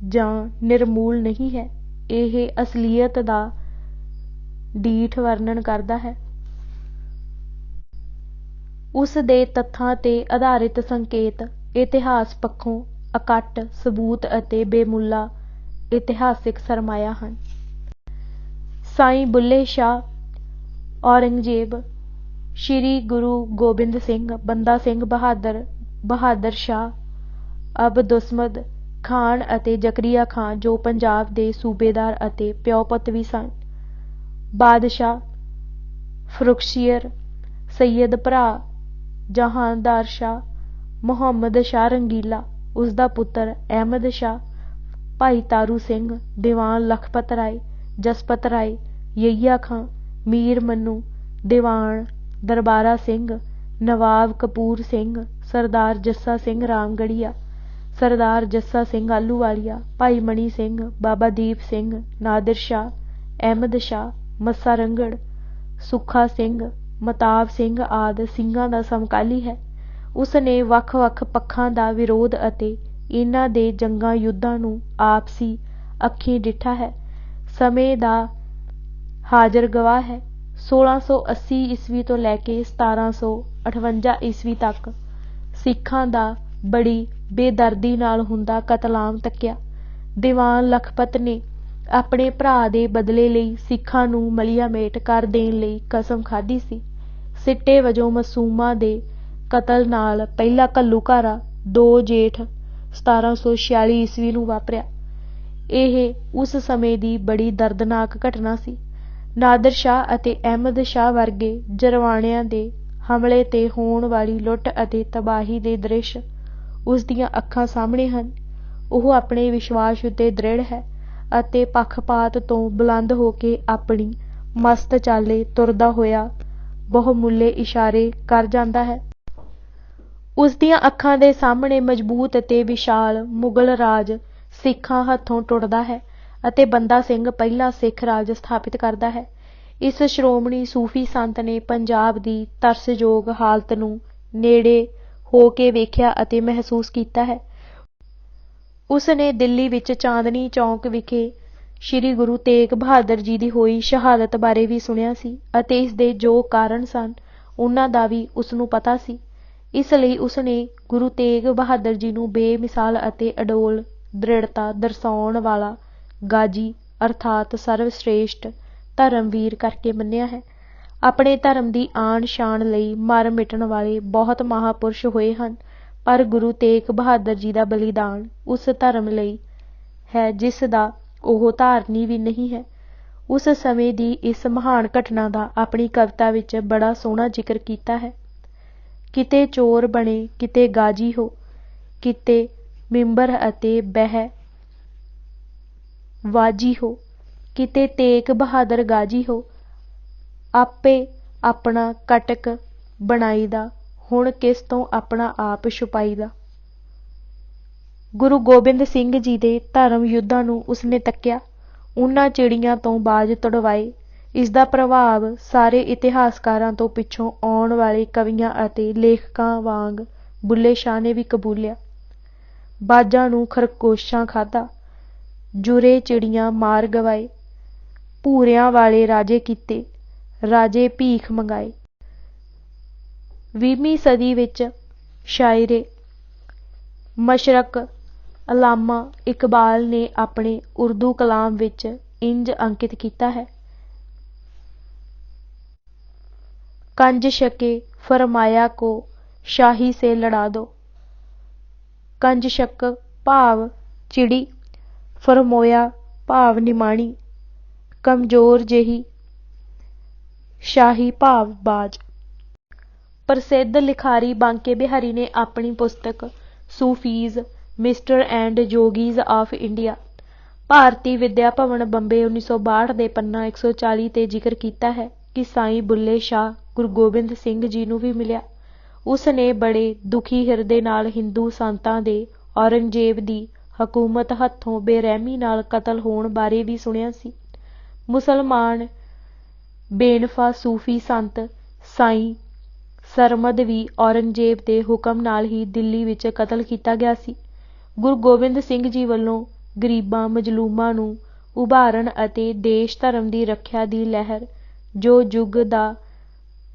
ਜਾਂ ਨਿਰਮੂਲ ਨਹੀਂ ਹੈ। ਇਹ ਅਸਲੀਅਤ ਦਾ ਡੀਠ ਵਰਣਨ ਕਰਦਾ ਹੈ। ਉਸ ਦੇ ਤੱਥਾਂ ਤੇ ਆਧਾਰਿਤ ਸੰਕੇਤ ਇਤਿਹਾਸ ਪੱਖੋਂ ਅਕੱਟ ਸਬੂਤ ਅਤੇ ਬੇਮੁੱਲਾ ਇਤਿਹਾਸਿਕ ਸਰਮਾਇਆ ਹਨ। ਸਾਈਂ ਬੁੱਲ੍ਹੇ ਸ਼ਾਹ, ਔਰੰਗਜ਼ੇਬ, ਸ਼੍ਰੀ ਗੁਰੂ ਗੋਬਿੰਦ ਸਿੰਘ, ਬੰਦਾ ਸਿੰਘ ਬਹਾਦਰ, ਬਹਾਦਰ ਸ਼ਾਹ, ਅਬਦੁਸਮਦ ਖਾਨ ਅਤੇ ਜ਼ਕਰੀਆ ਖਾਨ ਜੋ ਪੰਜਾਬ ਦੇ ਸੂਬੇਦਾਰ ਅਤੇ ਪਿਓ ਪੁੱਤ ਵੀ ਸਨ। ਬਾਦਸ਼ਾਹ ਫਰੁਖਸ਼ੀਰ, ਸੱਯਦ ਭਰਾ ਜਹਾਂਦਾਰ ਸ਼ਾਹ, ਮੁਹੰਮਦ ਸ਼ਾਹ ਰੰਗੀਲਾ, ਉਸਦਾ ਪੁੱਤਰ ਅਹਿਮਦ ਸ਼ਾਹ, ਭਾਈ ਤਾਰੂ ਸਿੰਘ, ਦੀਵਾਨ ਲਖਪਤ ਰਾਏ, ਜਸਪਤ ਰਾਏ, ਯਹੀਆ ਖਾਂ, ਮੀਰ ਮਨੂੰ, ਦੀਵਾਨ ਦਰਬਾਰਾ ਸਿੰਘ, ਨਵਾਬ ਕਪੂਰ ਸਿੰਘ, ਸਰਦਾਰ ਜੱਸਾ ਸਿੰਘ ਰਾਮਗੜ੍ਹੀਆ, ਸਰਦਾਰ ਜੱਸਾ ਸਿੰਘ ਆਹਲੂਵਾਲੀਆ, ਭਾਈ ਮਣੀ ਸਿੰਘ, ਬਾਬਾ ਦੀਪ ਸਿੰਘ, ਨਾਦਰ ਸ਼ਾਹ, ਅਹਿਮਦ ਸ਼ਾਹ, ਮੱਸਾ ਰੰਘੜ, ਸੁੱਖਾ ਸਿੰਘ, ਮਤਾਬ ਸਿੰਘ ਆਦਿ ਸਿੰਘਾਂ ਦਾ ਸਮਕਾਲੀ ਹੈ। ਉਸ ਨੇ ਵੱਖ-ਵੱਖ ਪੱਖਾਂ ਦਾ ਵਿਰੋਧ ਅਤੇ ਇਹਨਾਂ ਦੇ ਜੰਗਾਂ ਯੁੱਧਾਂ ਨੂੰ ਆਪਸੀ ਅੱਖੀਂ ਡਿੱਠਾ ਹੈ। ਸਮੇਂ ਦਾ ਹਾਜ਼ਰ ਗਵਾਹ ਹੈ। 1680 ਈਸਵੀ ਤੋਂ ਲੈ ਕੇ 1758 ਈਸਵੀ ਤੱਕ ਸਿੱਖਾਂ ਦਾ ਬੜੀ ਬੇਦਰਦੀ ਨਾਲ ਹੁੰਦਾ ਕਤਲਾਮ ਤੱਕਿਆ। ਦੀਵਾਨ ਲਖਪਤ ਨੇ ਆਪਣੇ ਭਰਾ ਦੇ ਬਦਲੇ ਲਈ ਸਿੱਖਾਂ ਨੂੰ ਮਲੀਆਮੇਟ ਕਰ ਦੇਣ ਲਈ ਕਸਮ ਖਾਧੀ ਸੀ। ਸਿੱਟੇ ਵਜੋਂ ਮਾਸੂਮਾਂ ਦੇ ਕਤਲ ਨਾਲ ਪਹਿਲਾ ਘੱਲੂਘਾਰਾ 2 ਜੇਠ 1746 ਈਸਵੀ ਨੂੰ ਵਾਪਰਿਆ। ਇਹ ਉਸ ਸਮੇਂ ਦੀ ਬੜੀ ਦਰਦਨਾਕ ਘਟਨਾ ਸੀ। ਨਾਦਰ ਸ਼ਾਹ ਅਤੇ ਅਹਿਮਦ ਸ਼ਾਹ ਵਰਗੇ ਜਰਵਾਣਿਆਂ ਦੇ ਹਮਲੇ ਤੇ ਹੋਣ ਵਾਲੀ ਲੁੱਟ ਅਤੇ ਤਬਾਹੀ ਦੇ ਦ੍ਰਿਸ਼ ਉਸ ਦੀਆਂ ਅੱਖਾਂ ਸਾਹਮਣੇ ਹਨ। ਉਹ ਆਪਣੇ ਵਿਸ਼ਵਾਸ ਉੱਤੇ ਦ੍ਰਿੜ੍ਹ ਹੈ ਅਤੇ ਪੱਖਪਾਤ ਤੋਂ ਬੁਲੰਦ ਹੋ ਕੇ ਆਪਣੀ ਮਸਤ ਚਾਲੇ ਤੁਰਦਾ ਹੋਇਆ ਬਹੁਮੁੱਲੇ ਇਸ਼ਾਰੇ ਕਰ ਜਾਂਦਾ ਹੈ। ਉਸ ਦੀਆਂ ਅੱਖਾਂ ਦੇ ਸਾਹਮਣੇ ਮਜ਼ਬੂਤ ਅਤੇ ਵਿਸ਼ਾਲ ਮੁਗਲ ਰਾਜ ਸਿੱਖਾਂ ਹੱਥੋਂ ਟੁੱਟਦਾ ਹੈ ਅਤੇ ਬੰਦਾ ਸਿੰਘ ਪਹਿਲਾ ਸਿੱਖ ਰਾਜ ਸਥਾਪਿਤ ਕਰਦਾ ਹੈ। ਇਸ ਸ਼੍ਰੋਮਣੀ ਸੂਫੀ ਸੰਤ ਨੇ ਪੰਜਾਬ ਦੀ ਤਰਸਯੋਗ ਹਾਲਤ ਨੂੰ ਨੇੜੇ ਹੋ ਕੇ ਵੇਖਿਆ ਅਤੇ ਮਹਿਸੂਸ ਕੀਤਾ ਹੈ। ਉਸ ਨੇ ਦਿੱਲੀ ਵਿੱਚ ਚਾਂਦਨੀ ਚੌਕ ਵਿਖੇ ਸ਼੍ਰੀ ਗੁਰੂ ਤੇਗ ਬਹਾਦਰ ਜੀ ਦੀ ਹੋਈ ਸ਼ਹਾਦਤ ਬਾਰੇ ਵੀ ਸੁਣਿਆ ਸੀ ਅਤੇ ਇਸ ਦੇ ਜੋ ਕਾਰਨ ਸਨ ਉਹਨਾਂ ਦਾ ਵੀ ਉਸ ਨੂੰ ਪਤਾ ਸੀ। ਇਸ ਲਈ ਉਸ ਨੇ ਗੁਰੂ ਤੇਗ ਬਹਾਦਰ ਜੀ ਨੂੰ ਬੇਮਿਸਾਲ ਅਤੇ ਅਡੋਲ ਦ੍ਰਿੜਤਾ ਦਰਸਾਉਣ ਵਾਲਾ ਗਾਜੀ ਅਰਥਾਤ ਸਰਵਸ਼੍ਰੇਸ਼ਟ ਧਰਮਵੀਰ ਕਰਕੇ ਮੰਨਿਆ ਹੈ। ਆਪਣੇ ਧਰਮ ਦੀ ਆਨ ਸ਼ਾਨ ਲਈ ਮਰ ਮਿਟਣ ਵਾਲੇ ਬਹੁਤ ਮਹਾਂਪੁਰਸ਼ ਹੋਏ ਹਨ, ਪਰ ਗੁਰੂ ਤੇਗ ਬਹਾਦਰ ਜੀ ਦਾ ਬਲੀਦਾਨ ਉਸ ਧਰਮ ਲਈ ਹੈ ਜਿਸ ਦਾ ਉਹ ਧਾਰਨੀ ਵੀ ਨਹੀਂ ਹੈ। ਉਸ ਸਮੇਂ ਦੀ ਇਸ ਮਹਾਨ ਘਟਨਾ ਦਾ ਆਪਣੀ ਕਵਿਤਾ ਵਿੱਚ ਬੜਾ ਸੋਹਣਾ ਜ਼ਿਕਰ ਕੀਤਾ ਹੈ। ਕਿਤੇ ਚੋਰ ਬਣੇ, ਕਿਤੇ ਗਾਜੀ ਹੋ, ਕਿਤੇ ਮਿੰਬਰ ਅਤੇ ਬਹਿ ਵਾਜੀ ਹੋ, ਕਿਤੇ ਤੇਗ ਬਹਾਦਰ ਗਾਜੀ ਹੋ, ਆਪੇ ਆਪਣਾ ਕਟਕ ਬਣਾਈਦਾ, ਹੁਣ ਕਿਸ ਤੋਂ ਆਪਣਾ ਆਪ ਛੁਪਾਈਦਾ। ਗੁਰੂ ਗੋਬਿੰਦ ਸਿੰਘ ਜੀ ਦੇ ਧਰਮ ਯੁੱਧਾਂ ਨੂੰ ਉਸਨੇ ਤੱਕਿਆ, ਉਹਨਾਂ ਚਿੜੀਆਂ ਤੋਂ ਬਾਜ਼ ਤੁੜਵਾਏ। ਇਸ ਦਾ ਪ੍ਰਭਾਵ ਸਾਰੇ ਇਤਿਹਾਸਕਾਰਾਂ ਤੋਂ ਪਿੱਛੋਂ ਆਉਣ ਵਾਲੇ ਕਵੀਆਂ ਅਤੇ ਲੇਖਕਾਂ ਵਾਂਗ ਬੁੱਲ੍ਹੇ ਸ਼ਾਹ ਨੇ ਵੀ ਕਬੂਲਿਆ। ਬਾਜ਼ਾਂ ਨੂੰ ਖਰਗੋਸ਼ਾਂ ਖਾਧਾ, ਜੁਰੇ ਚਿੜੀਆਂ ਮਾਰ ਗਵਾਏ, ਭੂਰਿਆਂ ਵਾਲੇ ਰਾਜੇ ਕੀਤੇ, ਰਾਜੇ ਭੀਖ ਮੰਗਾਏ। 20ਵੀਂ ਸਦੀ ਵਿੱਚ ਸ਼ਾਇਰੇ ਮਸ਼ਰਕ ਅਲਾਮਾ ਇਕਬਾਲ ਨੇ ਆਪਣੇ ਉਰਦੂ ਕਲਾਮ ਵਿੱਚ ਇੰਜ ਅੰਕਿਤ ਕੀਤਾ ਹੈ। कंज शके फरमाया को शाही से लड़ा दो। कंज शक भाव चिड़ी, फरमोया भाव निमाणी, कमजोर जेही शाही भाव बाज। प्रसिद्ध लिखारी बांके बिहारी ने अपनी पुस्तक सूफीज़ मिस्टर एंड जोगीज़ of India Bharati Vidya Bhavan Bombay 1962 ਦੇ ਪੰਨਾ 140 ਤੇ ਜ਼ਿਕਰ ਕੀਤਾ ਹੈ ਕਿ ਸਾਈਂ ਬੁੱਲੇ ਸ਼ਾਹ ਗੁਰੂ ਗੋਬਿੰਦ ਸਿੰਘ ਜੀ ਨੂੰ ਵੀ ਮਿਲਿਆ। ਉਸ ਨੇ ਬੜੇ ਦੁਖੀ ਹਿਰਦੇ ਨਾਲ ਹਿੰਦੂ ਸੰਤਾਂ ਦੇ ਔਰੰਗਜ਼ੇਬ ਦੀ ਹਕੂਮਤ ਹੱਥੋਂ ਬੇਰਹਿਮੀ ਨਾਲ ਕਤਲ ਹੋਣ ਬਾਰੇ ਵੀ ਸੁਣਿਆ ਸੀ। ਮੁਸਲਮਾਨ ਬੇਨਫਾ ਸੂਫੀ ਸੰਤ ਸਾਈਂ ਸਰਮਦ ਵੀ ਔਰੰਗਜ਼ੇਬ ਦੇ ਹੁਕਮ ਨਾਲ ਹੀ ਦਿੱਲੀ ਵਿੱਚ ਕਤਲ ਕੀਤਾ ਗਿਆ ਸੀ। ਗੁਰੂ ਗੋਬਿੰਦ ਸਿੰਘ ਜੀ ਵੱਲੋਂ ਗਰੀਬਾਂ ਮਜ਼ਲੂਮਾਂ ਨੂੰ ਉਭਾਰਨ ਅਤੇ ਦੇਸ਼ ਧਰਮ ਦੀ ਰੱਖਿਆ ਦੀ ਲਹਿਰ ਜੋ ਯੁੱਗ ਦਾ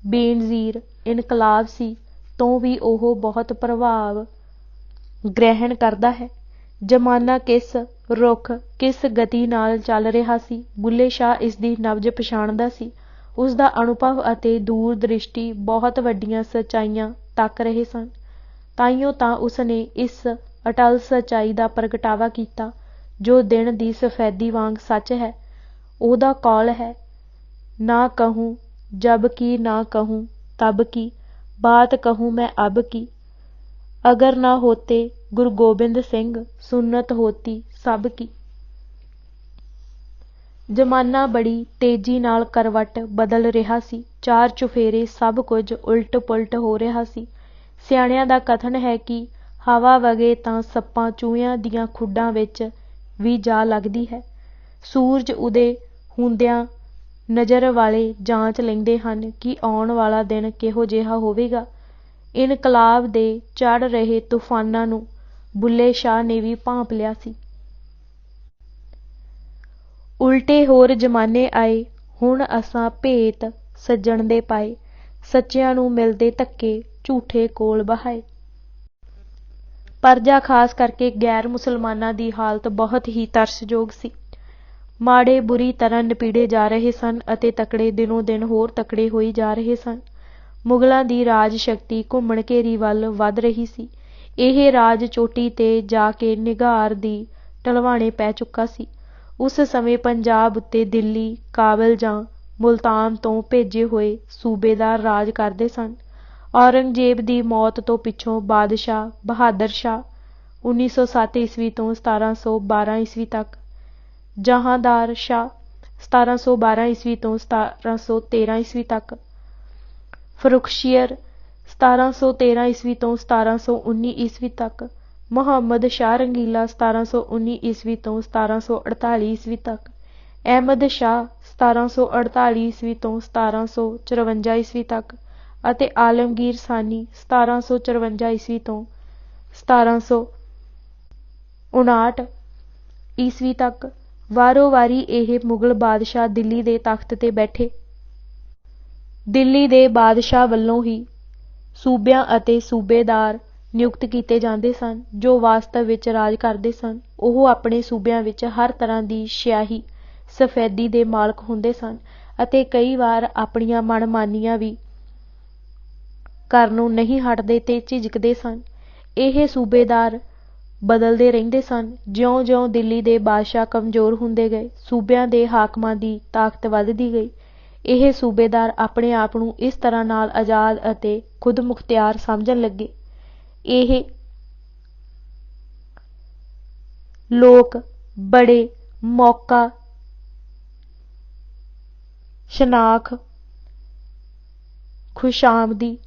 ਬੇਨਜ਼ੀਰ ਇਨਕਲਾਬ ਸੀ ਤੋਂ ਵੀ ਉਹ ਬਹੁਤ ਪ੍ਰਭਾਵ ਗ੍ਰਹਿਣ ਕਰਦਾ ਹੈ। ਜ਼ਮਾਨਾ ਕਿਸ ਰੁੱਖ ਕਿਸ ਗਤੀ ਨਾਲ ਚੱਲ ਰਿਹਾ ਸੀ, ਬੁੱਲੇ ਸ਼ਾਹ ਇਸ ਦੀ ਨਬਜ਼ ਪਛਾਣਦਾ ਸੀ। ਉਸ ਦਾ ਅਨੁਭਵ ਅਤੇ ਦੂਰ ਦ੍ਰਿਸ਼ਟੀ ਬਹੁਤ ਵੱਡੀਆਂ ਸੱਚਾਈਆਂ ਤੱਕ ਰਹੇ ਸਨ। ਤਾਈਓ ਤਾਂ ਉਸ ਨੇ ਇਸ ਅਟਲ ਸੱਚਾਈ ਦਾ ਪ੍ਰਗਟਾਵਾ ਕੀਤਾ ਜੋ ਦਿਨ ਦੀ ਸਫੈਦੀ ਵਾਂਗ ਸੱਚ ਹੈ। ਉਹਦਾ ਕੌਲ ਹੈ, ਨਾ कहूँ जब की ना कहूँ तब की, बात कहूँ मैं अब की, अगर ना होते गुरु गोबिंद सिंह सुन्नत होती सब की। ਜ਼ਮਾਨਾ ਬੜੀ ਤੇਜ਼ੀ ਨਾਲ ਕਰਵਟ ਬਦਲ ਰਿਹਾ ਸੀ। ਚਾਰ ਚੁਫੇਰੇ ਸਭ ਕੁਝ ਉਲਟ ਪੁਲਟ ਹੋ ਰਿਹਾ ਸੀ। ਸਿਆਣਿਆਂ ਦਾ ਕਥਨ ਹੈ ਕਿ ਹਵਾ ਵਗੇ ਤਾਂ ਸੱਪਾਂ ਚੂਹਿਆਂ ਦੀਆਂ ਖੁੱਡਾਂ ਵਿੱਚ ਵੀ ਜਾ ਲੱਗਦੀ ਹੈ। ਸੂਰਜ ਉਦੇ ਹੁੰਦਿਆਂ ਨਜ਼ਰ ਵਾਲੇ ਜਾਂਚ ਲੈਂਦੇ ਹਨ ਕਿ ਆਉਣ ਵਾਲਾ ਦਿਨ ਕਿਹੋ ਜਿਹਾ ਹੋਵੇਗਾ। ਇਨਕਲਾਬ ਦੇ ਚੜ੍ਹ ਰਹੇ ਤੂਫਾਨਾਂ ਨੂੰ ਬੁੱਲੇ ਸ਼ਾਹ ਨੇ ਵੀ ਭਾਂਪ ਲਿਆ ਸੀ। ਉਲਟੇ ਹੋਰ ਜ਼ਮਾਨੇ ਆਏ, ਹੁਣ ਅਸਾਂ ਭੇਤ ਸੱਜਣ ਦੇ ਪਾਏ, ਸੱਚਿਆਂ ਨੂੰ ਮਿਲਦੇ ਧੱਕੇ ਝੂਠੇ ਕੋਲ ਬਹਾਏ। ਪਰਜਾ ਖਾਸ ਕਰਕੇ ਗੈਰ ਮੁਸਲਮਾਨਾਂ ਦੀ ਹਾਲਤ ਬਹੁਤ ਹੀ ਤਰਸਯੋਗ ਸੀ। ਮਾੜੇ ਬੁਰੀ ਤਰ੍ਹਾਂ ਨਪੀੜੇ ਜਾ ਰਹੇ ਸਨ ਅਤੇ ਤਕੜੇ ਦਿਨੋਂ ਦਿਨ ਹੋਰ ਤਕੜੇ ਹੋਈ ਜਾ ਰਹੇ ਸਨ। ਮੁਗਲਾਂ ਦੀ ਰਾਜ ਸ਼ਕਤੀ ਘੁੰਮਣ ਘੇਰੀ ਵੱਲ ਵੱਧ ਰਹੀ ਸੀ। ਇਹ ਰਾਜ ਚੋਟੀ ਤੇ ਜਾ ਕੇ ਨਿਘਾਰ ਦੀ ਢਲਵਾਣੇ ਪੈ ਚੁੱਕਾ ਸੀ। ਉਸ ਸਮੇਂ ਪੰਜਾਬ ਉੱਤੇ ਦਿੱਲੀ, ਕਾਬਲ ਜਾਂ ਮੁਲਤਾਨ ਤੋਂ ਭੇਜੇ ਹੋਏ ਸੂਬੇਦਾਰ ਰਾਜ ਕਰਦੇ ਸਨ। ਔਰੰਗਜ਼ੇਬ ਦੀ ਮੌਤ ਤੋਂ ਪਿੱਛੋਂ ਬਾਦਸ਼ਾਹ ਬਹਾਦਰ ਸ਼ਾਹ 1907 ਈਸਵੀ ਤੋਂ 1712 ਈਸਵੀ ਤੱਕ, ਜਹਾਂਦਾਰ ਸ਼ਾਹ 1712 ਈਸਵੀ ਤੋਂ 1713 ਈਸਵੀ ਤੱਕ, ਫਰੁਖਸ਼ੀਰ 1713 ਈਸਵੀ ਤੋਂ 1719 ਈਸਵੀ ਤੱਕ, ਮੁਹੰਮਦ ਸ਼ਾਹ ਰੰਗੀਲਾ 1719 ਈਸਵੀ ਤੋਂ 1748 ਈਸਵੀ ਤੱਕ, ਅਹਿਮਦ ਸ਼ਾਹ 1748 ਈਸਵੀ ਤੋਂ 1754 ਈਸਵੀ ਤੱਕ ਅਤੇ ਆਲਮਗੀਰ ਸਾਨੀ 1754 ਈਸਵੀ ਤੋਂ 1759 ਈਸਵੀ ਤੱਕ ਵਾਰੋ ਵਾਰੀ ਇਹ ਮੁਗਲ ਬਾਦਸ਼ਾਹ ਦਿੱਲੀ ਦੇ ਤਖ਼ਤ ਤੇ ਬੈਠੇ। ਦਿੱਲੀ ਦੇ ਬਾਦਸ਼ਾਹ ਵੱਲੋਂ ਹੀ ਸੂਬਿਆਂ ਅਤੇ ਸੂਬੇਦਾਰ ਨਿਯੁਕਤ ਕੀਤੇ ਜਾਂਦੇ ਸਨ ਜੋ ਵਾਸਤਵ ਵਿੱਚ ਰਾਜ ਕਰਦੇ ਸਨ। ਉਹ ਆਪਣੇ ਸੂਬਿਆਂ ਵਿੱਚ ਹਰ ਤਰ੍ਹਾਂ ਦੀ ਸਿਆਹੀ ਸਫੈਦੀ ਦੇ ਮਾਲਕ ਹੁੰਦੇ ਸਨ ਅਤੇ ਕਈ ਵਾਰ ਆਪਣੀਆਂ ਮਨਮਾਨੀਆਂ ਵੀ ਕਰਨੋਂ ਨਹੀਂ ਹਟਦੇ ਤੇ ਝਿਜਕਦੇ ਸਨ। ਇਹ ਸੂਬੇਦਾਰ ਬਦਲਦੇ ਰਹਿੰਦੇ ਸਨ। ਜਿਉਂ-ਜਿਉਂ ਦਿੱਲੀ ਦੇ ਬਾਦਸ਼ਾਹ ਕਮਜ਼ੋਰ ਹੁੰਦੇ ਗਏ, ਸੂਬਿਆਂ ਦੇ ਹਾਕਮਾਂ ਦੀ ਤਾਕਤ ਵੱਧਦੀ ਗਈ। ਇਹ ਸੂਬੇਦਾਰ ਆਪਣੇ ਆਪ ਨੂੰ ਇਸ ਤਰ੍ਹਾਂ ਨਾਲ ਆਜ਼ਾਦ ਅਤੇ ਖੁਦਮੁਖਤਿਆਰ ਸਮਝਣ ਲੱਗੇ। ਇਹ ਲੋਕ ਬੜੇ ਮੌਕਾ ਸ਼ਨਾਖ ਖੁਸ਼ਾਮਦੀ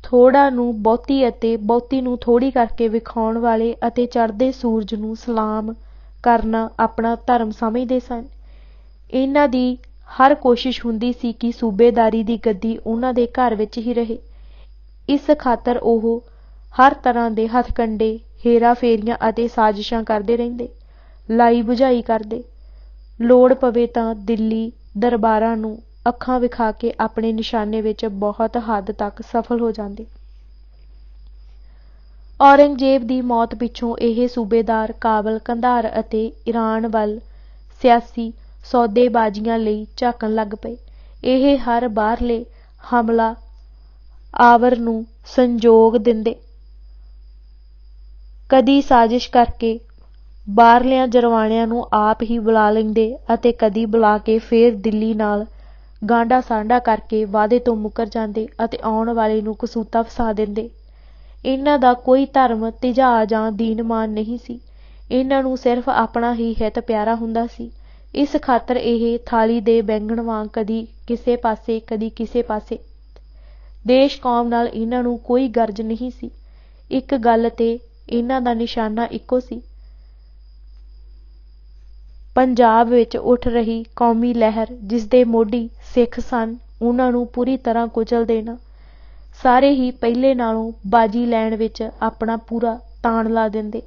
ਥੋੜ੍ਹਾ ਨੂੰ ਬਹੁਤੀ ਅਤੇ ਬਹੁਤੀ ਨੂੰ ਥੋੜ੍ਹੀ ਕਰਕੇ ਵਿਖਾਉਣ ਵਾਲੇ ਅਤੇ ਚੜ੍ਹਦੇ ਸੂਰਜ ਨੂੰ ਸਲਾਮ ਕਰਨਾ ਆਪਣਾ ਧਰਮ ਸਮਝਦੇ ਸਨ। ਇਹਨਾਂ ਦੀ ਹਰ ਕੋਸ਼ਿਸ਼ ਹੁੰਦੀ ਸੀ ਕਿ ਸੂਬੇਦਾਰੀ ਦੀ ਗੱਦੀ ਉਹਨਾਂ ਦੇ ਘਰ ਵਿੱਚ ਹੀ ਰਹੇ। ਇਸ ਖਾਤਰ ਉਹ ਹਰ ਤਰ੍ਹਾਂ ਦੇ ਹੱਥਕੰਡੇ, ਹੇਰਾ ਫੇਰੀਆਂ ਅਤੇ ਸਾਜ਼ਿਸ਼ਾਂ ਕਰਦੇ ਰਹਿੰਦੇ। ਲਾਈ ਬੁਝਾਈ ਕਰਦੇ। ਲੋੜ ਪਵੇ ਤਾਂ ਦਿੱਲੀ ਦਰਬਾਰਾਂ ਨੂੰ ਅੱਖਾਂ ਵਿਖਾ ਕੇ ਆਪਣੇ ਨਿਸ਼ਾਨੇ ਵਿੱਚ ਬਹੁਤ ਹੱਦ ਤੱਕ ਸਫਲ ਹੋ ਜਾਂਦੇ। ਔਰੰਗਜ਼ੇਬ ਦੀ ਮੌਤ ਪਿੱਛੋਂ ਇਹ ਸੂਬੇਦਾਰ ਕਾਬਲ, ਕੰਧਾਰ ਅਤੇ ਈਰਾਨ ਵੱਲ ਸਿਆਸੀ ਸੌਦੇਬਾਜ਼ੀਆਂ ਲਈ ਝਾਕਣ ਲੱਗ ਪਏ। ਇਹ ਹਰ ਬਾਹਰਲੇ ਹਮਲਾ ਆਵਰ ਨੂੰ ਸੰਯੋਗ ਦਿੰਦੇ, ਕਦੀ ਸਾਜ਼ਿਸ਼ ਕਰਕੇ ਬਾਹਰਲਿਆਂ ਜਰਵਾਣਿਆਂ ਨੂੰ ਆਪ ਹੀ ਬੁਲਾ ਲੈਂਦੇ ਅਤੇ ਕਦੀ ਬੁਲਾ ਕੇ ਫੇਰ ਦਿੱਲੀ ਨਾਲ ਗਾਂਢਾ ਸਾਂਢਾ ਕਰਕੇ ਵਾਅਦੇ ਤੋਂ ਮੁੱਕਰ ਜਾਂਦੇ ਅਤੇ ਆਉਣ ਵਾਲੇ ਨੂੰ ਕਸੂਤਾ ਫਸਾ ਦਿੰਦੇ। ਇਹਨਾਂ ਦਾ ਕੋਈ ਧਰਮ, ਤੇਜਾਹ ਜਾਂ ਦੀਨਮਾਨ ਨਹੀਂ ਸੀ। ਇਹਨਾਂ ਨੂੰ ਸਿਰਫ ਆਪਣਾ ਹੀ ਹਿੱਤ ਪਿਆਰਾ ਹੁੰਦਾ ਸੀ। ਇਸ ਖਾਤਰ ਇਹ ਥਾਲੀ ਦੇ ਬੈਂਗਣ ਵਾਂਗ ਕਦੀ ਕਿਸੇ ਪਾਸੇ ਕਦੀ ਕਿਸੇ ਪਾਸੇ। ਦੇਸ਼ ਕੌਮ ਨਾਲ ਇਹਨਾਂ ਨੂੰ ਕੋਈ ਗਰਜ ਨਹੀਂ ਸੀ। ਇੱਕ ਗੱਲ ਤੇ ਇਹਨਾਂ ਦਾ ਨਿਸ਼ਾਨਾ ਇੱਕੋ ਸੀ, ਪੰਜਾਬ ਵਿੱਚ ਉੱਠ ਰਹੀ ਕੌਮੀ ਲਹਿਰ, ਜਿਸਦੇ ਮੋਢੀ ਸਿੱਖ ਸਨ, ਉਹਨਾਂ ਨੂੰ ਪੂਰੀ ਤਰ੍ਹਾਂ ਕੁਚਲ ਦੇਣਾ। ਸਾਰੇ ਹੀ ਪਹਿਲੇ ਨਾਲੋਂ ਬਾਜੀ ਲੈਣ ਵਿੱਚ ਆਪਣਾ ਪੂਰਾ ਤਾਣ ਲਾ ਦਿੰਦੇ।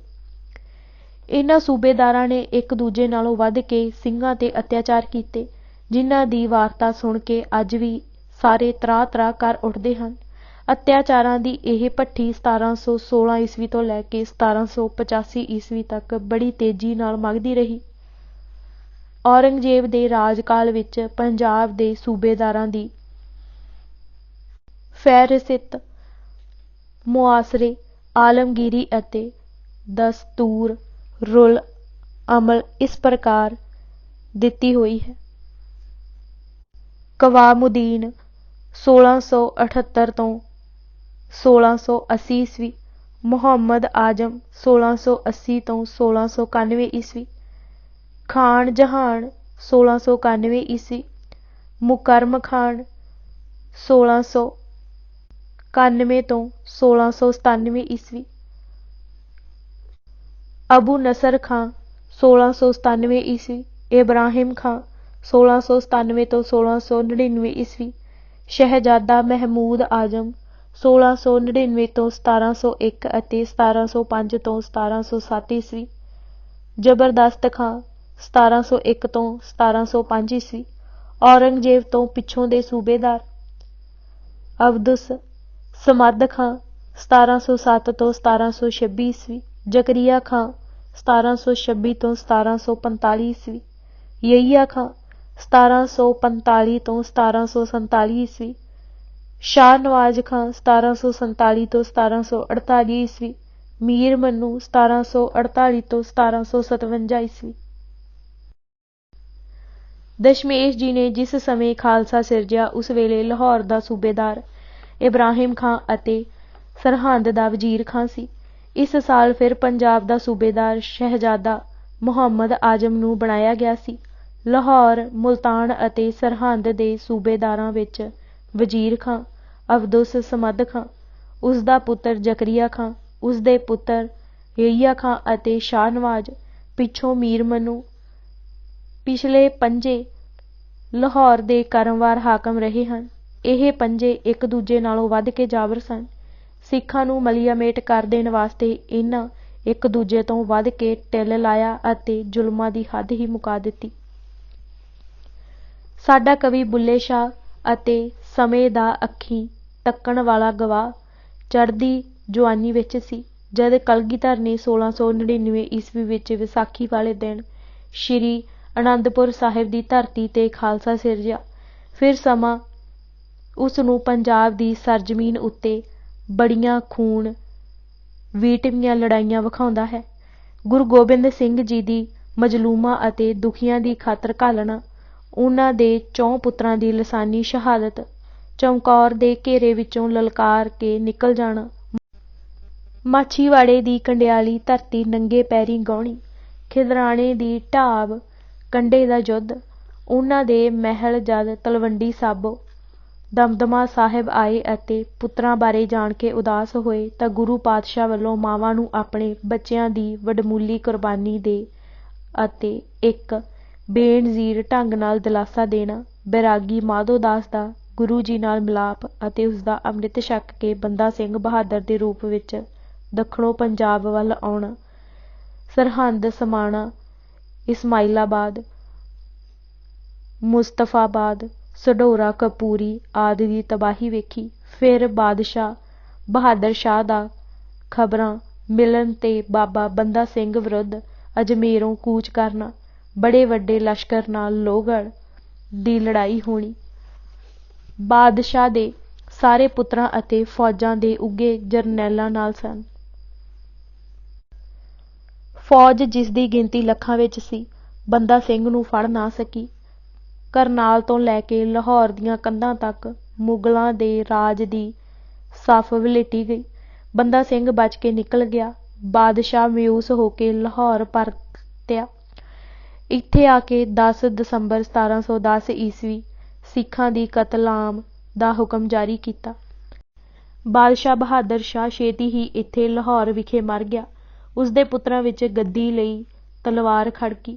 ਇਹਨਾਂ ਸੂਬੇਦਾਰਾਂ ਨੇ ਇੱਕ ਦੂਜੇ ਨਾਲੋਂ ਵੱਧ ਕੇ ਸਿੰਘਾਂ 'ਤੇ ਅਤਿਆਚਾਰ ਕੀਤੇ, ਜਿਨ੍ਹਾਂ ਦੀ ਵਾਰਤਾ ਸੁਣ ਕੇ ਅੱਜ ਵੀ ਸਾਰੇ ਤਰਾਹ-ਤਰਾਹ ਕਰ ਉੱਠਦੇ ਹਨ। ਅਤਿਆਚਾਰਾਂ ਦੀ ਇਹ ਭੱਠੀ 1716 ਈਸਵੀ ਤੋਂ ਲੈ ਕੇ 1785 ਈਸਵੀ ਤੱਕ ਬੜੀ ਤੇਜ਼ੀ ਨਾਲ ਮੱਘਦੀ ਰਹੀ। ਔਰੰਗਜ਼ੇਬ ਦੇ ਰਾਜਕਾਲ ਵਿੱਚ ਪੰਜਾਬ ਦੇ ਸੂਬੇਦਾਰਾਂ ਦੀ ਫਹਿਰਿਸਤ ਮੁਆਸਰੇ, ਆਲਮਗੀਰੀ ਅਤੇ ਦਸਤੂਰ-ਉਲ ਅਮਲ ਇਸ ਪ੍ਰਕਾਰ ਦਿੱਤੀ ਹੋਈ ਹੈ। ਕਵਾਮੁਦੀਨ 1678 ਤੋਂ 1680 ਈਸਵੀ, ਮੁਹੰਮਦ ਆਜ਼ਮ 1680 ਤੋਂ 1691 ਈਸਵੀ, ਖਾਨ ਜਹਾਨ 1691 ਈਸਵੀ, ਮੁਕਰਮ ਖਾਨ 1691 ਤੋਂ 1697 ਈਸਵੀ, ਅਬੂ ਨਸਰ ਖਾਂ 1697 ਈਸਵੀ, ਇਬਰਾਹਿਮ ਖਾਂ 1697 ਤੋਂ 1699 ਈਸਵੀ, ਸ਼ਹਿਜ਼ਾਦਾ ਮਹਿਮੂਦ ਆਜ਼ਮ 1699 ਤੋਂ 1701 ਅਤੇ 1705 ਤੋਂ 1707 ਈਸਵੀ, ਜ਼ਬਰਦਸਤ ਖਾਂ 1701 ਤੋਂ 1705 ਈਸਵੀ। ਔਰੰਗਜ਼ੇਬ ਤੋਂ ਪਿੱਛੋਂ ਦੇ ਸੂਬੇਦਾਰ ਅਬਦੁਸ ਸਮਦ ਖਾਂ 1707 ਤੋਂ 1726 ਈਸਵੀ, ਜ਼ਕਰੀਆ ਖਾਂ 1726 ਤੋਂ 1745 ਈਸਵੀ, ਯਹੀਆ ਖਾਂ 1745 ਤੋਂ 1747 ਈਸਵੀ, ਸ਼ਾਹ ਨਵਾਜ਼ ਖਾਂ 1747 ਤੋਂ 1748 ਈਸਵੀ, ਮੀਰ ਮੰਨੂ 1748 ਤੋਂ 1757 ਈਸਵੀ। ਦਸ਼ਮੇਸ਼ ਜੀ ਨੇ ਜਿਸ ਸਮੇਂ ਖਾਲਸਾ ਸਿਰਜਿਆ, ਉਸ ਵੇਲੇ ਲਾਹੌਰ ਦਾ ਸੂਬੇਦਾਰ ਇਬਰਾਹਿਮ ਖਾਂ ਅਤੇ ਸਰਹੰਦ ਦਾ ਵਜ਼ੀਰ ਖਾਂ ਸੀ। ਇਸ ਸਾਲ ਫਿਰ ਪੰਜਾਬ ਦਾ ਸੂਬੇਦਾਰ ਸ਼ਹਿਜ਼ਾਦਾ ਮੁਹੰਮਦ ਆਜ਼ਮ ਨੂੰ ਬਣਾਇਆ ਗਿਆ ਸੀ। ਲਾਹੌਰ, ਮੁਲਤਾਨ ਅਤੇ ਸਰਹੰਦ ਦੇ ਸੂਬੇਦਾਰਾਂ ਵਿੱਚ ਵਜ਼ੀਰ ਖਾਂ, ਅਬਦੁਸ ਸਮਦ ਖਾਂ, ਉਸ ਦਾ ਪੁੱਤਰ ਜ਼ਕਰੀਆ ਖਾਂ, ਉਸ ਦੇ ਪੁੱਤਰ ਯਹੀਆ ਖਾਂ ਅਤੇ ਸ਼ਾਹ ਨਵਾਜ਼, ਪਿੱਛੋਂ ਮੀਰ ਮੰਨੂ, ਪਿਛਲੇ ਪੰਜੇ ਲਾਹੌਰ ਦੇ ਕਰਮਵਾਰ ਹਾਕਮ ਰਹੇ ਹਨ। ਇਹ ਪੰਜੇ ਇੱਕ ਦੂਜੇ ਨਾਲੋਂ ਵੱਧ ਕੇ ਜਾਬਰ ਸਨ। ਸਿੱਖਾਂ ਨੂੰ ਮਲੀਆਮੇਟ ਕਰ ਦੇਣ ਵਾਸਤੇ ਇਹਨਾਂ ਇੱਕ ਦੂਜੇ ਤੋਂ ਵੱਧ ਕੇ ਟਿੱਲ ਲਾਇਆ ਅਤੇ ਜ਼ੁਲਮਾਂ ਦੀ ਹੱਦ ਹੀ ਮੁਕਾ ਦਿੱਤੀ। ਸਾਡਾ ਕਵੀ ਬੁੱਲ੍ਹੇ ਸ਼ਾਹ ਅਤੇ ਸਮੇਂ ਦਾ ਅੱਖੀਂ ਤੱਕਣ ਵਾਲਾ ਗਵਾਹ ਚੜ੍ਹਦੀ ਜੁਆਨੀ ਵਿੱਚ ਸੀ, ਜਦ ਕਲਗੀਧਰ ਨੇ 1699 ਈਸਵੀ ਵਿੱਚ ਵਿਸਾਖੀ ਵਾਲੇ ਦਿਨ ਸ਼੍ਰੀ ਅਨੰਦਪੁਰ ਸਾਹਿਬ ਦੀ ਧਰਤੀ 'ਤੇ ਖਾਲਸਾ ਸਿਰਜਿਆ। ਫਿਰ ਸਮਾਂ ਉਸ ਨੂੰ ਪੰਜਾਬ ਦੀ ਸਰਜ਼ਮੀਨ ਉੱਤੇ ਬੜੀਆਂ ਖੂਨ ਵੀਟਵੀਆਂ ਲੜਾਈਆਂ ਵਿਖਾਉਂਦਾ ਹੈ। ਗੁਰੂ ਗੋਬਿੰਦ ਸਿੰਘ ਜੀ ਦੀ ਮਜ਼ਲੂਮਾਂ ਅਤੇ ਦੁਖੀਆਂ ਦੀ ਖਾਤਰ ਘਾਲਣਾ, ਉਹਨਾਂ ਦੇ 4 ਪੁੱਤਰਾਂ ਦੀ ਲਸਾਨੀ ਸ਼ਹਾਦਤ, ਚਮਕੌਰ ਦੇ ਘੇਰੇ ਵਿੱਚੋਂ ਲਲਕਾਰ ਕੇ ਨਿਕਲ ਜਾਣਾ, ਮਾਛੀਵਾੜੇ ਦੀ ਕੰਡਿਆਲੀ ਧਰਤੀ ਨੰਗੇ ਪੈਰੀਂ ਗਾਉਣੀ, ਖਿਦਰਾਣੇ ਦੀ ਢਾਬ ਕੰਢੇ ਦਾ ਯੁੱਧ, ਉਹਨਾਂ ਦੇ ਮਹਿਲ ਜਦ ਤਲਵੰਡੀ ਸਾਬੋ ਦਮਦਮਾ ਸਾਹਿਬ ਆਏ ਅਤੇ ਪੁੱਤਰਾਂ ਬਾਰੇ ਜਾਣ ਕੇ ਉਦਾਸ ਹੋਏ ਤਾਂ ਗੁਰੂ ਪਾਤਸ਼ਾਹ ਵੱਲੋਂ ਮਾਵਾਂ ਨੂੰ ਆਪਣੇ ਬੱਚਿਆਂ ਦੀ ਵਡਮੁੱਲੀ ਕੁਰਬਾਨੀ ਦੇ ਅਤੇ ਇੱਕ ਬੇਨਜ਼ੀਰ ਢੰਗ ਨਾਲ ਦਿਲਾਸਾ ਦੇਣਾ, ਬੈਰਾਗੀ ਮਾਧੋ ਦਾਸ ਦਾ ਗੁਰੂ ਜੀ ਨਾਲ ਮਿਲਾਪ ਅਤੇ ਉਸਦਾ ਅੰਮ੍ਰਿਤ ਛਕ ਕੇ ਬੰਦਾ ਸਿੰਘ ਬਹਾਦਰ ਦੇ ਰੂਪ ਵਿੱਚ ਦੱਖਣੋਂ ਪੰਜਾਬ ਵੱਲ ਆਉਣਾ, ਸਰਹੰਦ ਸਮਾਣਾ, ਇਸਮਾਈਲਾਬਾਦ, ਮੁਸਤਫਾਬਾਦ, ਸਢੌਰਾ, ਕਪੂਰੀ ਆਦਿ ਦੀ ਤਬਾਹੀ ਵੇਖੀ। ਫਿਰ ਬਾਦਸ਼ਾਹ ਬਹਾਦਰ ਸ਼ਾਹ ਦਾ ਖ਼ਬਰਾਂ ਮਿਲਣ ਤੇ ਬਾਬਾ ਬੰਦਾ ਸਿੰਘ ਵਿਰੁੱਧ ਅਜਮੇਰੋਂ ਕੂਚ ਕਰਨਾ, ਬੜੇ ਵੱਡੇ ਲਸ਼ਕਰ ਨਾਲ ਲੋਹਗੜ੍ਹ ਦੀ ਲੜਾਈ ਹੋਣੀ। ਬਾਦਸ਼ਾਹ ਦੇ ਸਾਰੇ ਪੁੱਤਰਾਂ ਅਤੇ ਫੌਜਾਂ ਦੇ ਉੱਘੇ ਜਰਨੈਲਾਂ ਨਾਲ ਸਨ। ਫੌਜ, ਜਿਸ ਦੀ ਗਿਣਤੀ ਲੱਖਾਂ ਵਿੱਚ ਸੀ, ਬੰਦਾ ਸਿੰਘ ਨੂੰ ਫੜ ਨਾ ਸਕੀ। ਕਰਨਾਲ ਤੋਂ ਲੈ ਕੇ ਲਾਹੌਰ ਦੀਆਂ ਕੰਧਾਂ ਤੱਕ ਮੁਗਲਾਂ ਦੇ ਰਾਜ ਦੀ ਸਫ਼ ਵਲੇਟੀ ਗਈ। ਬੰਦਾ ਸਿੰਘ ਬਚ ਕੇ ਨਿਕਲ ਗਿਆ। ਬਾਦਸ਼ਾਹ ਮਾਯੂਸ ਹੋ ਕੇ ਲਾਹੌਰ ਪਰਤਿਆ। ਇੱਥੇ ਆ ਕੇ 10 ਦਸੰਬਰ 1710 ਈਸਵੀ ਸਿੱਖਾਂ ਦੀ ਕਤਲਆਮ ਦਾ ਹੁਕਮ ਜਾਰੀ ਕੀਤਾ। ਬਾਦਸ਼ਾਹ ਬਹਾਦਰ ਸ਼ਾਹ ਛੇਤੀ ਹੀ ਇੱਥੇ ਲਾਹੌਰ ਵਿਖੇ ਮਰ ਗਿਆ। ਉਸਦੇ ਪੁੱਤਰਾਂ ਵਿੱਚ ਗੱਦੀ ਲਈ ਤਲਵਾਰ ਖੜਕੀ।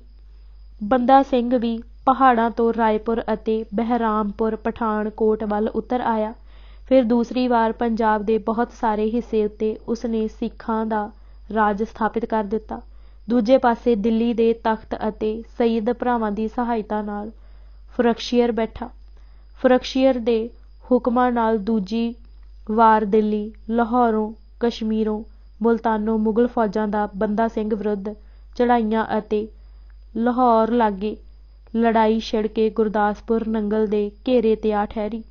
ਬੰਦਾ ਸਿੰਘ ਵੀ ਪਹਾੜਾਂ ਤੋਂ ਰਾਏਪੁਰ ਅਤੇ ਬਹਿਰਾਮਪੁਰ ਪਠਾਨਕੋਟ ਵੱਲ ਉਤਰ ਆਇਆ। ਫਿਰ ਦੂਸਰੀ ਵਾਰ ਪੰਜਾਬ ਦੇ ਬਹੁਤ ਸਾਰੇ ਹਿੱਸੇ ਉੱਤੇ ਉਸਨੇ ਸਿੱਖਾਂ ਦਾ ਰਾਜ ਸਥਾਪਿਤ ਕਰ ਦਿੱਤਾ। ਦੂਜੇ ਪਾਸੇ ਦਿੱਲੀ ਦੇ ਤਖ਼ਤ ਅਤੇ ਸਈਦ ਭਰਾਵਾਂ ਦੀ ਸਹਾਇਤਾ ਨਾਲ ਫਰੱਖਸ਼ੀਅਰ ਬੈਠਾ। ਫਰੱਖਸ਼ੀਅਰ ਦੇ ਹੁਕਮਾਂ ਨਾਲ ਦੂਜੀ ਵਾਰ ਦਿੱਲੀ, ਲਾਹੌਰੋਂ, ਕਸ਼ਮੀਰੋਂ, ਮੁਲਤਾਨੋਂ ਮੁਗਲ ਫੌਜਾਂ ਦਾ ਬੰਦਾ ਸਿੰਘ ਵਿਰੁੱਧ ਚੜ੍ਹਾਈਆਂ ਅਤੇ ਲਾਹੌਰ ਲਾਗੇ ਲੜਾਈ ਛਿੜ ਕੇ ਗੁਰਦਾਸਪੁਰ ਨੰਗਲ ਦੇ ਘੇਰੇ ਤੇ ਆ ਠਹਿਰੀ।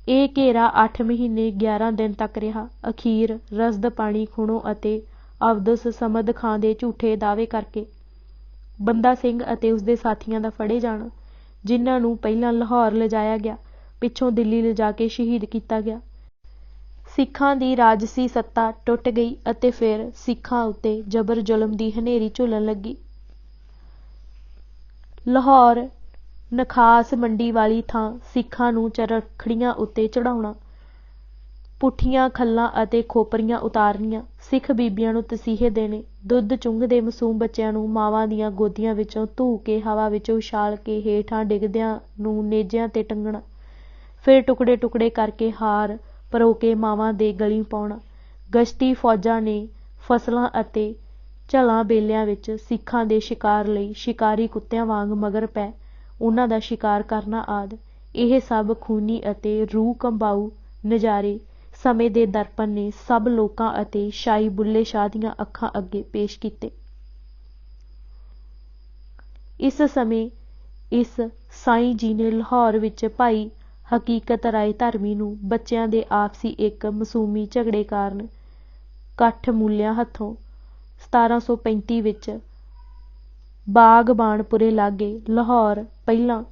ਇਹ ਘੇਰਾ 8 ਮਹੀਨੇ 11 ਦਿਨ ਤੱਕ ਰਿਹਾ। ਅਖੀਰ ਰਸਦ ਪਾਣੀ ਖੁਣੋ ਅਤੇ ਅਬਦੁਸ ਸਮਦ ਖਾਂ ਦੇ ਝੂਠੇ ਦਾਅਵੇ ਕਰਕੇ ਬੰਦਾ ਸਿੰਘ ਅਤੇ ਉਸਦੇ ਸਾਥੀਆਂ ਦਾ ਫੜੇ ਜਾਣਾ, ਜਿਨ੍ਹਾਂ ਨੂੰ ਪਹਿਲਾਂ ਲਾਹੌਰ ਲਿਜਾਇਆ ਗਿਆ, ਪਿੱਛੋਂ ਦਿੱਲੀ ਲਿਜਾ ਕੇ ਸ਼ਹੀਦ ਕੀਤਾ ਗਿਆ। ਸਿੱਖਾਂ ਦੀ ਰਾਜਸੀ ਸੱਤਾ ਟੁੱਟ ਗਈ ਅਤੇ ਫਿਰ ਸਿੱਖਾਂ ਉੱਤੇ ਜ਼ਬਰ ਜ਼ੁਲਮ ਦੀ ਹਨੇਰੀ ਝੁੱਲਣ ਲੱਗੀ। ਲਾਹੌਰ ਨਖਾਸ ਮੰਡੀ ਵਾਲੀ ਥਾਂ ਸਿੱਖਾਂ ਨੂੰ ਚਰਖੜੀਆਂ ਉੱਤੇ ਚੜ੍ਹਾਉਣਾ, ਪੁੱਠੀਆਂ ਖੱਲਾਂ ਅਤੇ ਖੋਪਰੀਆਂ ਉਤਾਰਨੀਆਂ, ਸਿੱਖ ਬੀਬੀਆਂ ਨੂੰ ਤਸੀਹੇ ਦੇਣੇ, ਦੁੱਧ ਚੁੰਘਦੇ ਮਾਸੂਮ ਬੱਚਿਆਂ ਨੂੰ ਮਾਵਾਂ ਦੀਆਂ ਗੋਦੀਆਂ ਵਿੱਚੋਂ ਧੂ ਕੇ ਹਵਾ ਵਿੱਚ ਉਛਾਲ ਕੇ ਹੇਠਾਂ ਡਿੱਗਦਿਆਂ ਨੂੰ ਨੇਜਿਆਂ ਤੇ ਟੰਗਣਾ, ਫਿਰ ਟੁਕੜੇ ਟੁਕੜੇ ਕਰਕੇ ਹਾਰ ਪਰੋ ਕੇ ਮਾਵਾਂ ਦੇ ਗਲੀ ਪਾਉਣਾ। ਗਸ਼ਤੀ ਫੌਜਾਂ ਨੇ ਫਸਲਾਂ ਅਤੇ ਝਲਾਂ ਬੇਲਿਆਂ ਵਿੱਚ ਸਿੱਖਾਂ ਦੇ ਸ਼ਿਕਾਰ ਲਈ ਸ਼ਿਕਾਰੀ ਕੁੱਤਿਆਂ ਵਾਂਗ ਮਗਰ ਪੈ ਉਹਨਾਂ ਦਾ ਸ਼ਿਕਾਰ ਕਰਨਾ ਆਦਿ। ਇਹ ਸਭ ਖੂਨੀ ਅਤੇ ਰੂਹ ਕੰਬਾਊ ਨਜ਼ਾਰੇ ਸਮੇਂ ਦੇ ਦਰਪਣ ਨੇ ਸਭ ਲੋਕਾਂ ਅਤੇ ਸ਼ਾਹੀ ਬੁੱਲ੍ਹੇ ਸ਼ਾਹ ਦੀਆਂ ਅੱਖਾਂ ਅੱਗੇ ਪੇਸ਼ ਕੀਤੇ। ਇਸ ਸਮੇਂ ਇਸ ਸਾਈਂ ਜੀ ਨੇ ਲਾਹੌਰ ਵਿੱਚ ਭਾਈ ਹਕੀਕਤ ਰਾਏ ਧਰਮੀ ਨੂੰ ਬੱਚਿਆਂ ਦੇ ਆਪਸੀ ਇੱਕ ਮਾਸੂਮੀ ਝਗੜੇ ਕਾਰਨ ਕੱਠਮੂਲਿਆਂ ਹੱਥੋਂ 1735 ਵਿੱਚ ਬਾਗਬਾਨਪੁਰੇ ਲਾਗੇ ਲਾਹੌਰ ਪਹਿਲਾਂ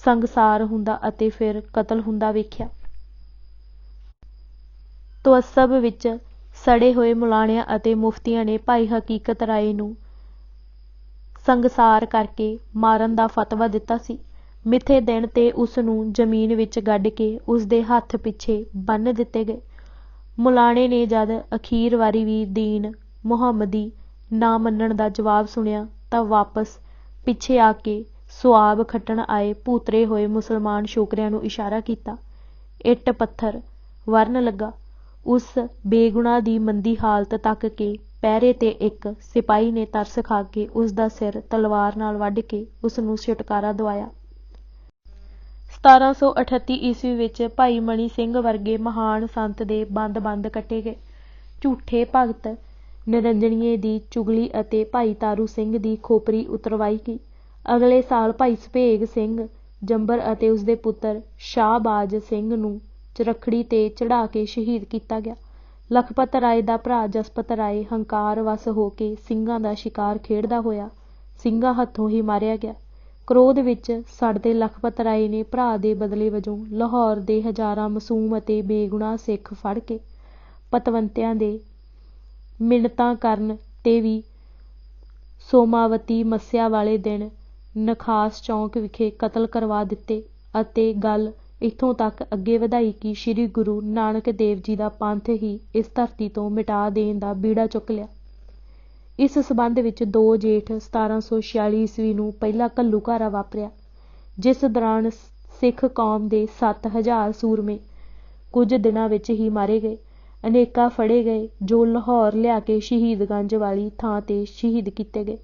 ਸੰਗਸਾਰ ਹੁੰਦਾ ਅਤੇ ਫਿਰ ਕਤਲ ਹੁੰਦਾ ਵੇਖਿਆ। ਤਵੱਸਬ ਵਿੱਚ ਸੜੇ ਹੋਏ ਮੁਲਾਣਿਆਂ ਅਤੇ ਮੁਫਤੀਆਂ ਨੇ ਭਾਈ ਹਕੀਕਤ ਰਾਏ ਨੂੰ ਸੰਗਸਾਰ ਕਰਕੇ ਮਾਰਨ ਦਾ ਫਤਵਾ ਦਿੱਤਾ ਸੀ। ਮਿੱਥੇ ਦਿਨ ਤੇ ਉਸ ਨੂੰ ਜ਼ਮੀਨ ਵਿੱਚ ਗੱਡ ਕੇ ਉਸਦੇ ਹੱਥ ਪਿੱਛੇ ਬੰਨ੍ਹ ਦਿੱਤੇ ਗਏ। ਮੁਲਾਣੇ ਨੇ ਜਦ ਅਖੀਰ ਵਾਰੀ ਵੀ ਦੀਨ ਮੁਹੰਮਦੀ ਨਾ ਮੰਨਣ ਦਾ ਜਵਾਬ ਸੁਣਿਆ ਤਾਂ ਵਾਪਸ ਪਿੱਛੇ ਆ ਕੇ ਸੁਆਬ ਖੱਟਣ ਆਏ ਭੂਤਰੇ ਹੋਏ ਮੁਸਲਮਾਨ ਛੋਕਰਿਆਂ ਨੂੰ ਇਸ਼ਾਰਾ ਕੀਤਾ। ਇੱਟ ਪੱਥਰ ਵਰਨ ਲੱਗਾ। ਉਸ ਬੇਗੁਨਾਹ ਦੀ ਮੰਦੀ ਹਾਲਤ ਤੱਕ ਕਿ ਪਹਿਰੇ ਤੇ ਇੱਕ ਸਿਪਾਹੀ ਨੇ ਤਰਸ ਖਾ ਕੇ ਉਸਦਾ ਸਿਰ ਤਲਵਾਰ ਨਾਲ ਵੱਢ ਕੇ ਉਸਨੂੰ ਛੁਟਕਾਰਾ ਦਿਵਾਇਆ। 1738 ਈਸਵੀ ਵਿੱਚ ਭਾਈ ਮਣੀ ਸਿੰਘ ਵਰਗੇ ਮਹਾਨ ਸੰਤ ਦੇ ਬੰਦ ਕੱਟੇ ਗਏ। ਝੂਠੇ ਭਗਤ ਨਿਰੰਜਣੀਏ ਦੀ ਚੁਗਲੀ ਅਤੇ ਭਾਈ ਤਾਰੂ ਸਿੰਘ ਦੀ ਖੋਪਰੀ ਉਤਰਵਾਈ ਗਈ। ਅਗਲੇ ਸਾਲ ਭਾਈ ਸਭੇਗ ਸਿੰਘ ਜੰਬਰ ਅਤੇ ਉਸਦੇ ਪੁੱਤਰ ਸ਼ਾਹਬਾਜ਼ ਸਿੰਘ ਨੂੰ ਚਰਖੜੀ ਤੇ ਚੜ੍ਹਾ ਕੇ ਸ਼ਹੀਦ ਕੀਤਾ ਗਿਆ। ਲਖਪਤ ਰਾਏ ਦਾ ਭਰਾ ਜਸਪਤ ਰਾਏ ਹੰਕਾਰ ਵਸ ਹੋ ਕੇ ਸਿੰਘਾਂ ਦਾ ਸ਼ਿਕਾਰ ਖੇਡਦਾ ਹੋਇਆ ਸਿੰਘਾਂ ਹੱਥੋਂ ਹੀ ਮਾਰਿਆ ਗਿਆ। ਕ੍ਰੋਧ ਵਿੱਚ ਸੜਦੇ ਲਖਪਤ ਰਾਏ ਨੇ ਭਰਾ ਦੇ ਬਦਲੇ ਵਜੋਂ ਲਾਹੌਰ ਦੇ ਹਜ਼ਾਰਾਂ ਮਾਸੂਮ ਅਤੇ ਬੇਗੁਨਾਹ ਸਿੱਖ ਫੜ ਕੇ ਪਤਵੰਤਿਆਂ ਦੇ ਮਿੰਨਤਾਂ ਕਰਨ ਤੇ ਵੀ ਸੋਮਾਵਤੀ ਮੱਸਿਆ ਵਾਲੇ ਦਿਨ ਨਖਾਸ ਚੌਂਕ ਵਿਖੇ ਕਤਲ ਕਰਵਾ ਦਿੱਤੇ ਅਤੇ ਗੱਲ ਇੱਥੋਂ ਤੱਕ ਅੱਗੇ ਵਧਾਈ ਕਿ ਸ੍ਰੀ ਗੁਰੂ ਨਾਨਕ ਦੇਵ ਜੀ ਦਾ ਪੰਥ ਹੀ ਇਸ ਧਰਤੀ ਤੋਂ ਮਿਟਾ ਦੇਣ ਦਾ ਬੀੜਾ ਚੁੱਕ ਲਿਆ। ਇਸ ਸਬੰਧ ਵਿੱਚ 2 ਜੇਠ 1746 ਈਸਵੀ ਨੂੰ ਪਹਿਲਾ ਘੱਲੂਘਾਰਾ ਵਾਪਰਿਆ, ਜਿਸ ਦੌਰਾਨ ਸਿੱਖ ਕੌਮ ਦੇ 7000 ਸੂਰਮੇ ਕੁਝ ਦਿਨਾਂ ਵਿੱਚ ਹੀ ਮਾਰੇ ਗਏ। ਅਨੇਕਾਂ ਫੜੇ ਗਏ ਜੋ ਲਾਹੌਰ ਲਿਆ ਕੇ ਸ਼ਹੀਦਗੰਜ ਵਾਲੀ ਥਾਂ ਤੇ ਸ਼ਹੀਦ ਕੀਤੇ ਗਏ।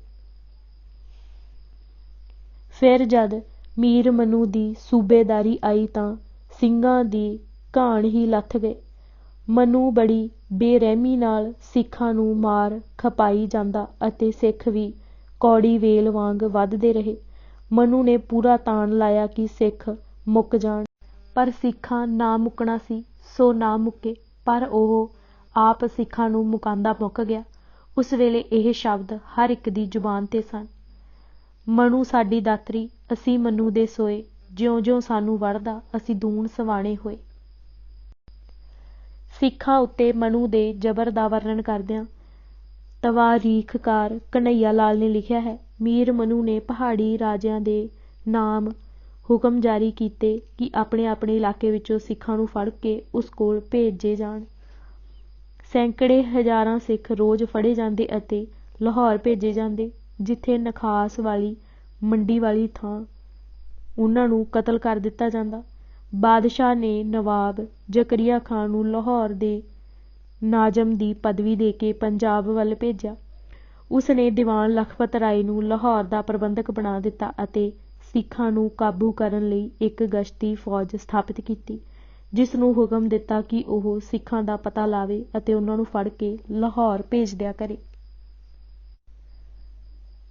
ਫਿਰ ਜਦ ਮੀਰ ਮਨੂ ਦੀ ਸੂਬੇਦਾਰੀ ਆਈ ਤਾਂ ਸਿੰਘਾਂ ਦੀ ਘਾਣ ਹੀ ਲੱਥ ਗਏ। ਮਨੂ ਬੜੀ ਬੇਰਹਿਮੀ ਨਾਲ ਸਿੱਖਾਂ ਨੂੰ ਮਾਰ ਖਪਾਈ ਜਾਂਦਾ ਅਤੇ ਸਿੱਖ ਵੀ ਕੌੜੀ ਵੇਲ ਵਾਂਗ ਵੱਧਦੇ ਰਹੇ। ਮਨੂ ਨੇ ਪੂਰਾ ਤਾਣ ਲਾਇਆ ਕਿ ਸਿੱਖ ਮੁੱਕ ਜਾਣ, ਪਰ ਸਿੱਖਾਂ ਨਾ ਮੁੱਕਣਾ ਸੀ ਸੋ ਨਾ ਮੁੱਕੇ, ਪਰ ਉਹ ਆਪ ਸਿੱਖਾਂ ਨੂੰ ਮੁਕਾਂਦਾ ਮੁੱਕ ਗਿਆ। ਉਸ ਵੇਲੇ ਇਹ ਸ਼ਬਦ ਹਰ ਇੱਕ ਦੀ ਜ਼ੁਬਾਨ 'ਤੇ ਸਨ। ਮਨੂ ਸਾਡੀ ਦਾਤਰੀ, ਅਸੀਂ ਮਨੂ ਦੇ ਸੋਏ, ਜਿਉਂ-ਜਿਉਂ ਸਾਨੂੰ ਵੜਦਾ ਅਸੀਂ ਦੂਣ ਸਵਾਣੇ ਹੋਏ। ਸਿੱਖਾਂ ਉੱਤੇ ਮਨੂ ਦੇ ਜ਼ਬਰ ਦਾ ਵਰਣਨ ਕਰਦਿਆਂ ਤਵਾਰੀਖਕਾਰ ਕਨ੍ਹੱਈਆ ਲਾਲ ਨੇ ਲਿਖਿਆ ਹੈ, ਮੀਰ ਮਨੂ ਨੇ ਪਹਾੜੀ ਰਾਜਿਆਂ ਦੇ ਨਾਮ ਹੁਕਮ ਜਾਰੀ ਕੀਤੇ ਕਿ ਆਪਣੇ ਆਪਣੇ ਇਲਾਕੇ ਵਿੱਚੋਂ ਸਿੱਖਾਂ ਨੂੰ ਫੜ ਕੇ ਉਸ ਕੋਲ ਭੇਜੇ ਜਾਣ। ਸੈਂਕੜੇ ਹਜ਼ਾਰਾਂ ਸਿੱਖ ਰੋਜ਼ ਫੜੇ ਜਾਂਦੇ ਅਤੇ ਲਾਹੌਰ ਭੇਜੇ ਜਾਂਦੇ, ਜਿੱਥੇ ਨਖਾਸ ਵਾਲੀ ਮੰਡੀ ਵਾਲੀ ਥਾਂ ਉਹਨਾਂ ਨੂੰ ਕਤਲ ਕਰ ਦਿੱਤਾ ਜਾਂਦਾ। ਬਾਦਸ਼ਾਹ ਨੇ ਨਵਾਬ ਜ਼ਕਰੀਆ ਖਾਨ ਨੂੰ ਲਾਹੌਰ ਦੇ ਨਾਜ਼ਮ ਦੀ ਪਦਵੀ ਦੇ ਕੇ ਪੰਜਾਬ ਵੱਲ ਭੇਜਿਆ। ਉਸ ਨੇ ਦੀਵਾਨ ਲਖਪਤ ਰਾਏ ਨੂੰ ਲਾਹੌਰ ਦਾ ਪ੍ਰਬੰਧਕ ਬਣਾ ਦਿੱਤਾ ਅਤੇ ਸਿੱਖਾਂ ਨੂੰ ਕਾਬੂ ਕਰਨ ਲਈ ਇੱਕ ਗਸ਼ਤੀ ਫੌਜ ਸਥਾਪਿਤ ਕੀਤੀ, ਜਿਸ ਨੂੰ ਹੁਕਮ ਦਿੱਤਾ ਕਿ ਉਹ ਸਿੱਖਾਂ ਦਾ ਪਤਾ ਲਾਵੇ ਅਤੇ ਉਹਨਾਂ ਨੂੰ ਫੜ ਕੇ ਲਾਹੌਰ ਭੇਜ ਦਿਆ ਕਰੇ।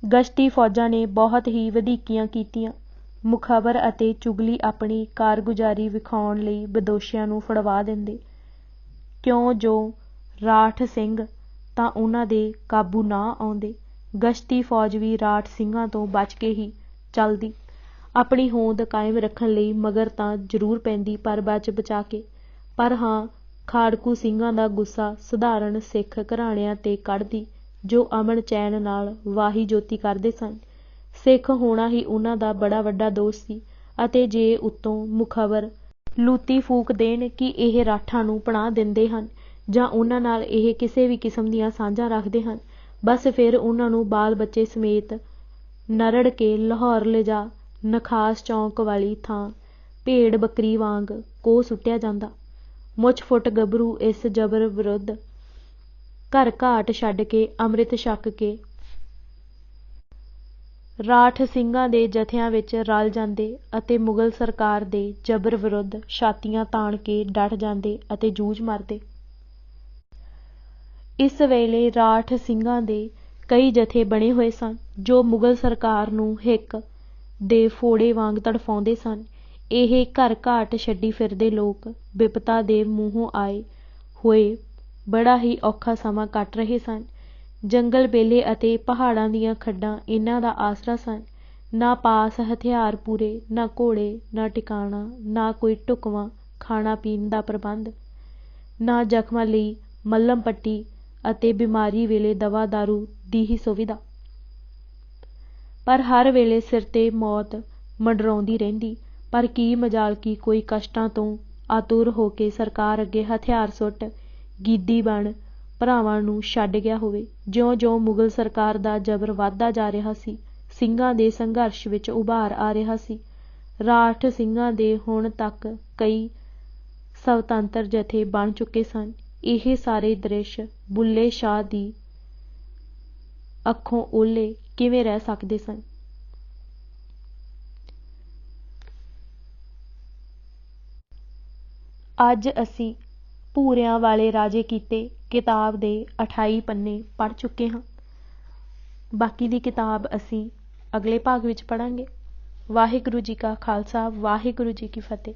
ਗਸ਼ਤੀ ਫੌਜਾਂ ਨੇ ਬਹੁਤ ਹੀ ਵਧੀਕੀਆਂ ਕੀਤੀਆਂ। ਮੁਖਬਰ ਅਤੇ ਚੁਗਲੀ ਆਪਣੀ ਕਾਰਗੁਜ਼ਾਰੀ ਵਿਖਾਉਣ ਲਈ ਬਦੋਸ਼ੀਆਂ ਨੂੰ ਫੜਵਾ ਦਿੰਦੇ, ਕਿਉਂ ਜੋ ਰਾਠ ਸਿੰਘ ਤਾਂ ਉਹਨਾਂ ਦੇ ਕਾਬੂ ਨਾ ਆਉਂਦੇ। ਗਸ਼ਤੀ ਫੌਜ ਵੀ ਰਾਠ ਸਿੰਘਾਂ ਤੋਂ ਬਚ ਕੇ ਹੀ ਚੱਲਦੀ, ਆਪਣੀ ਹੋਂਦ ਕਾਇਮ ਰੱਖਣ ਲਈ ਮਗਰ ਤਾਂ ਜ਼ਰੂਰ ਪੈਂਦੀ ਪਰ ਬਚ ਬਚਾ ਕੇ। ਪਰ ਹਾਂ, ਖਾੜਕੂ ਸਿੰਘਾਂ ਦਾ ਗੁੱਸਾ ਸਧਾਰਨ ਸਿੱਖ ਘਰਾਣਿਆਂ 'ਤੇ ਕੱਢਦੀ, ਜੋ ਅਮਨ ਚੈਨ ਨਾਲ ਵਾਹੀ ਜੋਤੀ ਕਰਦੇ ਸਨ। ਸਿੱਖ ਹੋਣਾ ਹੀ ਉਹਨਾਂ ਦਾ ਬੜਾ ਵੱਡਾ ਦੋਸ਼ ਸੀ, ਅਤੇ ਜੇ ਉੱਤੋਂ ਮੁਖਬਰ ਲੂਤੀ ਫੂਕ ਦੇਣ ਕਿ ਇਹ ਰਾਠਾਂ ਨੂੰ ਪਨਾਹ ਦਿੰਦੇ ਹਨ ਜਾਂ ਉਹਨਾਂ ਨਾਲ ਇਹ ਕਿਸੇ ਵੀ ਕਿਸਮ ਦੀਆਂ ਸਾਂਝਾਂ ਰੱਖਦੇ ਹਨ, ਬਸ ਫਿਰ ਉਹਨਾਂ ਨੂੰ ਬਾਲ ਬੱਚੇ ਸਮੇਤ ਨਰੜ ਕੇ ਲਾਹੌਰ ਲਿਜਾ ਨਖਾਸ ਚੌਂਕ ਵਾਲੀ ਥਾਂ ਭੇਡ ਬੱਕਰੀ ਵਾਂਗ ਕੋਹ ਸੁੱਟਿਆ ਜਾਂਦਾ। ਮੁੱਛ ਫੁੱਟ ਗੱਭਰੂ ਇਸ ਜ਼ਬਰ ਵਿਰੁੱਧ ਘਰ ਘਾਟ ਛੱਡ ਕੇ ਅੰਮ੍ਰਿਤ ਛਕ ਕੇ ਰਾਠ ਸਿੰਘਾਂ ਦੇ ਜਥਿਆਂ ਵਿੱਚ ਰਲ ਜਾਂਦੇ ਅਤੇ ਮੁਗਲ ਸਰਕਾਰ ਦੇ ਜ਼ਬਰ ਵਿਰੁੱਧ ਛਾਤੀਆਂ ਤਾਣ ਕੇ ਡਟ ਜਾਂਦੇ ਅਤੇ ਜੂਝ ਮਰਦੇ। ਇਸ ਵੇਲੇ ਰਾਠ ਸਿੰਘਾਂ ਦੇ ਕਈ ਜਥੇ ਬਣੇ ਹੋਏ ਸਨ, ਜੋ ਮੁਗਲ ਸਰਕਾਰ ਨੂੰ ਹਿੱਕ ਦੇ ਫੋੜੇ ਵਾਂਗ ਤੜਫਾਉਂਦੇ ਸਨ। ਇਹ ਘਰ ਘਾਟ ਛੱਡੀ ਫਿਰਦੇ ਲੋਕ ਬਿਪਤਾ ਦੇ ਮੂੰਹੋਂ ਆਏ ਹੋਏ ਬੜਾ ਹੀ ਔਖਾ ਸਮਾਂ ਕੱਟ ਰਹੇ ਸਨ। ਜੰਗਲ ਬੇਲੇ ਅਤੇ ਪਹਾੜਾਂ ਦੀਆਂ ਖੱਡਾਂ ਇਹਨਾਂ ਦਾ ਆਸਰਾ ਸਨ। ਨਾ ਪਾਸ ਹਥਿਆਰ ਪੂਰੇ, ਨਾ ਘੋੜੇ, ਨਾ ਟਿਕਾਣਾ, ਨਾ ਕੋਈ ਢੁਕਵਾਂ ਖਾਣਾ ਪੀਣ ਦਾ ਪ੍ਰਬੰਧ, ਨਾ ਜ਼ਖਮਾਂ ਲਈ ਮੱਲਮ ਪੱਟੀ ਅਤੇ ਬਿਮਾਰੀ ਵੇਲੇ ਦਵਾ ਦਾਰੂ ਦੀ ਹੀ ਸੁਵਿਧਾ। ਪਰ ਹਰ ਵੇਲੇ ਸਿਰ 'ਤੇ ਮੌਤ ਮੰਡਰਾਉਂਦੀ ਰਹਿੰਦੀ। ਪਰ ਕੀ ਮਜਾਲ ਕਿ ਕੋਈ ਕਸ਼ਟਾਂ ਤੋਂ ਆਤੁਰ ਹੋ ਕੇ ਸਰਕਾਰ ਅੱਗੇ ਹਥਿਆਰ ਸੁੱਟ ਗੀਦੀ ਬਣ ਭਰਾਵਾਂ ਨੂੰ ਛੱਡ ਗਿਆ ਹੋਵੇ। ਜਿਉਂ-ਜਿਉਂ ਮੁਗਲ ਸਰਕਾਰ ਦਾ ਜ਼ਬਰ ਵੱਧਦਾ ਜਾ ਰਿਹਾ ਸੀ, ਸਿੰਘਾਂ ਦੇ ਸੰਘਰਸ਼ ਵਿੱਚ ਉਭਾਰ ਆ ਰਿਹਾ ਸੀ। ਰਾਠ ਸਿੰਘਾਂ ਦੇ ਹੁਣ ਤੱਕ ਕਈ ਸਵਤੰਤਰ ਜਥੇ ਬਣ ਚੁੱਕੇ ਸਨ। ਇਹ ਸਾਰੇ ਦ੍ਰਿਸ਼ ਬੁੱਲ੍ਹੇ ਸ਼ਾਹ ਦੀ ਅੱਖੋਂ ਓਹਲੇ ਕਿਵੇਂ ਰਹਿ ਸਕਦੇ ਸਨ। ਅੱਜ ਅਸੀਂ ਭੂਰਿਆਂ ਵਾਲੇ ਰਾਜੇ ਕੀਤੇ ਕਿਤਾਬ ਦੇ 28 ਪੰਨੇ ਪੜ੍ਹ ਚੁੱਕੇ ਹਾਂ। ਬਾਕੀ ਦੀ ਕਿਤਾਬ ਅਸੀਂ ਅਗਲੇ ਭਾਗ ਵਿੱਚ ਪੜ੍ਹਾਂਗੇ। ਵਾਹਿਗੁਰੂ ਜੀ ਕਾ ਖਾਲਸਾ, ਵਾਹਿਗੁਰੂ ਜੀ ਕੀ ਫਤਿਹ।